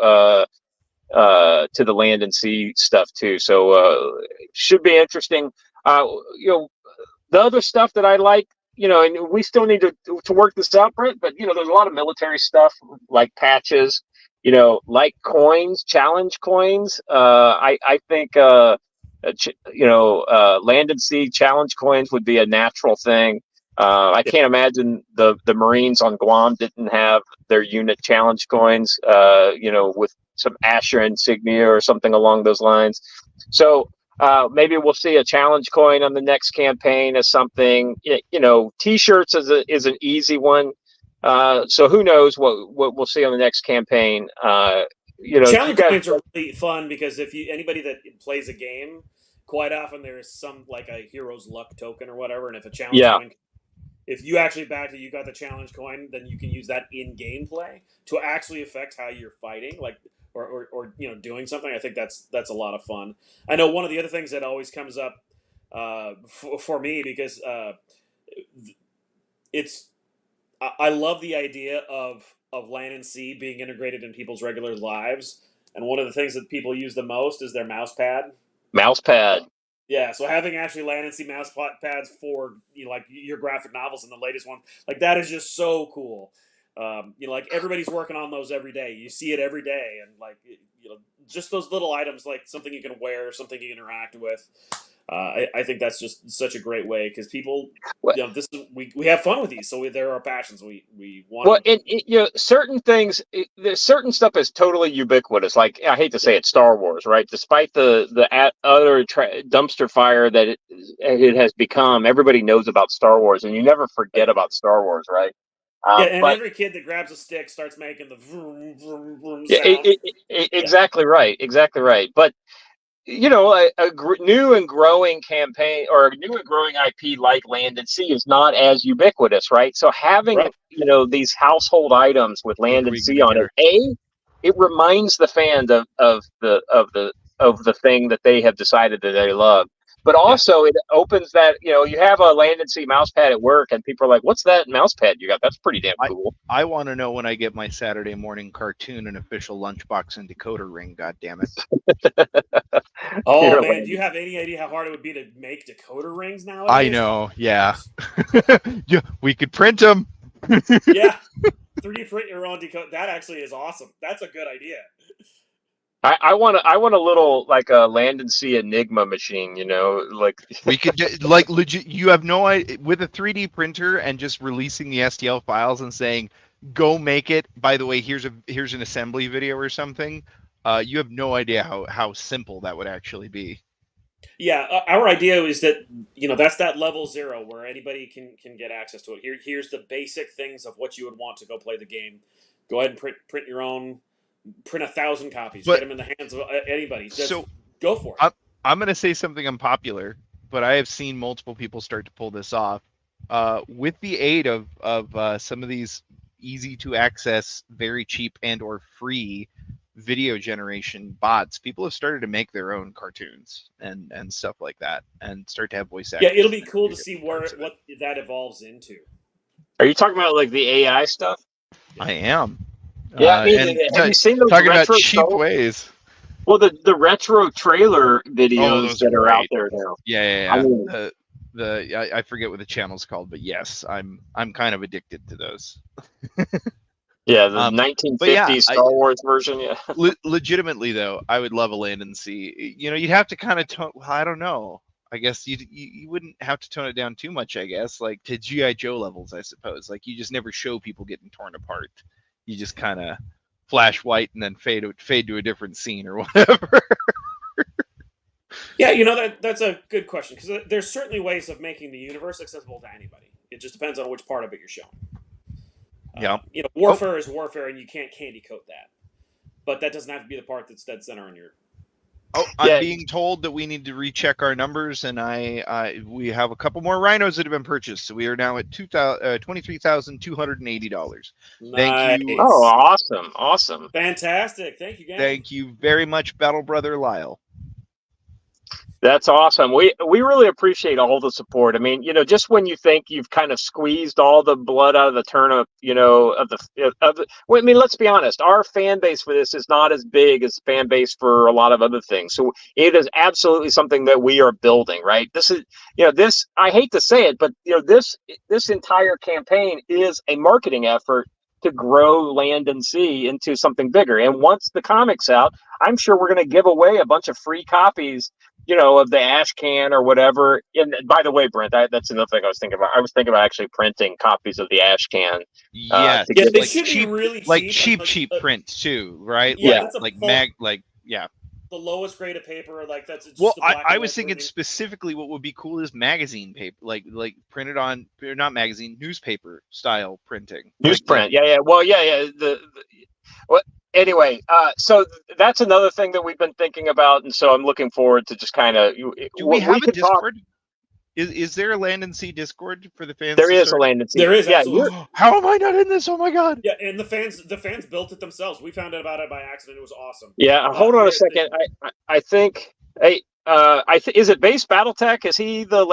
the Land and Sea stuff too. So should be interesting. The other stuff that I like and we still need to work this out, Brent. But there's a lot of military stuff like patches, like coins, challenge coins. I think land and sea challenge coins would be a natural thing. I can't imagine the Marines on Guam didn't have their unit challenge coins, with some Asher insignia or something along those lines. So maybe we'll see a challenge coin on the next campaign as something. T-shirts is an easy one. So who knows what we'll see on the next campaign. You Challenge guys, coins are really fun because if anybody that plays a game, quite often there is some like a hero's luck token or whatever, and if a challenge yeah, coin, if you actually backed it, you got the challenge coin, then you can use that in gameplay to actually affect how you're fighting, like or doing something. I think that's a lot of fun. I know one of the other things that always comes up for me because it's I love the idea of land and sea being integrated in people's regular lives. And one of the things that people use the most is their mouse pad. mouse pad. Yeah, so having actually land and sea mouse pads for like your graphic novels and the latest one, like that is just so cool. Like everybody's working on those every day. You see it every day, and like just those little items, like something you can wear, something you interact with. I think that's just such a great way because people, this is, we have fun with these, so they're our passions. We want. Well, certain things, there's certain stuff is totally ubiquitous. Like I hate to say it, Star Wars, right? Despite the utter dumpster fire that it has become, everybody knows about Star Wars, and you never forget about Star Wars, right? Yeah, and But every kid that grabs a stick starts making the vroom vroom vroom yeah, sound. Yeah, exactly right, exactly right. But new and growing campaign or a new and growing IP like Land and Sea is not as ubiquitous, right? So having right. these household items with When Land are and we Sea gonna on get it, her? it reminds the fans of the thing that they have decided that they love. But Yeah. also it opens that you have a Land and Sea mouse pad at work, and people are like, "What's that mouse pad you got? That's pretty damn I cool." I want to know when I get my Saturday morning cartoon and official lunchbox and decoder ring. God damn it! Oh You're man, do like, you have any idea how hard it would be to make decoder rings I nowadays? know. Yeah. Yeah. We could print them. Yeah, 3D print your own decoder. That actually is awesome. That's a good idea. I want a little like a Land and Sea Enigma machine, like We could like legit. You have no idea with a 3D printer and just releasing the STL files and saying, "Go make it." By the way, here's an assembly video or something. You have no idea how simple that would actually be. Yeah, our idea is that that's that level zero where anybody can get access to it. Here's the basic things of what you would want to go play the game. Go ahead and print your own. Print 1,000 copies. Get But them in the hands of anybody. Just so go for it. I'm going to say something unpopular, but I have seen multiple people start to pull this off. With the aid of some of these easy to access, very cheap and or free video generation bots, people have started to make their own cartoons and stuff like that, and start to have voice Yeah, actors it'll in be there cool do to see different parts of it. what that evolves into. are you talking about like the AI stuff? I am, Yeah, I mean, and have you seen those talking about retro cheap ways. well, the retro trailer Oh, videos those are that are out great. there now? Yeah, I yeah, mean, yeah. I forget what the channel's called, but yes, I'm kind of addicted to those. yeah, the But yeah, 1950s Star Wars version. Yeah, legitimately though, I would love a land and sea. You'd have to kind of tone. Well, I don't know. I guess you wouldn't have to tone it down too much. I guess like to GI Joe levels, I suppose. Like you just never show people getting torn apart. You just kind of flash white and then fade to a different scene or whatever. Yeah, that's a good question because there's certainly ways of making the universe accessible to anybody. It just depends on which part of it you're showing. Yeah. Oh, Warfare is warfare, and you can't candy coat that. But that doesn't have to be the part that's dead center on your. oh, I'm yeah. being told that we need to recheck our numbers, and we have a couple more rhinos that have been purchased, so we are now at $23,280. Thank you, Oh, Nice, awesome, awesome. fantastic. Thank you, gang. thank you very much, Battle Brother Lyle. That's awesome. We really appreciate all the support. I mean, just when you think you've kind of squeezed all the blood out of the turnip, well, I mean, let's be honest. Our fan base for this is not as big as fan base for a lot of other things. So it is absolutely something that we are building, right? This is, this. I hate to say it, but this entire campaign is a marketing effort to grow Land and Sea into something bigger. And once the comic's out, I'm sure we're going to give away a bunch of free copies, of the ash can or whatever. And by the way, Brent, that's another thing I was thinking about. I was thinking about actually printing copies of the ash can. Yeah, Yeah, they like should cheap, be really cheap. like cheap print too, right? Yeah, like that's a like full- mag, like yeah. the lowest grade of paper, like that's just Well, the black I and was white thinking printing. specifically what would be cool is magazine paper, like printed on, or not magazine, newspaper style printing. Newsprint. Yeah. Well, yeah. Well, anyway, so that's another thing that we've been thinking about, and so I'm looking forward to just kind of. Do we have a could talk. Discord? Is there a Land and Sea Discord for the fans? There to is a start? Land and Sea. There is, Yeah, absolutely. How am I not in this? Oh my god! Yeah, and the fans built it themselves. We found out about it by accident. It was awesome. yeah. Hold on a second. I think. Hey, is it Base BattleTech? Is he the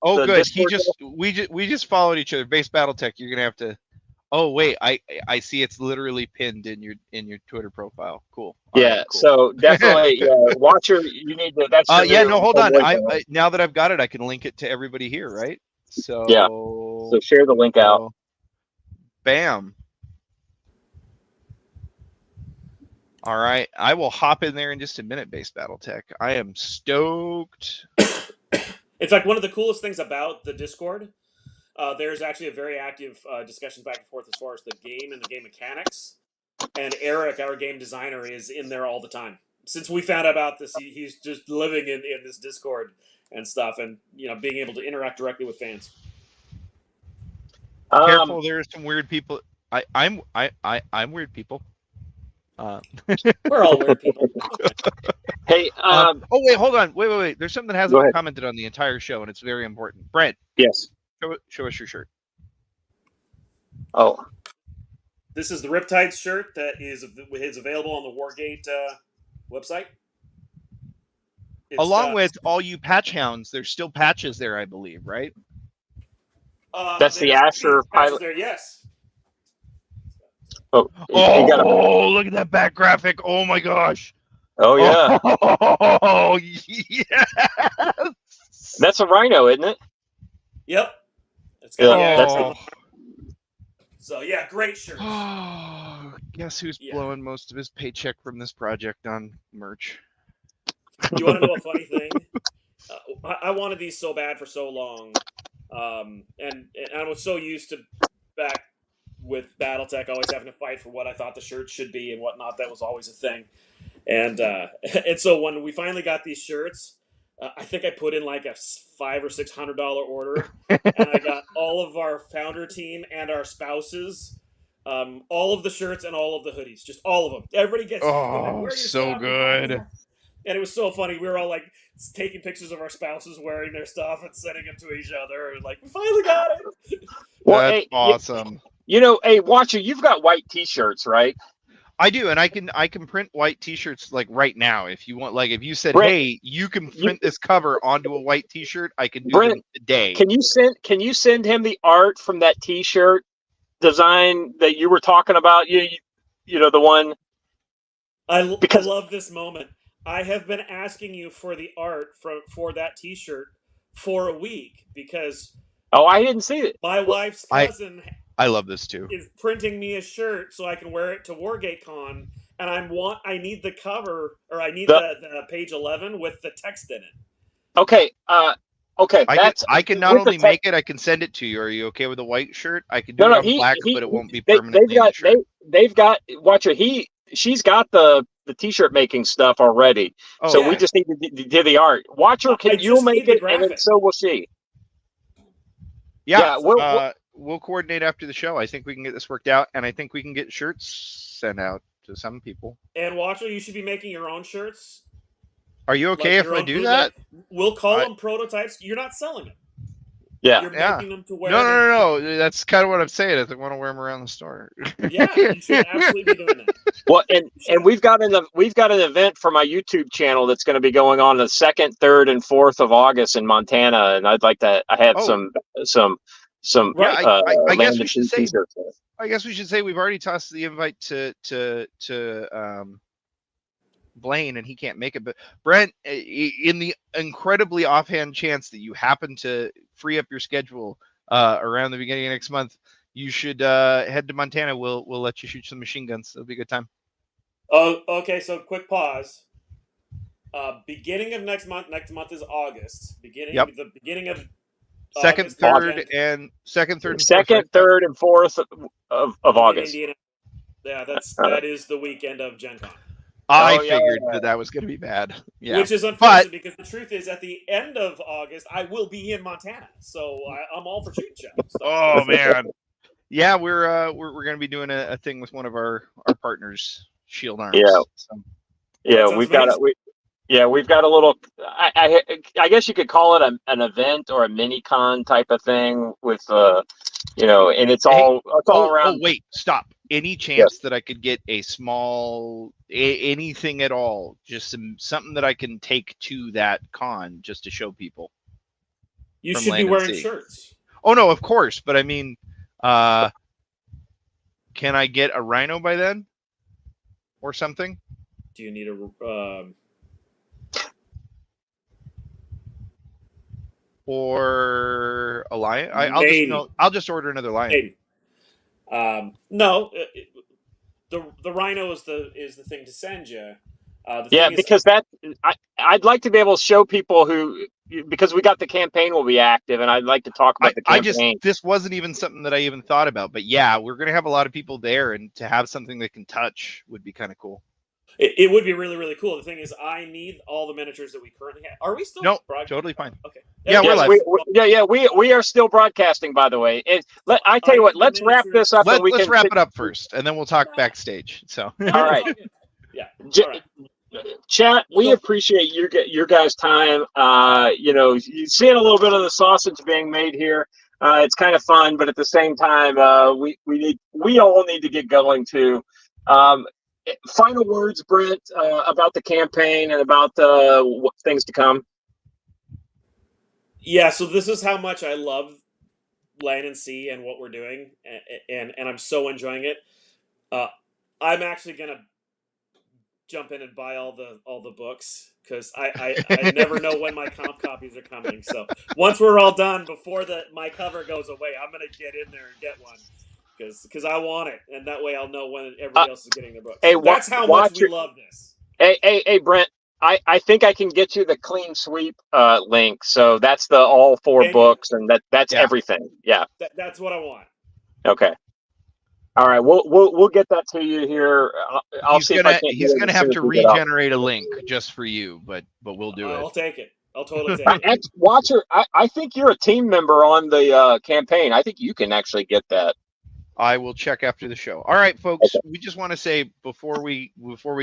Oh, the good. Discord We just followed each other. Base BattleTech. You're gonna have to. Oh wait, I see it's literally pinned in your Twitter profile. Cool. All Yeah, right, cool. so definitely, Watcher, you need to. That's your yeah. new No, hold on. link. Now that I've got it, I can link it to everybody here, right? So Yeah. So share the link out. Bam. All right, I will hop in there in just a minute. Base BattleTech. I am stoked. It's like one of the coolest things about the Discord. There's actually a very active discussion back and forth as far as the game and the game mechanics. And Eric, our game designer, is in there all the time. Since we found out about this, he's just living in this Discord and stuff, and being able to interact directly with fans. Careful, there are some weird people. I'm weird people. We're all weird people. Hey, oh wait, hold on, wait. There's something that hasn't been commented on the entire show, and it's very important. Brent, yes. Show us your shirt. Oh, this is the Riptide shirt that is available on the Wargate website. Along with all you patch hounds, there's still patches there, I believe, right? That's the Asher pilot. There, yes. Oh, look at that back graphic! Oh my gosh! Oh yeah! Oh yes! That's a rhino, isn't it? Yep. So yeah, great shirt. Guess who's blowing most of his paycheck from this project on merch? You want to know a funny thing? I wanted these so bad for so long, and I was so used to back with BattleTech always having to fight for what I thought the shirt should be and whatnot. That was always a thing, and so when we finally got these shirts, I think I put in like a $500 or $600 order, and I got all of our founder team and our spouses, all of the shirts and all of the hoodies, just all of them. Everybody gets. Oh, so good. And it was so funny. We were all like taking pictures of our spouses wearing their stuff and sending them to each other. And like, we finally got it. Well, that's awesome. Hey, Watcher, you've got white T-shirts, right? I do, and I can print white T-shirts like right now if you want. Like if you said, Brent, "Hey, you can print this cover onto a white T-shirt," I can do it today. Can you send him the art from that T-shirt design that you were talking about? You the one. I love this moment. I have been asking you for the art for that T-shirt for a week because. Oh, I didn't see it. My wife's cousin. I love this too. Is printing me a shirt so I can wear it to Wargate Con, and I need the cover, or I need the page 11 with the text in it. Okay. Okay. I can not only make it, I can send it to you. Are you okay with a white shirt? I can do it on black, but it won't be permanently. They've got Watcher. She's got the T-shirt making stuff already. We just need to do the art. Watcher, you'll make it, and then so will she. Yeah. We'll coordinate after the show. I think we can get this worked out, and I think we can get shirts sent out to some people. And Watcher, you should be making your own shirts. Are you okay if I do that? We'll call them prototypes. You're not selling them. Yeah. You're making them to wear. No. That's kind of what I'm saying. I want to wear them around the store. Yeah, you should absolutely be doing that. Well, and we've got an event for my YouTube channel that's going to be going on the 2nd, 3rd, and 4th of August in Montana, and I'd like to. I have Oh. some Yeah, I guess land we and should sea say. t-shirts. I guess we should say we've already tossed the invite to Blaine, and he can't make it. But Brent, in the incredibly offhand chance that you happen to free up your schedule around the beginning of next month, you should head to Montana. We'll let you shoot some machine guns. It'll be a good time. Oh, okay. So quick pause. Beginning of next month. Next month is August. Yep. The beginning of Second, August, third, weekend and fourth. Right? 2nd, 3rd, and 4th of in August. Indiana. Yeah, that is the weekend of Gen Con. I Oh, yeah. figured that was going to be bad. Yeah. Which is unfortunate because the truth is, at the end of August, I will be in Montana, so I'm all for shooting shots. So. Oh man, yeah, we're going to be doing a thing with one of our partners, Shield Arms. Yeah. So. Yeah, Well, we've got a little. I guess you could call it an event or a mini con type of thing with and it's all around. Oh wait, stop. Any chance that I could get a small anything at all, just something that I can take to that con just to show people? You from should be Land wearing Sea. shirts. Oh no, of course, but I mean, can I get a rhino by then, or something? Do you need a? Or a lion? I'll just order another lion. Maybe. No, the rhino is the thing to send you. Because I'd like to be able to show people because we got the campaign will be active, and I'd like to talk about the campaign. This wasn't even something that I even thought about, but yeah, we're gonna have a lot of people there, and to have something they can touch would be kind of cool. It would be really, really cool. The thing is, I need all the miniatures that we currently have. Are we still? No, broadcasting? totally fine. Okay. Yeah, we're live. We are still broadcasting. By the way, I tell you what, let's wrap this up. Let's wrap it up first, and then we'll talk backstage. So, all right. Yeah. All right. Chat, we appreciate your guys' time. You're seeing a little bit of the sausage being made here. It's kind of fun, but at the same time, we all need to get going too. Final words, Brent, about the campaign and about things to come. Yeah, so this is how much I love Land Sea and what we're doing, and I'm so enjoying it. I'm actually gonna jump in and buy all the books because I never know when my comp copies are coming. So once we're all done, before my cover goes away, I'm gonna get in there and get one because I want it, and that way I'll know when everybody else is getting their books. Hey, that's how much we love this. Hey, Brent. I think I can get you the clean sweep link. So that's the all 4 books, and that's everything. Yeah, that's what I want. Okay. All right, we'll get that to you here. He's gonna have to regenerate a link just for you, but we'll do it. I'll take it. I'll totally take it. Watcher, I think you're a team member on the campaign. I think you can actually get that. I will check after the show. All right, folks. Okay. We just want to say before we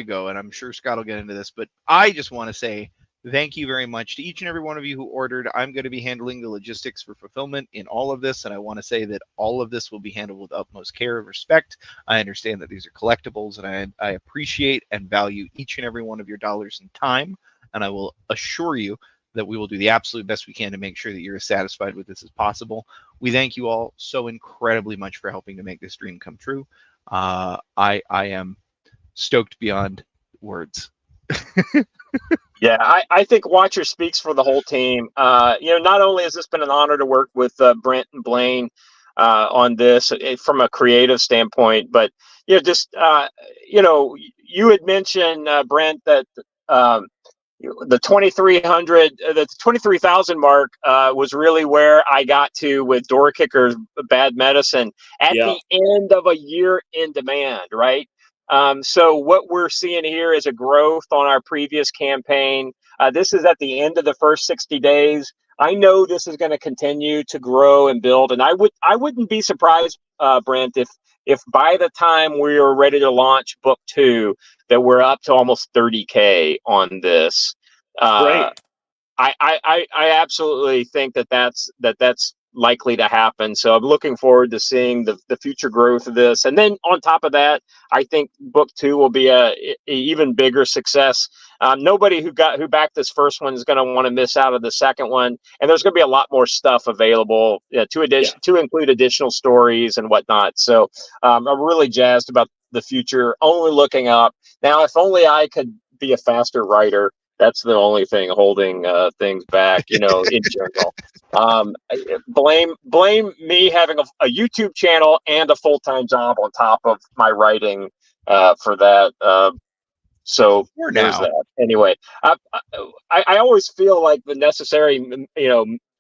go, and I'm sure Scott will get into this, but I just want to say thank you very much to each and every one of you who ordered. I'm going to be handling the logistics for fulfillment in all of this, and I want to say that all of this will be handled with utmost care and respect. I understand that these are collectibles, and I appreciate and value each and every one of your dollars and time, and I will assure you that we will do the absolute best we can to make sure that you're as satisfied with this as possible. We thank you all so incredibly much for helping to make this dream come true. I am stoked beyond words. Yeah, I think Watcher speaks for the whole team. Not only has this been an honor to work with Brent and Blaine on this from a creative standpoint, but you had mentioned Brent that the 23,000 mark was really where I got to with Door Kicker's Bad Medicine at the end of a year in demand, right? So what we're seeing here is a growth on our previous campaign. This is at the end of the first 60 days. I know this is going to continue to grow and build, and I wouldn't be surprised, Brent, if by the time we are ready to launch book 2, that we're up to almost 30K on this. Great. I absolutely think that's likely to happen. So I'm looking forward to seeing the future growth of this. And then on top of that, I think book 2 will be a even bigger success. Nobody who backed this first one is going to want to miss out of the second one. And there's going to be a lot more stuff available to include additional stories and whatnot. So I'm really jazzed about the future. Only looking up now. If only I could be a faster writer. That's the only thing holding things back, in general. Blame me having a YouTube channel and a full-time job on top of my writing for that. So there's that. Anyway, I always feel like the necessary,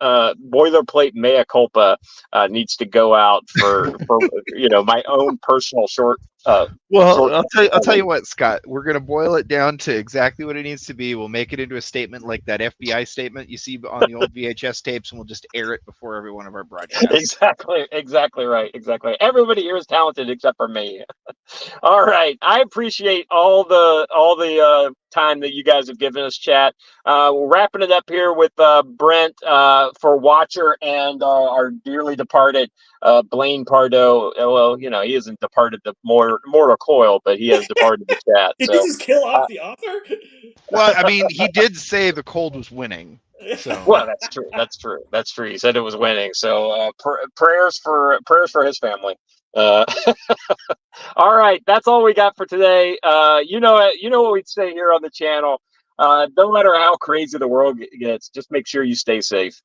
boilerplate mea culpa needs to go out for my own personal short. Well, I'll tell you what, Scott. We're gonna boil it down to exactly what it needs to be. We'll make it into a statement like that FBI statement you see on the old VHS tapes, and we'll just air it before every one of our broadcasts. Exactly right. Exactly. Everybody here is talented except for me. All right. I appreciate all the time that you guys have given us, chat. We're wrapping it up here with Brent for Watcher and our dearly departed Blaine Pardo. Well, he hasn't departed the mortal coil, but he has departed the chat. Did So he just kill off the author? Well, I mean, he did say the cold was winning. So well, that's true. He said it was winning. So prayers for his family. All right, that's all we got for today. You know what we'd say here on the channel. No matter how crazy the world gets, just make sure you stay safe.